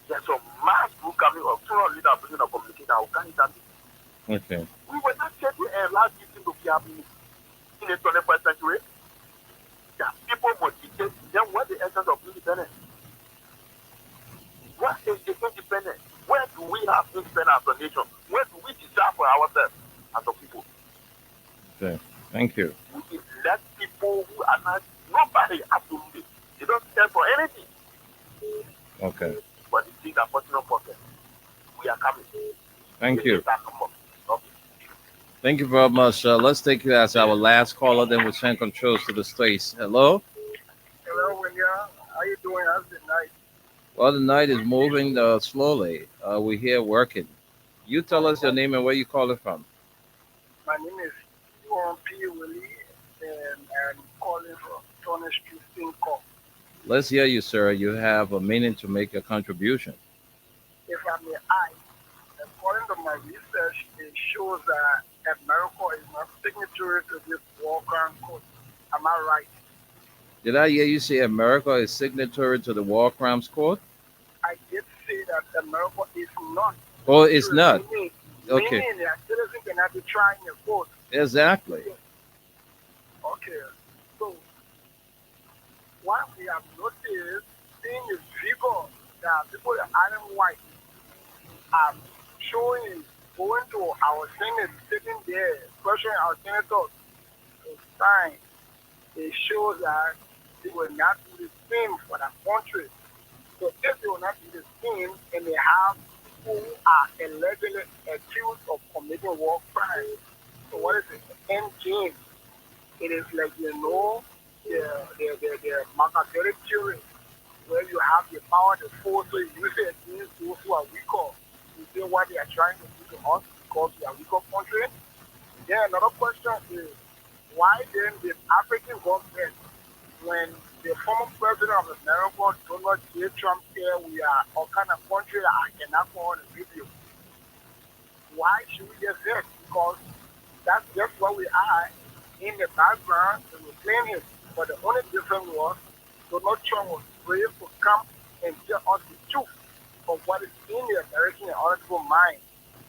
There's some mass group coming up, 200 leaders bringing a communication. How can it happen? Okay. We will not sit here and allow this thing to be happening in the 21st century. That people must dictate. Then what the essence of independence? What is the independence? Where do we have independence as a nation? Where do we decide for ourselves as a people? Okay. Thank you. We let people who are not, nobody absolutely. They don't stand for anything. Okay. But the things are personal pocket. We are coming. Thank They you. take that come up. Okay. Thank you very much. Let's take you as our last caller, then we'll send controls to the States. Hello? Hello, William. How you doing? How's the night? Well, the night is moving slowly. We're here working. You tell us your name and where you calling from. My name is P. Willie, and I'm calling from Turner Street, Finco. Let's hear you, sir. You have a minute to make a contribution. If I may, I'm calling to my research, it shows that America is not signatory to this war crime code. Am I right? Did I hear you say America is signatory to the War Crimes Court? I did say that America is not Oh, it's signatory, not. meaning, Okay. meaning that citizens cannot be trying a court. Exactly. Okay, so what we have noticed, seeing the vigor that people in Island White are showing, going to our Senate, sitting there, questioning our senators to sign, it shows that they will not do the same for the country. So if they will not do the same and they have people who are allegedly accused of committing war crimes, so what is it? The end game. It is like, the Machiavelli theory, where you have the power, the force, so you use it against those who are weaker. You say what they are trying to do to us because we are weaker country. Then another question is, why then the African government, when the former president of America, Donald J. Trump, said we are all kind of country that I cannot go on the video, why should we just hit? Because that's just what we are in the background and we claim him. But the only difference was Donald Trump was brave to come and tell us the truth of what is in the American and other people's mind.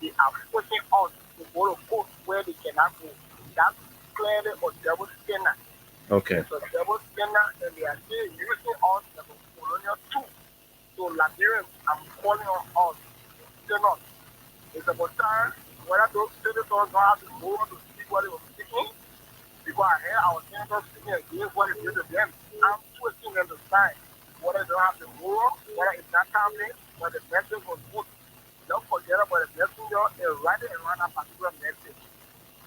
They are forcing us to go to court where they cannot go. That's clearly a double standard. Okay. It's a double standard, and they are still using us as a colonial tool. So Liberians, I'm calling on us, still not. It's about time whether those senators don't have the moral to speak what they were speaking, because I hear our senators speaking against what they did to them. I'm twisting them to sign. Whether they don't have the moral, whether it's not happening, but the message was good. Don't forget about the messenger and writing around a particular message.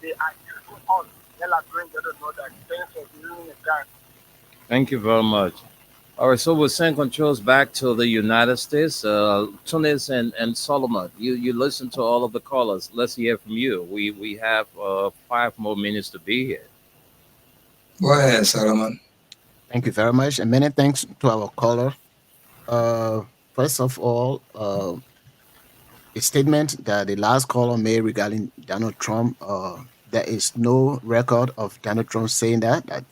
They are using us. Let us bring them to know that things are doing in time. Thank you very much. All right, so we'll send controls back to the United States. Tunis and Solomon, you listen to all of the callers. Let's hear from you. We have 5 more minutes to be here. Go ahead, Solomon. Thank you very much, and many thanks to our caller. Uh, First of all, a statement that the last caller made regarding Donald Trump. There is no record of Donald Trump saying that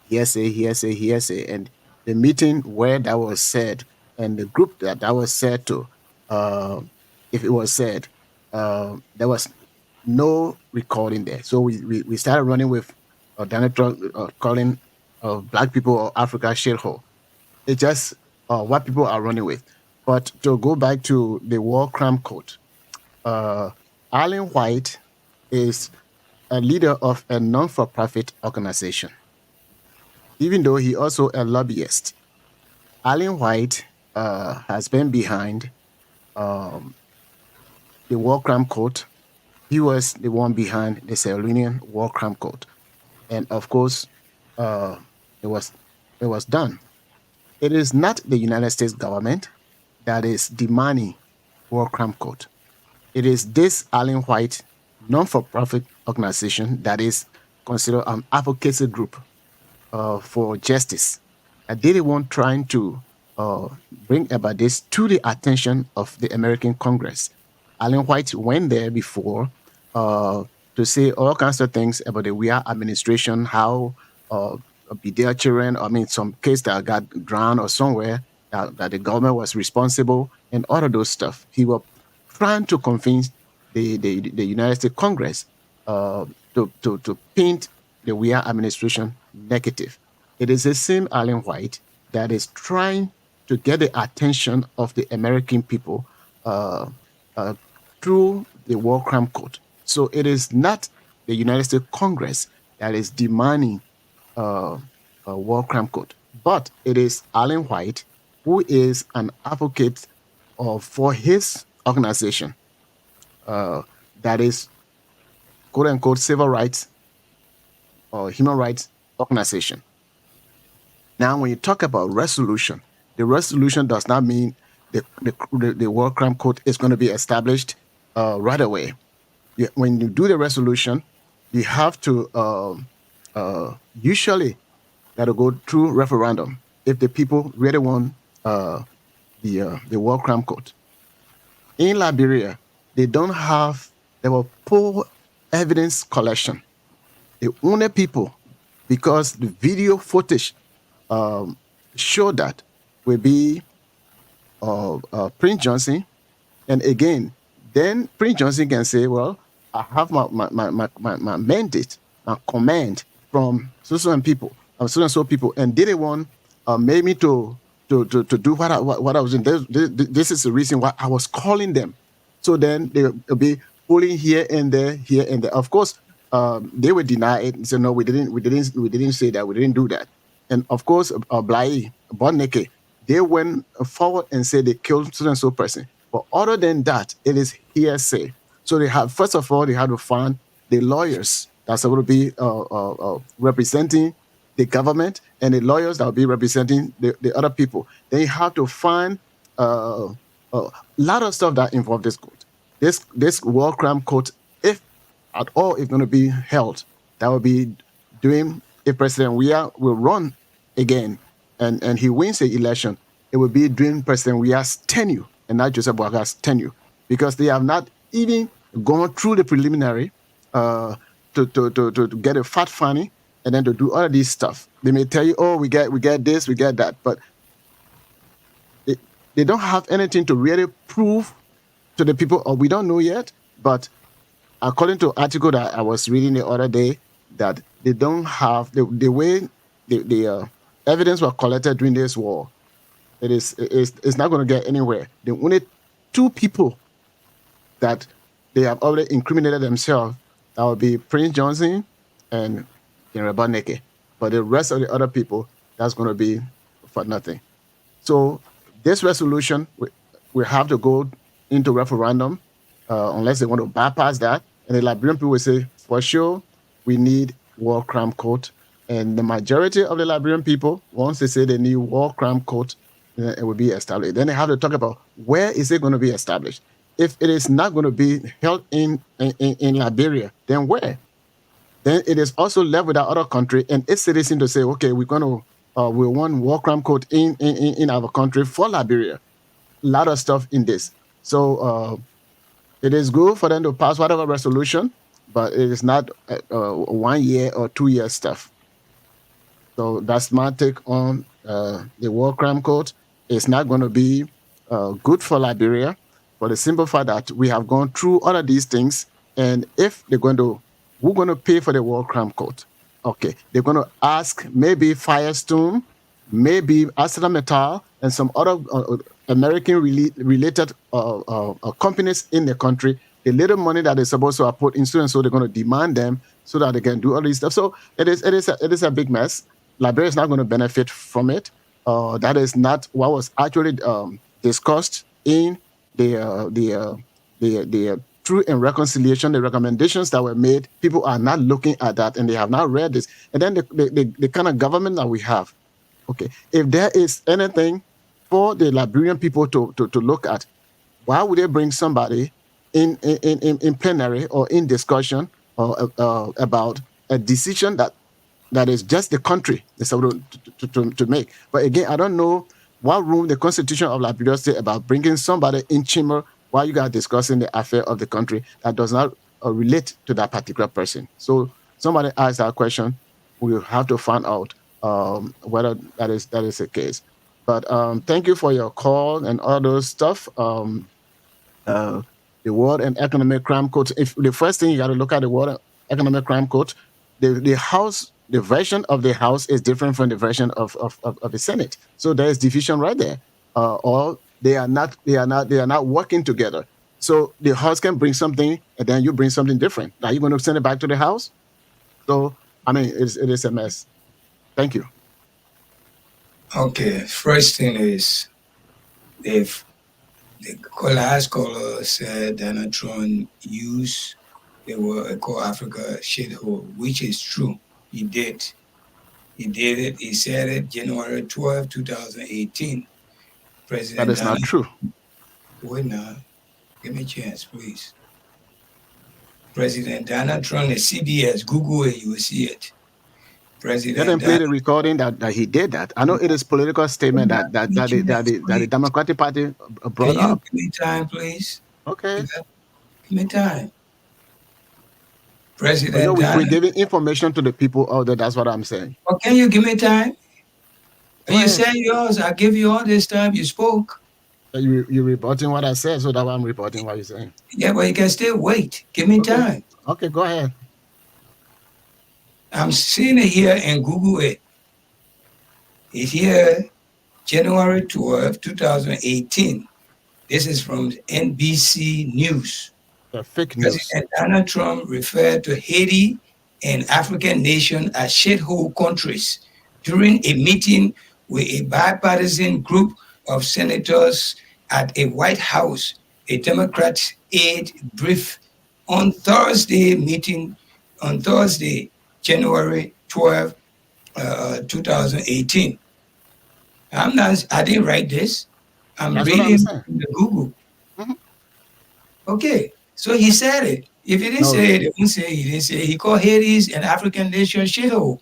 hearsay, hearsay, hearsay, and the meeting where that was said and the group that was said to, uh, if it was said, there was no recording there. So we started running with Donald Trump calling black people or Africa shithole. It's just what people are running with. But to go back to the war crime code, uh, Alan White is a leader of a non-for-profit organization, even though he also a lobbyist. Alan White has been behind um, the war crime code. He was the one behind the Sierra Leonean war crime code, and of course, uh, it was it was done. It is not the United States government that is demanding war crime code. It is this Allen White non-for-profit organization that is considered an advocacy group for justice. And they the one trying to bring about this to the attention of the American Congress. Allen White went there before uh, to say all kinds of things about the Weah administration, how uh, be their children, I mean, some case that got drowned or somewhere that the government was responsible and all of those stuff. He was trying to convince the United States Congress to paint the Weah administration negative. It is the same Allen White that is trying to get the attention of the American people uh, uh, through the War Crime Code. So it is not the United States Congress that is demanding uh, a War Crime Code, but it is Allen White who is an advocate for his organization that is quote unquote civil rights or human rights organization. Now, when you talk about resolution, the resolution does not mean the War Crime Code is going to be established right away. When you do the resolution, you have to usually got to go through referendum if the people really want the War Crime Code. In Liberia, they don't have there were poor evidence collection. The only people, because the video footage showed that, will be Prince Johnson. And again, then Prince Johnson can say, well, I have my mandate, my command from so and people, so and so people, and they didn't want made me to do what I was doing. This is the reason why I was calling them. So then they'll be pulling here and there, here and there. Of course, they would deny it and say, no, we didn't say that, we didn't do that. And of course, Bly, Bonneke, they went forward and said they killed so and so person. But other than that, it is hearsay. So they have, first of all, they had to find the lawyers that's supposed to be representing the government and the lawyers that will be representing the other people. Then you have to find a lot of stuff that involve this court. This war crime court, if at all, is going to be held, that will be doing, if President Weah will run again and he wins the election, it will be during President Weah's tenure and not Joseph Boakar's tenure, because they have not even gone through the preliminary to get a fact finding and then to do all of this stuff. They may tell you, oh, we get this, we get that, but they don't have anything to really prove to the people, or we don't know yet. But according to article that I was reading the other day, that they don't have the way the evidence was collected during this war. It's not going to get anywhere. The only two people that they have already incriminated themselves, that will be Prince Johnson and General Bonneke. But the rest of the other people, that's going to be for nothing. So this resolution will have to go into referendum unless they want to bypass that. And the Liberian people will say, for sure, we need war crime court. And the majority of the Liberian people, once they say they need war crime court, it will be established. Then they have to talk about where is it going to be established. If it is not going to be held in Liberia, then where? Then it is also left with that other country and its citizens to say, okay, we want war crime court in our country for Liberia. A lot of stuff in this. So it is good for them to pass whatever resolution, but it is not 1 year or 2 year stuff. So that's my take on the war crime court. It's not going to be good for Liberia for the simple fact that we have gone through all of these things. And if we're going to pay for the war crime court. Okay, they're going to ask maybe Firestone, maybe ArcelorMittal, and some other American-related companies in the country. The little money that they're supposed to have put into, and so they're going to demand them so that they can do all this stuff. So it is a big mess. Liberia is not going to benefit from it. That is not what was actually discussed in the Truth and Reconciliation, the recommendations that were made. People are not looking at that, and they have not read this. And then the kind of government that we have. Okay, if there is anything for the Liberian people to look at, why would they bring somebody in plenary or in discussion or about a decision that is just the country is supposed to make? But again, I don't know what room the Constitution of Liberia says about bringing somebody in chamber while you guys discussing the affair of the country that does not relate to that particular person. So somebody asked that question. We'll have to find out whether that is the case. But thank you for your call and all those stuff. The World and Economic Crime Code. If the first thing you got to look at the World Economic Crime Code, the House, the version of the House is different from the version of the Senate. So there is division right there. Or they are not working together. So the House can bring something, and then you bring something different. Are you going to send it back to the House? So I mean, it is a mess. Thank you. Okay, first thing is, if the last caller said Donald Trump used the word call Africa shithole, which is true. He did. He did it. He said it January 12, 2018. President That is Donald. not true. Wait now. Give me a chance, please. President Donald Trump, the CBS, Google it, you will see it. President Let them play the recording that he did that. I know it is political statement that the Democratic Party brought Can you up. give me time, please? Okay. Give me time. President we're Donald. giving information to the people out there. That's what I'm saying. Oh, can you give me time? Go You ahead. said yours. I give you all this time. You spoke. You're reporting what I said, so that's why I'm reporting what you're saying. Yeah, but you can still wait. Give me Okay. time. Okay, go ahead. I'm seeing it here and Google it. It's here, January 12, 2018. This is from NBC News. Fake news. President Donald Trump referred to Haiti and African nations as shithole countries during a meeting with a bipartisan group of senators at a White House, a Democrat aide brief on Thursday, January 12, 2018. I didn't write this. I'm That's what I'm reading saying. from the Google. Mhm. Okay, so he said it. If he didn't No. say it, he didn't say it. He didn't say it. He called Hades an African nation shithole.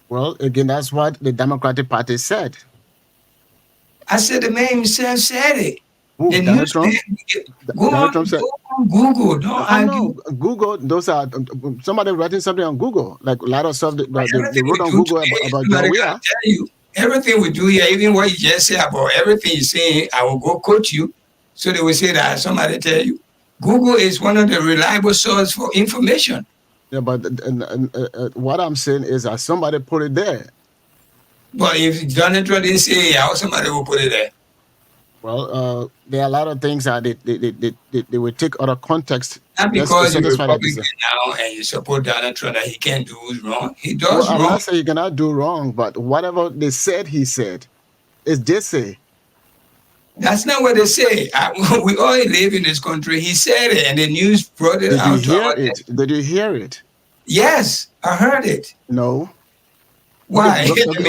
Well, again, that's what the Democratic Party said. I said the man himself said it. Who? The Donald Trump? Go Donald on, Trump said. go on Google. Don't I argue. know Google. Those are somebody writing something on Google. Like a lot of stuff they Everything wrote we on do Google today, about John somebody Weir. gotta tell you. Everything we do here, even what you just said about everything you're saying, I will go quote you. So they will say that somebody tell you. Google is one of the reliable sources for information. Yeah, but what I'm saying is that somebody put it there. But if Donald Trump didn't say it, how somebody will put it there? Well, there are a lot of things that they will take out of context. Not just to because you're satisfy that Republican desire. now and you support Donald Trump that he can't do wrong. He does Well, I'm wrong. not saying you cannot do wrong, but whatever they said, he said. It's they say. That's not what they say. We all live in this country. He said it, and the news brought it Did you out. hear it? Did you hear it? Yes, I heard it. No. Why? Okay, bring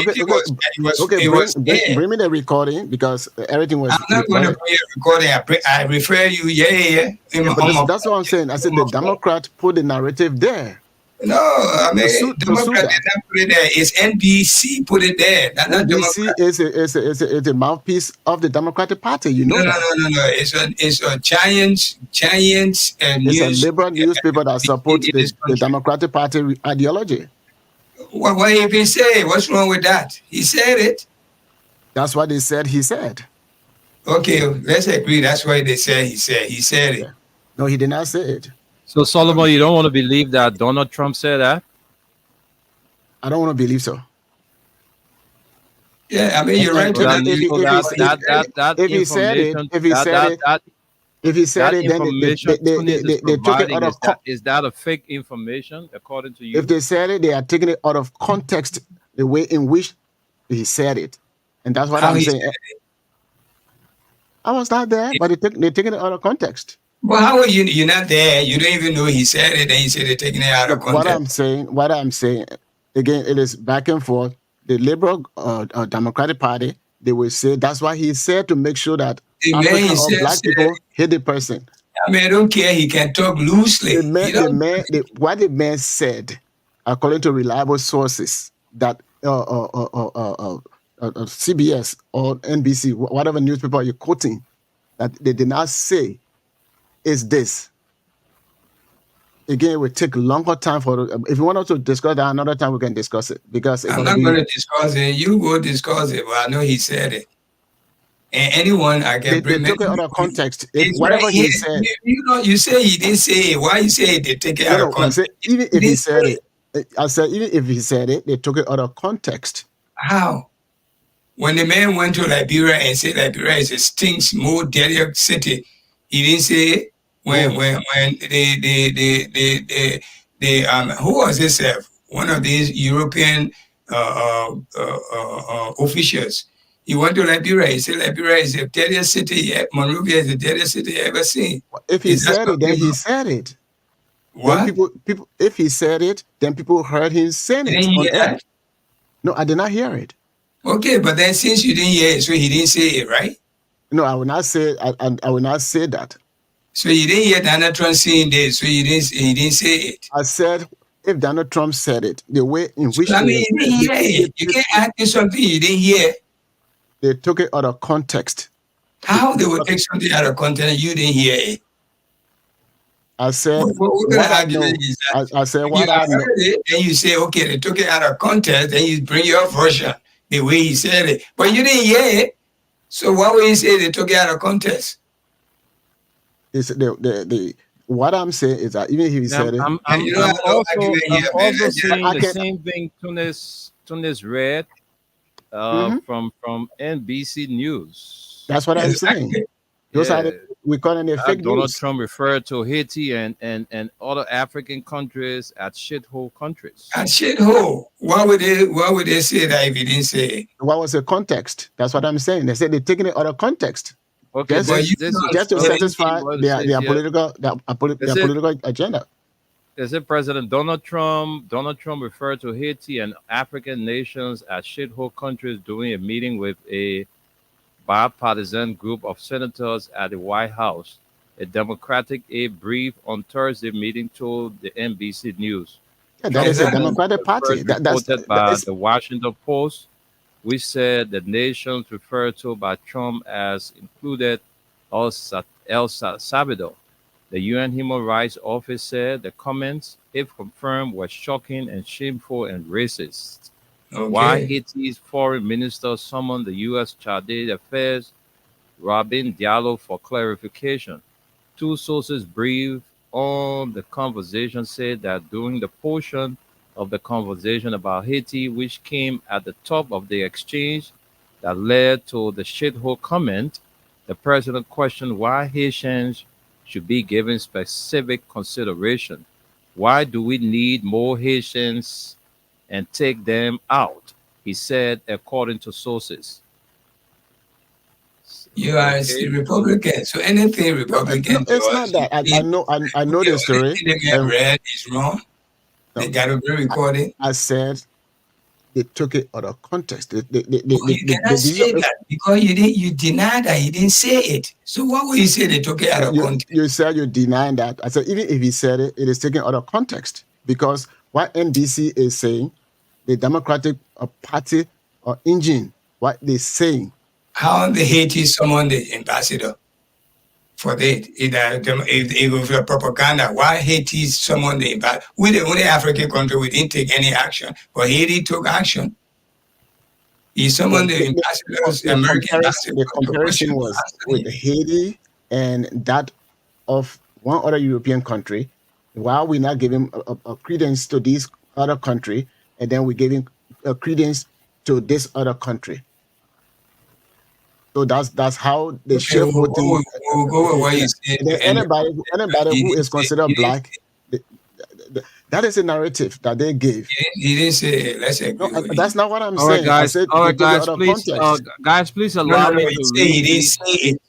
me the recording because everything was. I'm not going to bring a recording. I refer you. Yeah. But that's what I'm saying. I said the Democrat put the narrative there. No, I mean, Democrat that. did not put it there. It's NBC put it there. That's not NBC is a mouthpiece of the Democratic Party. You know no, that. No. It's a giant news. It's a liberal newspaper that supports the Democratic Party ideology. What if he say? What's wrong with that? He said it. That's what they said. He said. Okay, let's agree. That's why they said he said. He said it. No, he did not say it. So Solomon, you don't want to believe that Donald Trump said that? I don't want to believe so. Yeah, I mean you're right. If he said it, then they took it out of context. Is that a fake information according to you? If they said it, they are taking it out of context, the way in which he said it, and that's what I'm saying. I was not there, but they're taking it out of context. Well, how are you? You're not there. You don't even know he said it, and you say they're taking it out of context. What I'm saying, again, it is back and forth. The Liberal Democratic Party, they will say that's why he said to make sure that African or black people hit the person. I mean, I don't care. He can talk loosely. What the man said, according to reliable sources, that CBS or NBC, whatever newspaper you're quoting, that they did not say is this. Again, it will take longer time if you want us to discuss that another time, we can discuss it because I'm not going to discuss it. You go discuss it, but I know he said it. And anyone I can bring. They took it out of context. Whatever right he said. You say he didn't say it. Why you say they take it out of context? Even if he said it, I said even if he said it, they took it out of context. How? When the man went to Liberia and said Liberia is a stinks more dirty city, he didn't say it. When the who was this? One of these European officials. He went to Liberia. He said Liberia is the dirtiest city. Monrovia is the dirtiest city ever seen. If he said it, then he said it. What? Then people, if he said it, then people heard him saying it on air. No, I did not hear it. Okay, but then since you didn't hear it, so he didn't say it, right? No, I will not say. I will not say that. So you didn't hear Donald Trump saying this, so he didn't say it. I said if Donald Trump said it, the way in which you didn't hear it. You can't ask me something you didn't hear. They took it out of context. How they would take something out of context and you didn't hear it? I said We're what gonna I argue know. is that I said you what I have know. heard it, and you say, okay, they took it out of context, and you bring your version the way he said it, but you didn't hear it. So why would you say they took it out of context? It's the what I'm saying is that even if he said it, And you don't have no argument I'm here, man. also Let's just seeing I the can. same thing Tunis read Mhm. from NBC News. That's what I'm saying. exactly. Those are Yeah, the, we calling it fake Donald news. Trump referred to Haiti and other African countries as shithole countries. And shithole. Why would they say that if he didn't say it? What was the context? That's what I'm saying. They said they're taking it out of context Okay, just But you this is not just to anything. satisfy what it their says their here. political Is their it political agenda. is it President Donald Trump referred to Haiti and African nations as shithole countries during a meeting with a bipartisan group of senators at the White House. A Democratic aide briefed on Thursday meeting told the NBC News. Yeah, that Trump is a Exactly. comments Democratic were Party. first reported That by is the Washington Post, which said the nations referred to by Trump as included El Salvador. The UN Human Rights Office said the comments, if confirmed, were shocking and shameful and racist. While Okay. Haiti's foreign minister summoned the U.S. Charge d'Affaires Robin Diallo for clarification. Two sources briefed on the conversation said that during the portion of the conversation about Haiti, which came at the top of the exchange that led to the shithole comment, the president questioned why Haitians should be given specific consideration. Why do we need more Haitians and take them out? He said, according to sources. You are Okay. still Republican. So anything no, Republican it's does, not you that. I think, know I know okay, the story. anything they get And read is wrong. They no, got to be recorded. I said they took it out of context. Oh, you They cannot did say that because you deny that he didn't say it. So why would you say they took it out of context? you said you denying that. I said even if he said it, it is taken out of context because what NBC is saying, the Democratic Party or engine, what they're saying. How the Haiti summon the ambassador for that? If it was a propaganda, why Haiti summon the ambassador? We're the only African country we didn't take any action, but Haiti took action. He The, summoned the the, ambassadors, the American comparison ambassador, the to question comparison the was with ambassador. Haiti and that of one other European country. While we're not giving a credence to this other country, and then we're giving a credence to this other country. So that's how the Okay, shareholding. we'll go with what you said And then to end the conversation. anybody who is considered black, the, that is a narrative that they gave. He didn't say, let's No, agree with that's him. not what I'm saying. I said All they right, took it guys, out of please, context. please No, no, allow no. me You to say he read didn't these. say it.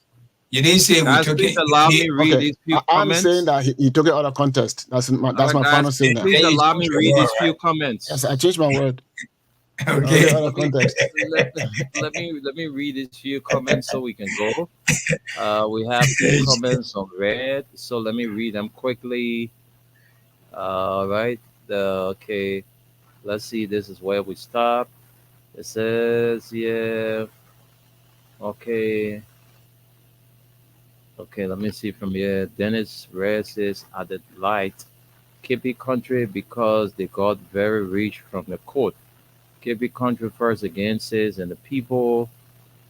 You didn't say we Guys, took please it. allow You me did. read Okay, these few I'm saying comments. that he took it out of context. That's All right, my final guys, say now. please Then you allow change me your read word, these few Yes, comments. I changed my word. right? I took it Okay. out of context. Let, let me read these few comments so we can go. We have few comments on red, so let me read them quickly. Right. Okay. Let's see. This is where we stop. It says, yeah. Okay. Okay. Let me see from here. Dennis Red says, at the light, KP country because they got very rich from the court. KP country first again says, and the people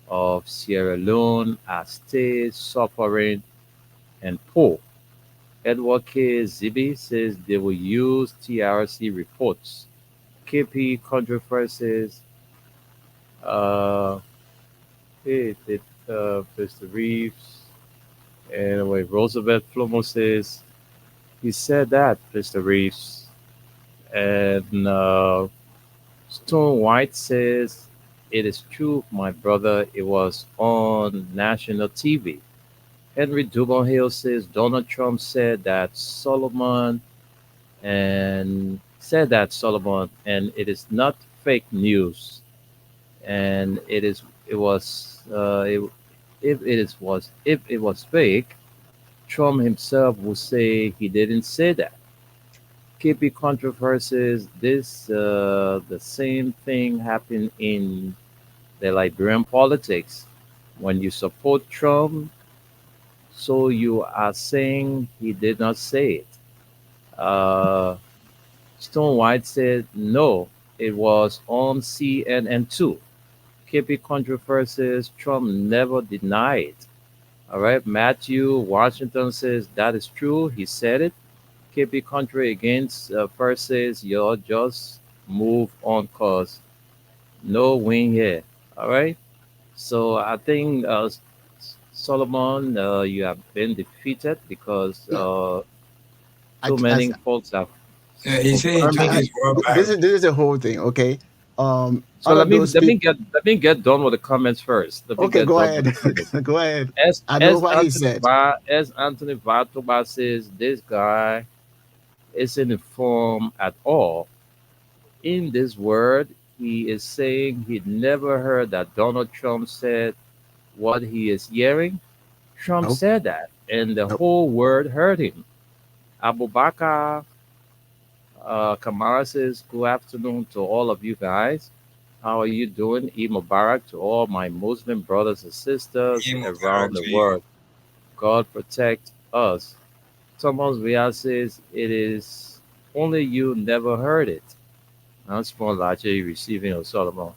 of Sierra Leone are still suffering and poor. Edward K. Zibi says they will use TRC reports. KP controversies. Uh, Mr. Reeves. Anyway, Roosevelt Flomo says he said that, Mr. Reeves. And Stone White says it is true, my brother. It was on national TV. Henry Dubon Hill says Donald Trump said that Solomon, and it is not fake news, and it was if it was fake, Trump himself would say he didn't say that. KP controversies. This the same thing happened in the Liberian politics. When you support Trump, So you are saying he did not say it. Uh, Stone White said no, it was on CNN2. KP controversies, Trump never denied. All right, Matthew Washington says that is true. He said it. KP country against first says you'll just move on cause no win here. All right. So I think Solomon, you have been defeated because Yeah, I, too as many folks have He said he took I, confirming. his word back. this is the whole thing. Okay, So all let of me those let me people. get let me get done with the comments first. Let me Okay, get go done with ahead. the comments. Go ahead. As I know as what he Anthony said. Va as Anthony Vatoba says, this guy isn't informed at all. In this word, he is saying he never heard that Donald Trump said what he is hearing. Trump Nope, said that, and the nope. whole world heard him. Abu Bakr Kamara says, good afternoon to all of you guys. How are you doing? Eid Mubarak to all my Muslim brothers and sisters He moved around the to you. world. God protect us. Thomas Rial says, it is only you never heard it. That's more largely receiving of Solomon.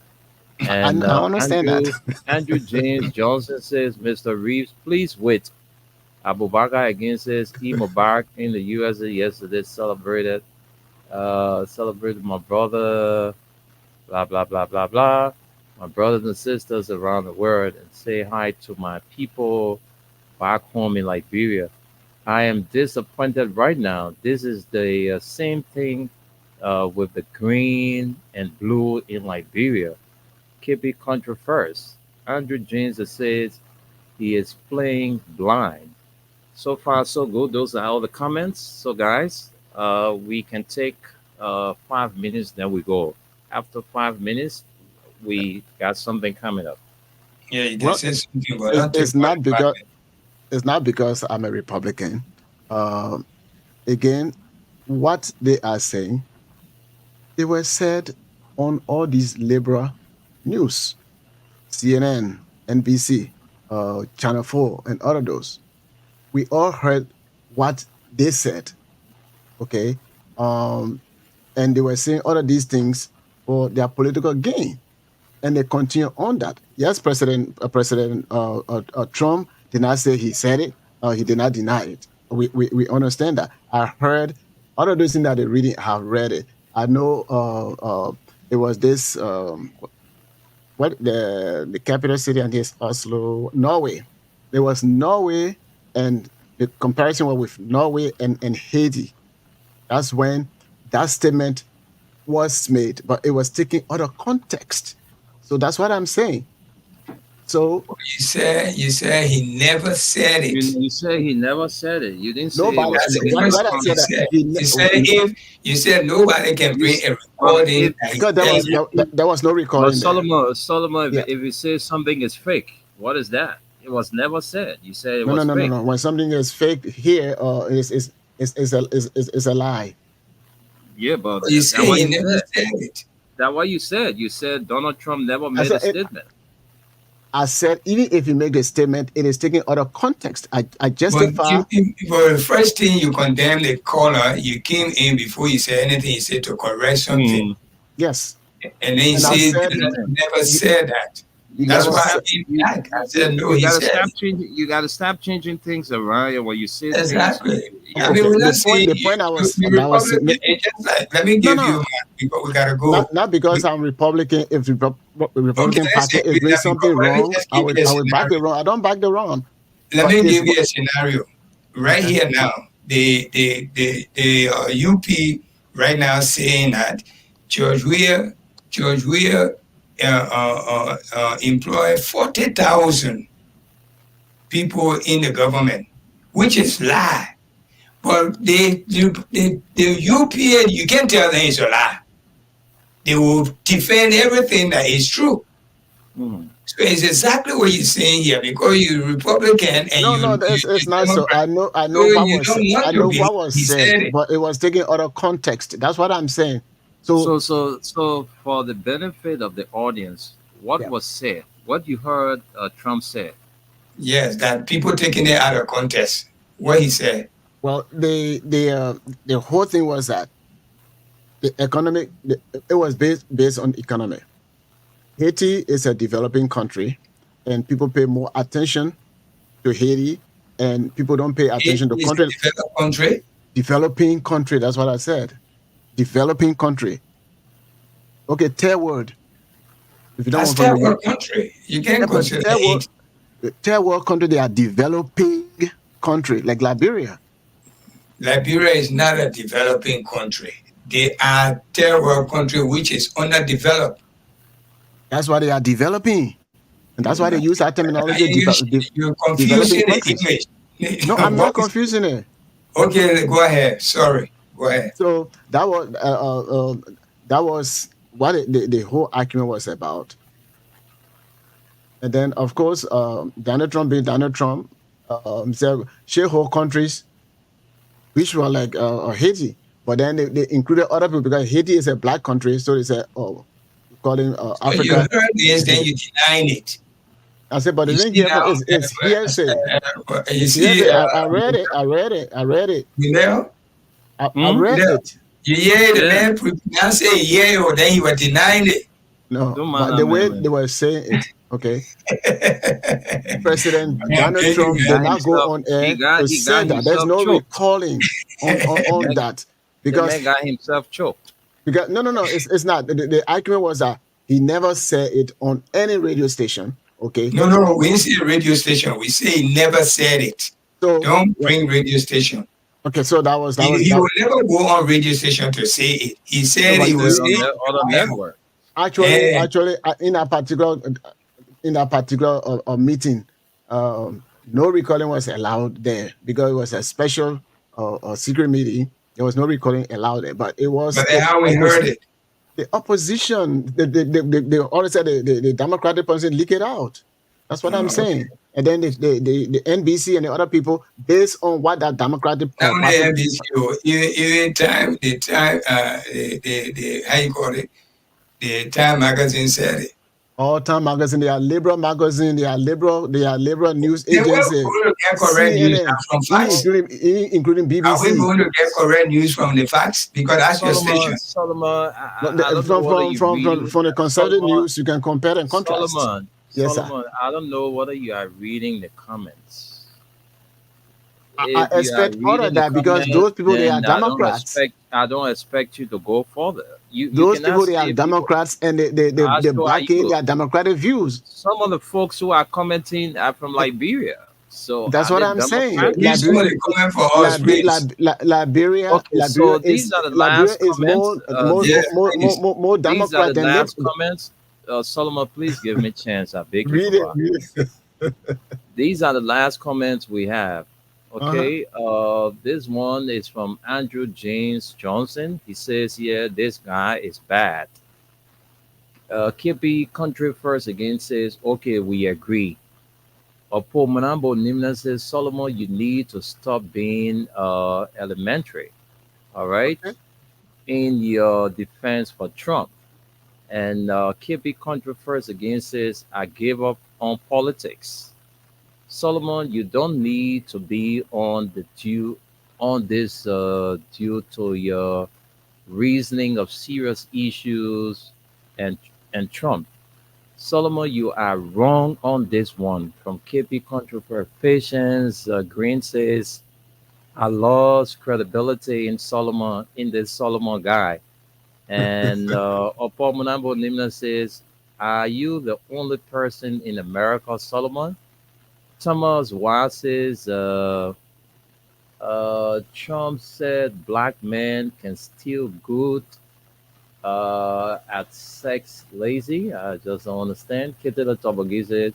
And I understand that. Andrew James Johnson says, Mr. Reeves, please wait. Abu Bakr again says, Eid Mubarak in the USA yesterday celebrated my brother, blah, blah, blah, blah, blah. My brothers and sisters around the world and say hi to my people back home in Liberia. I am disappointed right now. This is the same thing with the green and blue in Liberia. Keep it country first. Andrew James says he is playing blind. So far, so good. Those are all the comments. So, guys, we can take 5 minutes, then we go. After 5 minutes, we got something coming up. Yeah, you can Well, say something, but it's, not take it's all the not because 5 minutes. it's not because I'm a Republican. Um, Again, what they are saying, they were said on all these liberal news, CNN, NBC, Channel 4, and all of those. We all heard what they said, okay? Um, and they were saying all of these things for their political gain. And they continue on that. Yes, President Trump did not say he said it. He did not deny it. We understand that. I heard all of those things that they really have read it. I know it was this what the capital city and this Oslo, Norway. There was Norway, and the comparison was with Norway and Haiti. That's when that statement was made, but it was taken out of context. So that's what I'm saying. So You said he never said You, it. you say he never said it. You didn't say it nobody, was That's the taken out first of what I thing you said that context. said. You said he if you said nobody can You, bring s- a well, recording if that he because there said was it. there was no but recording there. Solomon, Yeah, if you say something is fake, what is that? It was never said. You said it no, no, was no, no, fake. no. When something is fake here, is a lie. Yeah, but But you that say what he you never said. said it. That what you said. You said Donald Trump never I made a said it, statement. I said even if you make a statement, it is taken out of context. I But justify. for the first thing you condemn the caller, you came in before you said anything. You said to correct something, Hmm. Yes, and then you and I say said Jonathan Man, never you, said that. you That's never gotta why I said. stop. came You, back. I you, said no. you He gotta said stop it. changing. You gotta stop changing things around. And when you say things, Exactly. I yeah. mean, Okay. we're not The point saying the you, point I you, was you that I was Republican. It's just like let me no, give you no, my because we gotta not go. not because We, I'm Republican. If the okay, Republican let's Party say is we doing have something because let me wrong, just give you a I will back the scenario. wrong. I don't back the wrong. Let But me it's give what you a scenario. Right okay. here now, the UP right now saying that George Weah employ 40,000 people in the government, which is lie. But the UPA, you can tell them it's a lie. They will defend everything that is true. Mhm. So it's exactly what you're saying here because you're Republican and No, no, it's you're not so. Democrat. I So know what you was don't want I to know believe what was he said, said it. but it was taken out of context. That's what I'm saying. So So for the benefit of the audience, what yeah, was said? What you heard Trump say? Yes, that people taking it out of context. What he said. Well, the whole thing was that it was based on economy. Haiti is a developing country, and people pay more attention to Haiti, and people don't pay It attention to is country. a developed country. Developing country. That's what I said. Developing country. Okay, third word. If you don't That's want from third the world country. You can yeah, but consider it. third world country, they are developing country like Liberia. Liberia is not a developing country. They are third world country which is underdeveloped. That's why they are developing, and that's why they use that terminology. You're Developing confusing the countries. image. No, I'm not What is- confusing it. okay, go ahead. Sorry. Go ahead. So that was what the whole argument was about. And then, of course, Donald Trump being Donald Trump, said share whole countries, which were like Haiti. But then they included other people because Haiti is a black country. So they said, oh, we call him So you Africa. heard this, then you denying it. I said, but You it ain't see here. now, It's hearsay. you It's see, hearsay. I read it. I read it. I read it. you know, I read it. you hear the Yeah. man pronounce it, yeah, or then he was denying it. No, Don't but mind the that way man, they man. were saying it, okay. President Man, Donald thank you, Trump Got did not go himself. on air to He say got that. There's himself no choked. recalling The on man, that the man because got himself choked. no, it's not. The argument was that he never said it on any radio station. Okay, no, we didn't say radio station. We say he never said it. so Don't bring radio station. okay, so that was He will never go on radio station to say it. He no, said but he He will said say on it. the other network. actually, Eh, in that particular meeting, no recording was allowed there because it was a special secret meeting. There was no recording allowed there, but it was but how we heard it. the opposition. They already said the Democratic person leak it out. That's what I'm Okay. saying. And then the NBC and the other people, based on what that Democratic Not only party, NBC, even time, the how you call it, the Time magazine said it. all time magazine, they are liberal magazine, they are liberal news They were agency, going to get correct news now CNN, from facts. including Are we BBC. going to get correct news from the facts? Because that's your station. Solomon, But I don't know what are you reading. from the conservative Solomon, news, you can compare and contrast. Solomon, Yes, sir. Solomon, I don't know whether you are reading the comments. I If you are expect all reading of the that because comments, those people they are then Democrats. I don't expect you to go further. You Those cannot people they are say people. Democrats and they So are back in you. their democratic views. Some of the folks who are commenting are from But Liberia. So that's are what they I'm saying. Democrats? Read some of the comment for us, please. Okay, so these are the Liberia last is comments. Yes, please. more These are Democrat the than last comments. Solomon, please give me a chance. I beg you read for it. that. Read it. These are the last comments we have. Uh-huh. Okay, this one is from Andrew James Johnson. He says, "Yeah, this guy is bad." KP Country First again says, "Okay, we agree." Paul Manambo Nimna says, "Solomon, you need to stop being elementary, all right, Okay. in your defense for Trump." And KP Country First again says, "I gave up on politics." Solomon, you don't need to be on the due on this due to your reasoning of serious issues and Trump. Solomon, you are wrong on this one. From KP Controversial Patience, Green says, I lost credibility in Solomon, in this Solomon guy. And Opo Munambo Nimna says, are you the only person in America, Solomon? Thomas Wild says, Trump said black men can still good at sex lazy. I just don't understand. Kitila Tobogi said,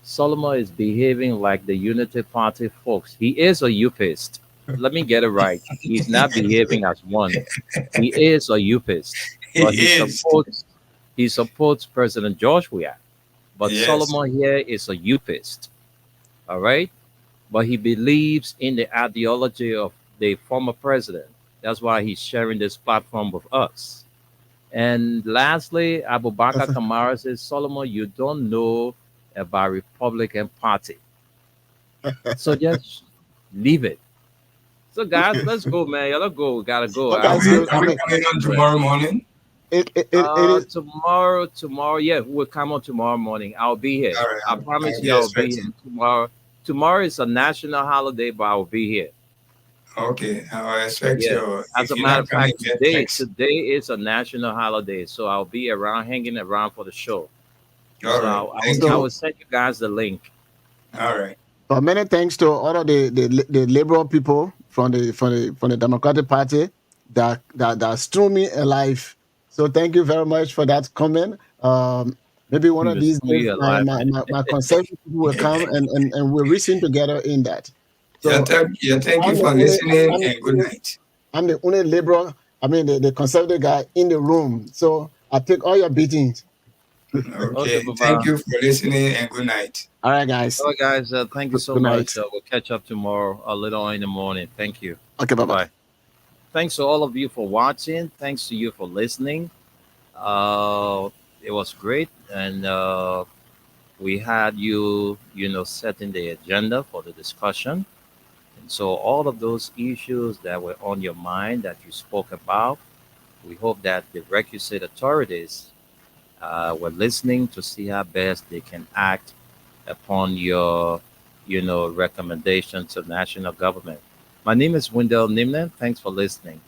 Solomon is behaving like the Unity Party folks. He is a Upist. Let me get it right. He's not behaving as one. He is a Upist, but He is. he supports President George Weah. But Yes. Solomon here is a Upist. All right, but he believes in the ideology of the former president. That's why he's sharing this platform with us. And lastly, Abu Bakr Kamara says, Solomon, you don't know about Republican Party. So just leave it. So guys, let's go, man. Y'all go. We gotta go. Okay, Are I we so really I are we mean, coming on rest. tomorrow morning? it is Tomorrow, yeah, we'll come on tomorrow morning. I'll be here. All right, I I'll promise you, be I'll be here expecting. tomorrow. Tomorrow is a national holiday, but I'll be here. Okay, I'll expect Yeah. your. As If a you're matter not of coming, fact, get text. today is a national holiday, so I'll be around, hanging around for the show. All So right, thank I so you. will send you guys the link. All right. many thanks to all of the liberal people from the Democratic Party that strew me alive. So thank you very much for that comment. Maybe one of these Just days me alive. my conservative people will come and we'll reason together in that. Yeah, So thank you I'm the for only listening I'm the and good only, night. I'm the only liberal. I mean the conservative guy in the room. So I take all your beatings. Okay, Okay, thank bye-bye. you for listening and good night. All right, guys. All right, guys. Thank you so Good night. much. We'll catch up tomorrow a little on in the morning. Thank you. Okay, bye Bye bye. bye. Thanks to all of you for watching. Thanks to you for listening. Uh, it was great, and we had setting the agenda for the discussion. And so, all of those issues that were on your mind that you spoke about, we hope that the requisite authorities were listening to see how best they can act upon your, recommendation to national government. My name is Wendell Nimnan. Thanks for listening.